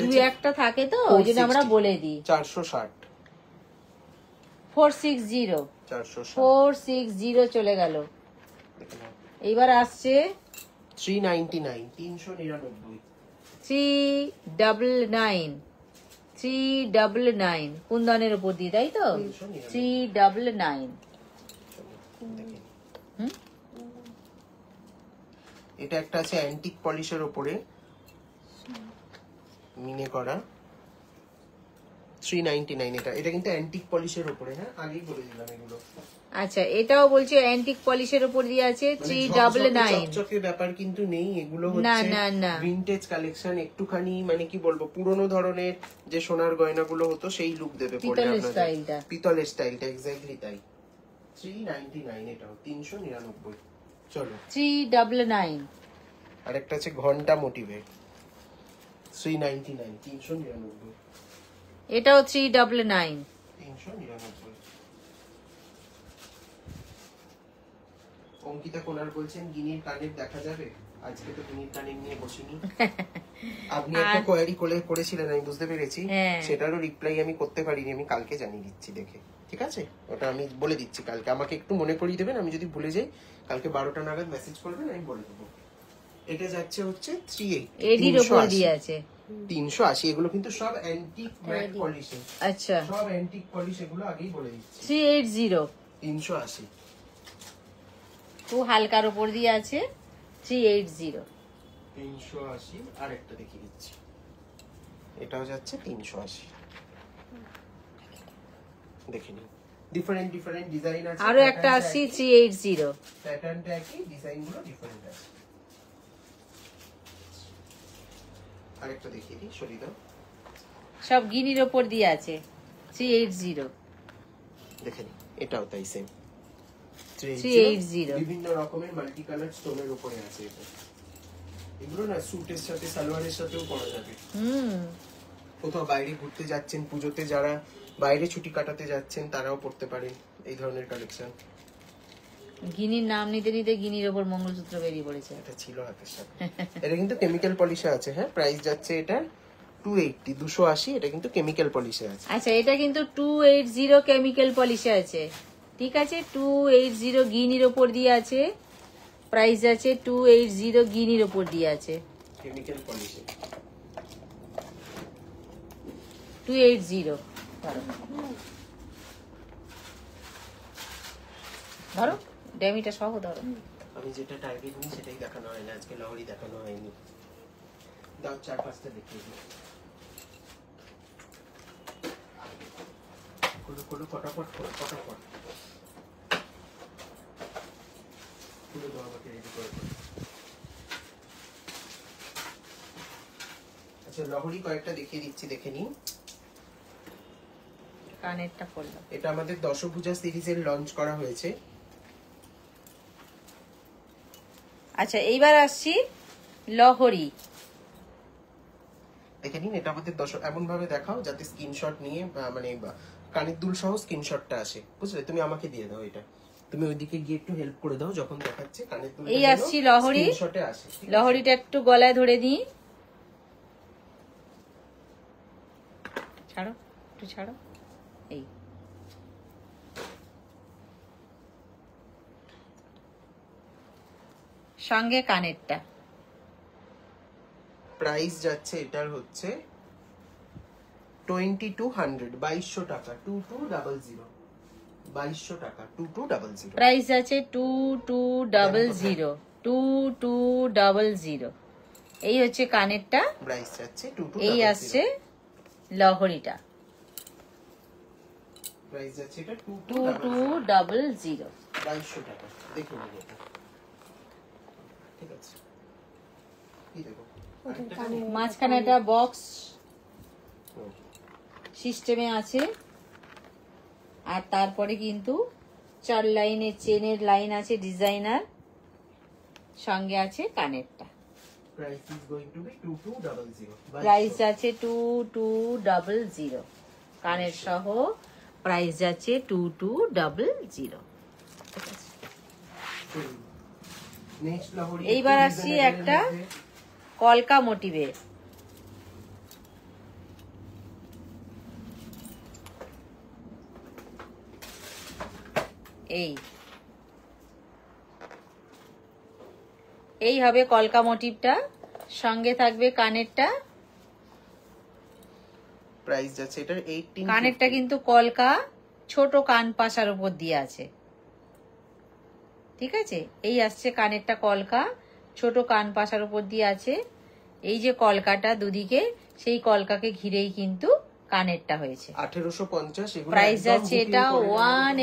দুই একটা থাকে তো, ওই জন্য আমরা বলে দিই। 460 460 460 460 চলে গেল। এইবার আসছে 399 399 399 399 কুন্দনের উপর দিয়ে, তাই তো? 399। এটা একটা আছে অ্যান্টিক পলিশের উপরে মিনে করা 399। এটা কিন্তু অ্যান্টিক পলিশের উপরে। হ্যাঁ, আগেই বলে দিলাম এগুলো। আচ্ছা, এটাও বলছে অ্যান্টিক পলিশের উপর দিয়ে আছে 399। চকচকে ব্যাপার কিন্তু নেই, এগুলো না হচ্ছে না না, ভিনটেজ কালেকশন। একটুখানি মানে কি বলবো, পুরনো ধরনের যে সোনার গয়নাগুলো হতো সেই লুক দেবে পরে পিতলের আপনাদের। স্টাইলটা, পিতলের স্টাইলটা এক্স্যাক্টলি তাই। 399 এটাও 399। চলো 399। আরেকটা আছে ঘন্টা মোটিভে 399 399। এটাও 399। 399। অঙ্কিতা কোনার বলছেন গিনির কানের দেখা যাবে? আজকে তো গিনির কানের নিয়ে বসিনি। আপনি একটা কোয়ারি করেছিলেন, আমি বুঝতে পেরেছি। সেটারও রিপ্লাই আমি করতে পারিনি, আমি কালকে জানিয়ে দিচ্ছি দেখে। ঠিক আছে, ওটা আমি বলে দিচ্ছি কালকে। আমাকে একটু মনে করিয়ে দেবেন, আমি যদি ভুলে যাই কালকে 12টা নাগাদ মেসেজ করবেন, আমি বলে দেবো। এটা যাচ্ছে হচ্ছে 380 এডির উপর দিয়ে আছে 380। এগুলো কিন্তু সব অ্যান্টিক ম্যাট পলিশ। আচ্ছা, সব অ্যান্টিক পলিশ, এগুলো আগেই বলে দিচ্ছি। 380 380। খুব হালকার উপর দিয়ে আছে 380। 380। আরেকটা দেখিয়ে দিচ্ছি, এটাও যাচ্ছে 380। দেখে নিন, ডিফারেন্ট ডিফারেন্ট ডিজাইন আছে। আরো একটা আছে 380। প্যাটার্নটা একই, ডিজাইনগুলো ডিফারেন্ট আছে। আরেকটা দেখিয়ে দিই, সরিয়ে দাও। সব গিনির উপর দিয়ে আছে 380। দেখে নিন, এটাও তাই সেম 380। বিভিন্ন রকমের মাল্টি কালার স্টোনের উপরে আছে এটা। এগুলো না স্যুটের সাথে সালোয়ারের সাথেও পরা যাবে। কোথাও বাইরে ঘুরতে যাচ্ছেন, পুজোতে যারা বাইরে ছুটি কাটাতে যাচ্ছেন তারাও পড়তে পারেন এই ধরনের কালেকশন। গিনির নাম নিতে নিতে গিনির ওপর মঙ্গলসূত্র বেরিয়ে পড়েছে। এটা ছিল হাতের সাথে। এটা কিন্তু কেমিক্যাল পলিশে আছে। হ্যাঁ, প্রাইস যাচ্ছে এটা 280 280। এটা কিন্তু কেমিক্যাল পলিশে আছে। আচ্ছা, এটা কিন্তু 280 কেমিক্যাল পলিশে আছে। ঠিক আছে, 280 গিনির ওপর দিয়ে আছে। প্রাইস আছে 280 গিনির ওপর দিয়ে আছে কেমিক্যাল পলিশে 280। ধরো ড্যামিটা সহ ধরো। আমি যেটা টার্গেট নিই সেটাই দেখানো হয় না, আজকে লহরি দেখানো হয়নি। দাও 4-5টা দেখিয়ে দিই। কোনো ফটাফট করো, ফটাফট পুরো দাও আমাকে রেডি করে। আচ্ছা, লহরি কয়েকটা দেখিয়ে দিচ্ছি, দেখে নিন। কানেরটা পড়লাম। এটা আমাদের দশভুজা সিরিজের লঞ্চ করা হয়েছে। আচ্ছা, এইবার আসছি লহরি। দেখে নিন, এটা আমাদের এমন ভাবে দেখাও যাতে স্ক্রিনশট নিয়ে মানে কানের দুল সহ স্ক্রিনশটটা আসে, বুঝলে? তুমি আমাকে দিয়ে দাও এটা, তুমি ওইদিকে গিয়ে একটু হেল্প করে দাও যখন দেখাচ্ছে কানের দুল। এই আসছি লহরি। স্ক্রিনশটে আসে। লহরিটা একটু গলায় ধরে দিই। ছাড়ো, একটু ছাড়ো। এই সঙ্গে কানেরটা। প্রাইস যাচ্ছে এটার হচ্ছে 2200 2200 টাকা 2200 2200 টাকা 2200। প্রাইস আছে 2200 2200। এই হচ্ছে কানেরটা, প্রাইস যাচ্ছে 2200। এই আসছে লহরিটা, প্রাইস যাচ্ছে এটা 2200 2200 টাকা। দেখুন এটা, ঠিক আছে? কি দেখো, মাঝখানে একটা বক্স সিস্টেমে আছে, আর তারপরে কিন্তু 4 লাইনের চেনের লাইন আছে ডিজাইনার, সঙ্গে আছে কানেরটা। Price is going to be 2200। Price আছে 2200, কানের সহ প্রাইস আছে 2200। নেক্সট লাহোরি। এইবার আসছি একটা কলকা মোটিভের। এই হবে কলকা মোটিভটা, সঙ্গে থাকবে কানেরটা। প্রাইস যাচ্ছে এটার 18। কানেরটা কিন্তু কলকা, ছোট কান পাশার উপর দিয়ে আছে, ঠিক আছে? এই আসছে কানেরটা কলকা, ছোট কান পাশার উপর দিয়ে আছে। এই যে কলকাটা দুদিকে, সেই কলকাকে ঘিরেই কিন্তু কানেরটা হয়েছে। 1850। এগুলো প্রাইস একদম আছে booking এটা করে নেওয়ার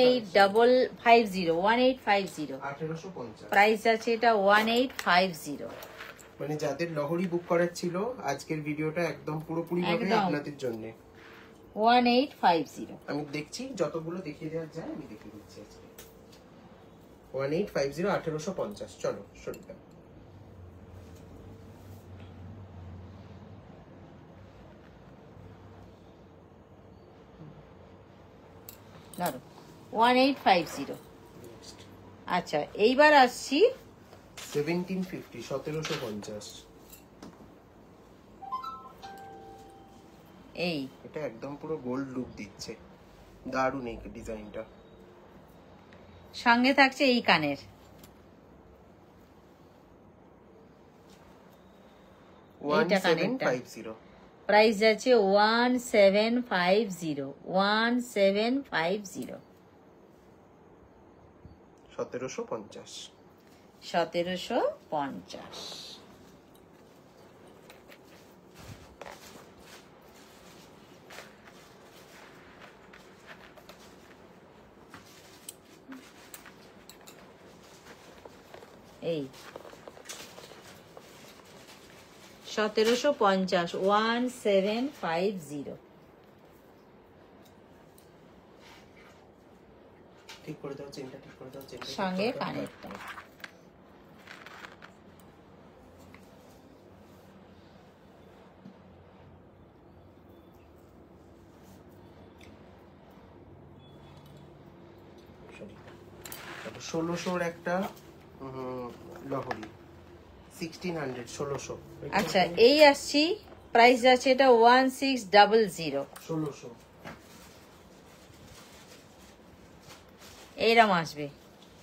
1850। 1850। প্রাইস আছে এটা 1850। মানে যাদের লহরি বুক করার ছিল, আজকের ভিডিওটা একদম পুরোপুরি ভাবে একদম। আপনাদের জন্য। 1850। আমি দেখছি যতগুলো দেখিয়ে দেওয়া যায় আমি দেখিয়ে দিচ্ছি আজকে। 1850 1850। চলো সরিয়ে দাও। ধরো 1850। আচ্ছা, এইবার আসছি 1750 1750। এই এটা একদম পুরো গোল্ড লুক দিচ্ছে, দারুণ এই ডিজাইনটা। সঙ্গে থাকছে এই কানের। 1750। প্রাইস আছে 1750। 1750। 1750। 1750। এই 1750। 1750। ঠিক করে দাও চেনটা, ঠিক করে দাও চেনটা। সঙ্গে কানেরটা। সরি, 1600 একটা লহরি। 1600 1600। আচ্ছা, এই আসছি, প্রাইস আছে এটা 1600। 1600। এইরকম আসবে,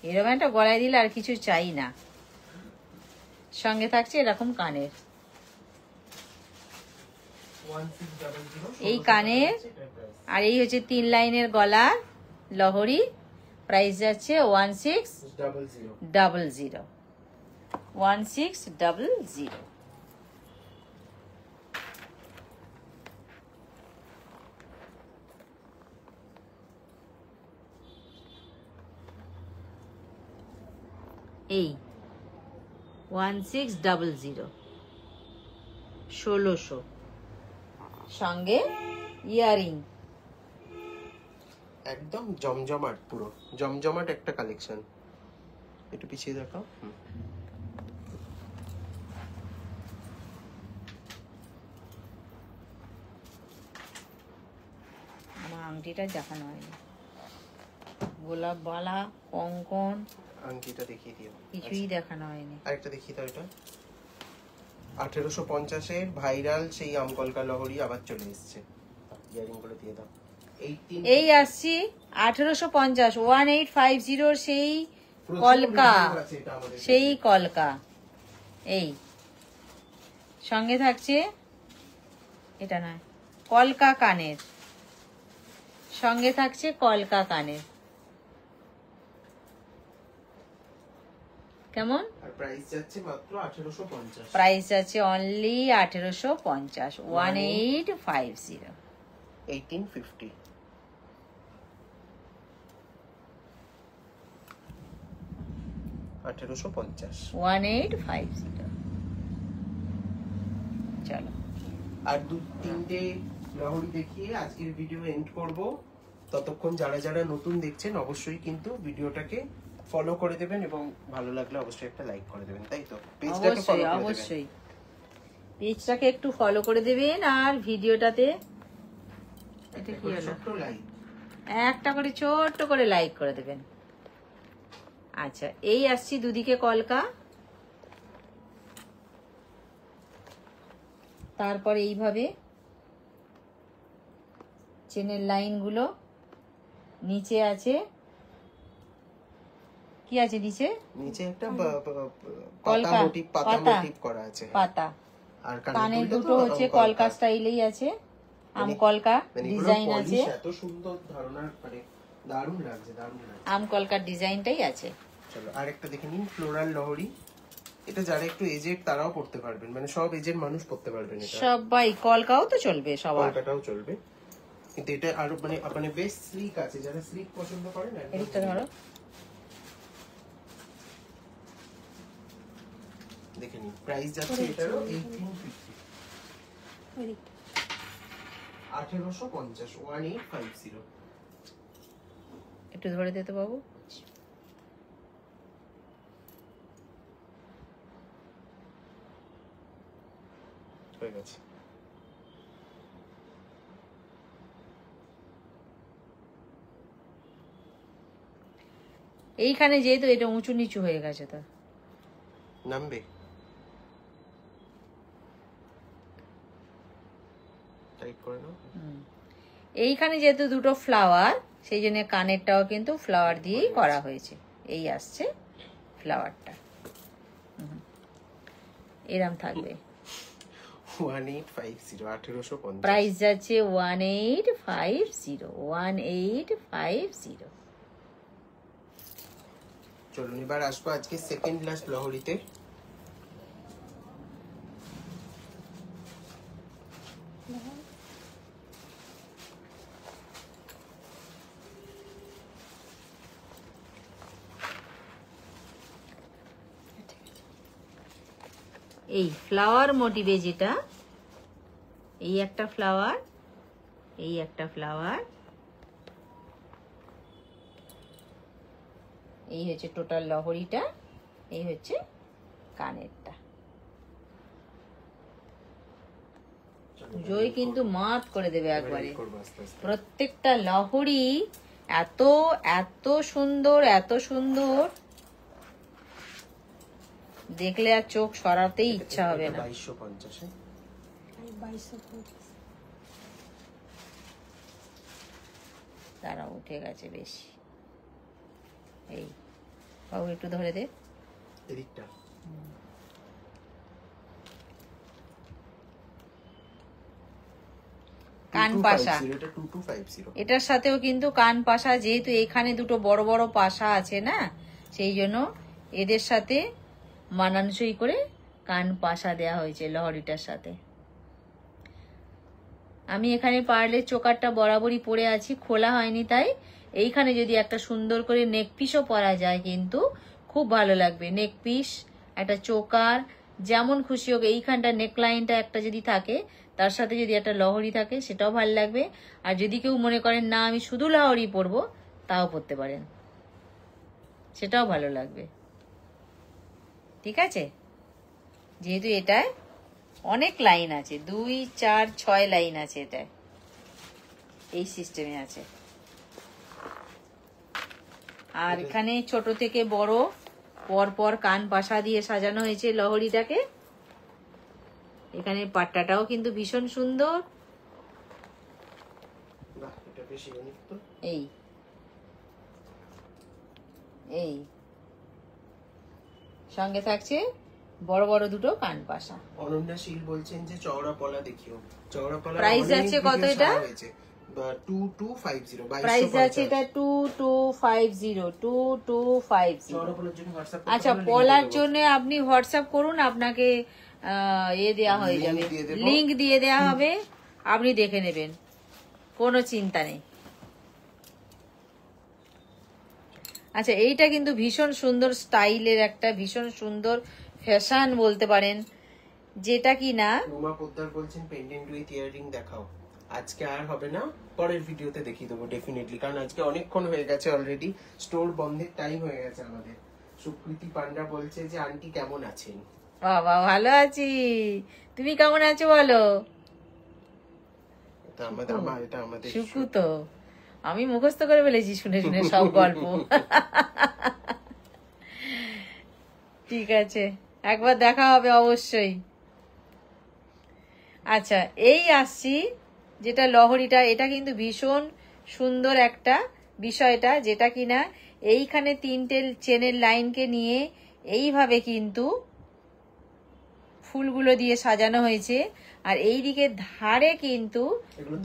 এরকম একটা গলায় দিলে আর কিছু চাই না। সঙ্গে থাকছে এরকম কানের। 1600। এই কানের আর এই হচ্ছে 3 লাইনের গলা লহরি। প্রাইস যাচ্ছে 1600। 1600। এই 1600। 1600। সঙ্গে ইয়ারিং। একদম জমজমাট, পুরো জমজমাট একটা কালেকশন। একটু পিছিয়ে দেখাও। আমার আংটিটা দেখানো হয়নি। গোলাপ বালা, কঙ্কন আংটিটা দেখিয়ে দিও। কিছুই দেখানো হয়নি। আরেকটা দেখিয়ে দাও। এটা 1850 এর ভাইরাল সেই আমকলকা লহরি আবার চলে এসেছে। ইয়ারিং গুলো দিয়ে দাও। 18। এই আসছি 1850। 1850 সেই কলকা, সেই কলকা। এই সঙ্গে থাকছে এটা নয়, কলকা কানের। সঙ্গে থাকছে কলকা কানের। কেমন? আর প্রাইস যাচ্ছে মাত্র 1850। প্রাইস আছে অনলি 1850। 1850। 1850। 1850। 1850। চলো, আর 2-3টে লহরি দেখিয়ে আজকের ভিডিও এন্ড করব। ততক্ষণ যারা যারা নতুন দেখছেন অবশ্যই কিন্তু ভিডিওটাকে ফলো করে দেবেন এবং ভালো লাগলে অবশ্যই একটা লাইক করে দেবেন, তাই তো? পেজটাকে অবশ্যই ফলো করে দেবেন। অবশ্যই পেজটাকে একটু ফলো করে দেবেন আর ভিডিওটাতে এটা কি হলো ছোট্ট লাইক। একটা করে ছোট্ট করে লাইক করে দেবেন। আচ্ছা, এই আসছি দুদিকে কলকা, তারপরে এইভাবে চেনের লাইনগুলো নিচে আছে, কি আছে নিচে? নিচে একটা পাতা কলকা, মোটিভ, পাতা পাতা। মোটিভ করা আছে। পাতা। আর কানের দুলটা দুটো তো হচ্ছে আম কলকা স্টাইলেই আছে, আম কলকা মানে এগুলো ডিজাইন আছে, polish এত সুন্দর ধারণা, মানে দারুণ লাগছে, দারুণ লাগছে। আম কলকার ডিজাইনটাই আছে। চলো আরেকটা দেখে নিন, ফ্লোরাল লহরি। এটা যারা একটু এজেড তারাও পড়তে পারবেন, মানে সব এজেড মানুষ পড়তে পারবেন এটা। সবাই, কলকাও তো চলবে সবার। কলকাটাও চলবে, কিন্তু এটা আরো মানে বেশ স্লিক আছে, যারা স্লিক পছন্দ করেন একদম এদিকটা ধরো, দেখে নিন। প্রাইস যাচ্ছে এটারও 1850, ওই দিকটা 1850, 1850। একটু ধরে দিতে বাবু। হয়ে গেছে। এইখানে যেহেতু এটা উঁচু নিচু হয়ে গেছে তো নামবে, টাইট করে নাও। এইখানে যেহেতু দুটো ফ্লাওয়ার, সেই জন্য কানেরটাও কিন্তু ফ্লাওয়ার দিয়েই করা হয়েছে। এই আসছে ফ্লাওয়ারটা, এরম থাকবে। 1850, 1850। প্রাইস যাচ্ছে 1850, 1850। চলুন এবার আসবো আজকে সেকেন্ড লাস্ট লহরিতে। এই ফ্লাওয়ার মোটিভে যেটা, এই একটা ফ্লাওয়ার, এই একটা ফ্লাওয়ার, এই হচ্ছে টোটাল লহরিটা, এই হচ্ছে কানেরটা। পুজোয় কিন্তু মাত করে দেবে একবারে। করবো আস্তে আস্তে। প্রত্যেকটা লহরি এত এত সুন্দর, এত সুন্দর, দেখলে আর চোখ সরাতেই ইচ্ছা হবে না। 2250। আর 2250 তারা উঠে গেছে বেশি। এই বাবু একটু ধরে দে। এদিকটা কান পাশা, 2250, এটা 2250। এটার সাথেও কিন্তু কান পাশা, যেহেতু এখানে দুটো বড় বড় পাশা আছে না, সেই জন্য এদের সাথে মানানসই করে কান পাশা দেয়া হয়েছে লহরিটার সাথে। আমি এখানে পারলে চোকারটা বরাবরই পরে আছি, খোলা হয়নি, তাই এইখানে যদি একটা সুন্দর করে নেক পিসও পরা যায় কিন্তু খুব ভালো লাগবে। নেক পিস, একটা চোকার, যেমন খুশি হোক, এইখানটা নেকলাইনটা একটা যদি থাকে, তার সাথে যদি একটা লহরি থাকে সেটাও ভালো লাগবে। আর যদি কেউ মনে করেন না আমি শুধু লহরি পরবো, তাও পরতে পারেন, সেটাও ভালো লাগবে। ঠিক আছে, যেহেতু এটায় অনেক লাইন আছে, 2, 4, 6 লাইন আছে, এটায় এই সিস্টেমে আছে। আর এখানে ছোট থেকে বড় পর পর কান পাশা দিয়ে সাজানো হয়েছে লহরিটাকে। এখানে পাট্টাটাও কিন্তু ভীষণ সুন্দর। বাহ, এটা বেশ ইউনিক তো। এই এই সঙ্গে থাকছে বড় বড় দুটো কান পাশা। অনন্যা শীল বলছেন যে চওড়া পলা দেখিও। চওড়া পলা প্রাইস আছে কত এটা? 2250, প্রাইস আছে এটা 2250, 2250। চওড়া পলার জন্য হোয়াটসঅ্যাপ। আচ্ছা, পলার জন্য আপনি হোয়াটসঅ্যাপ করুন, আপনাকে দেয়া হয়ে Link যাবে, দিয়ে দেবো। লিংক দিয়ে দেয়া হবে, আপনি দেখে নেবেন, কোনো চিন্তা নেই। আচ্ছা, এইটা কিন্তু ভীষণ সুন্দর স্টাইলের একটা, ভীষণ সুন্দর ফ্যাশন বলতে পারেন, যেটা কি না রুমা পোদ্দার বলছেন পেন্ডেন্ট উইথ ইয়াররিং দেখাও। আজকে আর হবে না, পরের ভিডিওতে দেখিয়ে দেবো ডেফিনেটলি, কারণ আজকে অনেকক্ষণ হয়ে গেছে অলরেডি, স্টোর বন্ধের টাইম হয়ে গেছে আমাদের। সুকৃতি পান্ডা বলছে যে আন্টি কেমন আছেন? বাবা ভালো আছি, তুমি কেমন আছো বলো? এটা আমাদের সুকু তো আমি মুখস্থ করে ফেলেছি শুনে শুনে সব গল্প। ঠিক আছে, একবার দেখা হবে অবশ্যই। আচ্ছা, এই আসছি যেটা লহরীটা, এটা কিন্তু ভীষণ সুন্দর একটা বিষয়টা, যেটা কিনা এইখানে 3টে চেনের লাইনকে নিয়ে এইভাবে কিন্তু ফুলগুলো দিয়ে সাজানো হয়েছে, আর এই দিকে ধারে কিন্তু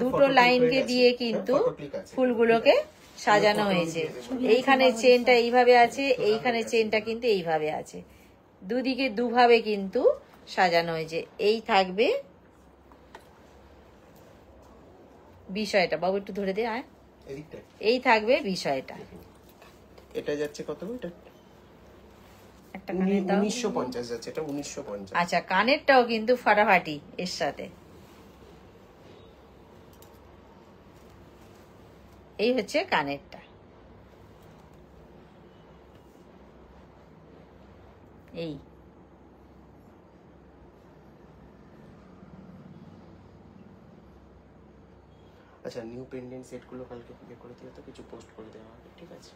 2টো লাইনকে দিয়ে কিন্তু ফুলগুলোকে সাজানো হয়েছে। এইখানে চেনটা এইভাবে আছে, এইখানে চেনটা কিন্তু এইভাবে আছে, দুদিকে দুভাবে কিন্তু সাজানো হয়েছে। এই থাকবে বিষয়টা, বাবু একটু ধরে দে, আয়। এই থাকবে বিষয়টা। এটা যাচ্ছে কত? এটা একটা কানের দাও। 1950 যাচ্ছে, এটা 1950। আচ্ছা, কানেরটাও কিন্তু ফাটাফাটি এর সাথে। এই হচ্ছে কানেরটা। এই আচ্ছা, নিউ পেন্ডেন্ট সেট গুলো কালকে পুজো করে দিও তো, কিছু পোস্ট করে দেওয়া হবে, ঠিক আছে?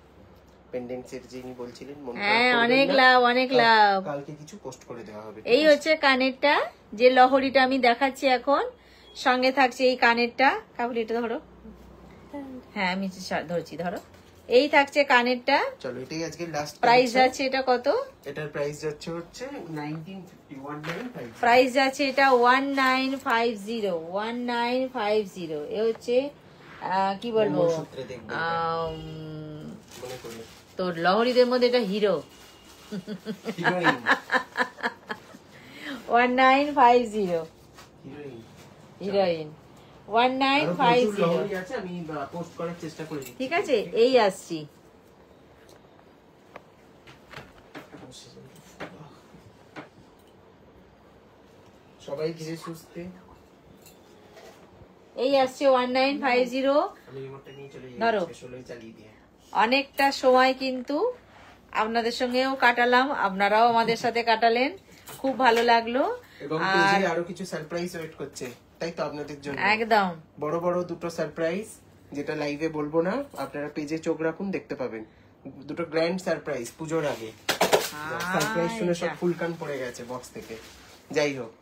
পেন্ডেন্ট সেট যিনি বলছিলেন, মন খারাপ হ্যাঁ, করবেন অনেক না, লাভ, অনেক লাভ। কালকে কিছু পোস্ট করে দেওয়া হবে। এই হচ্ছে কানেরটা, যে লহরীটা আমি দেখাচ্ছি এখন, সঙ্গে থাকছে এই কানেরটা। কাকুলি এটা ধরো, হ্যাঁ আমি ধরছি, ধরো। এই থাকছে কানেরটা। চলো, এটাই আজকে লাস্ট প্রাইস যাচ্ছে এটা কত? এটার প্রাইস যাচ্ছে হচ্ছে 1950। প্রাইস যাচ্ছে এটা 1950। এ হচ্ছে কি বলবো, মঙ্গলসূত্রে দেখবে এটা, মনে করে তো লহরীদের মধ্যে এটা হিরো। Heroine 1950 heroine heroine 1950। আছে, আমি পোস্ট করার চেষ্টা করি। ঠিক আছে, এই আসছি। সবাই ধীরে সুস্থে। এই আসছে 1950। আমি রিমোটটা নিয়ে চলে যাই, ধরো। ষোলোই চালিয়ে দিয়ে। অনেকটা সময় কিন্তু আপনাদের সঙ্গেও কাটালাম, আপনারাও আমাদের সাথে কাটালেন, খুব ভালো লাগলো। এবং পেজে আরো কিছু সারপ্রাইজ ওয়েট করছে, তাই তো আপনাদের জন্য একদম বড় বড় দুটো সারপ্রাইজ, যেটা লাইভে বলবো না, আপনারা পেজে চোখ রাখুন, দেখতে পাবেন। দুটো গ্র্যান্ড সারপ্রাইজ পুজোর আগে। সারপ্রাইজ শুনে সব ফুলকান পড়ে গেছে বক্স থেকে। যাই হোক,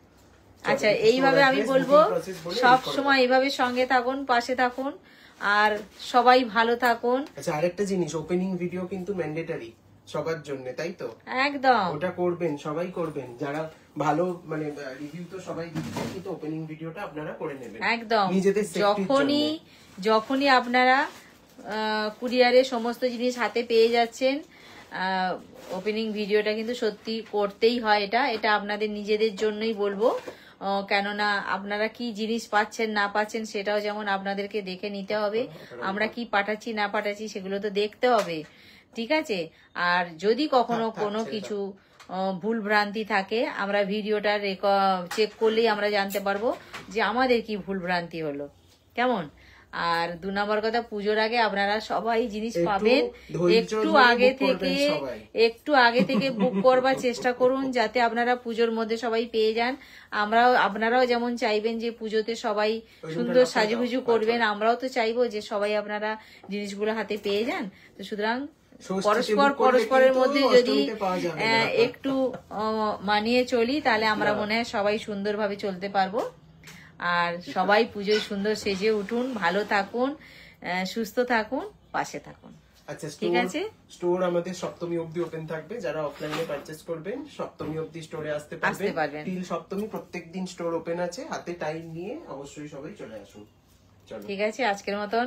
আচ্ছা, এইভাবে আমি বলবো সব সময় এইভাবে সঙ্গে থাকুন, পাশে থাকুন, আর সবাই ভালো থাকুন। আচ্ছা, আরেকটা জিনিস, ওপেনিং ভিডিও কিন্তু ম্যান্ডেটরি সবার জন্য, তাই তো? একদম ওটা করবেন, সবাই করবেন, যারা ভালো মানে রিভিউ তো সবাই দিচ্ছে, কিন্তু ওপেনিং ভিডিওটা আপনারা করে নেবেন একদম। নিজেদের সেফটির জন্য। যখনই আপনারা কুরিয়ারে সমস্ত জিনিস হাতে পেয়ে যাচ্ছেন, ওপেনিং ভিডিওটা কিন্তু সত্যি করতেই হয়। এটা আপনাদের নিজেদের জন্যই বলবো, কেননা আপনারা কি জিনিস পাচ্ছেন না পাচ্ছেন সেটাও যেমন আপনাদেরকে দেখে নিতে হবে, আমরা কি পাঠাচ্ছি না পাঠাচ্ছি সেগুলো তো দেখতে হবে, ঠিক আছে? আর যদি কখনো কোনো কিছু ভুল ভ্রান্তি থাকে, আমরা ভিডিওটা চেক করলেই আমরা জানতে পারবো যে আমাদের কি ভুল ভ্রান্তি হলো, কেমন? আর 2 নম্বর কথা, পুজোর আগে আপনারা সবাই জিনিস পাবেন, একটু আগে থেকে বুক করবার চেষ্টা করুন, যাতে আপনারা পুজোর মধ্যে সবাই পেয়ে যান। আপনারাও যেমন চাইবেন যে পুজোতে সবাই সুন্দর সাজুগুজু করবেন, আমরাও তো চাইবো যে সবাই আপনারা জিনিসগুলো হাতে পেয়ে যান। তো সুতরাং পরস্পরের মধ্যে যদি একটু মানিয়ে চলি, তাহলে আমরা মনে হয় সবাই সুন্দরভাবে চলতে পারবো। আর সবাই পুজোয় সুন্দর সেজে উঠুন, ভালো থাকুন, সুস্থ থাকুন, পাশে থাকুন। আচ্ছা, ঠিক আছে। স্টোর আমাদের সপ্তমী অবধি ওপেন থাকবে, যারা অফলাইনে পারচেজ করবেন সপ্তমী অবধি স্টোরে আসতে পারবেন। টিল সপ্তমী প্রত্যেকদিন স্টোর ওপেন আছে, হাতে টাইম নিয়ে অবশ্যই সবাই চলে আসুন। চলো, ঠিক আছে, আজকের মতন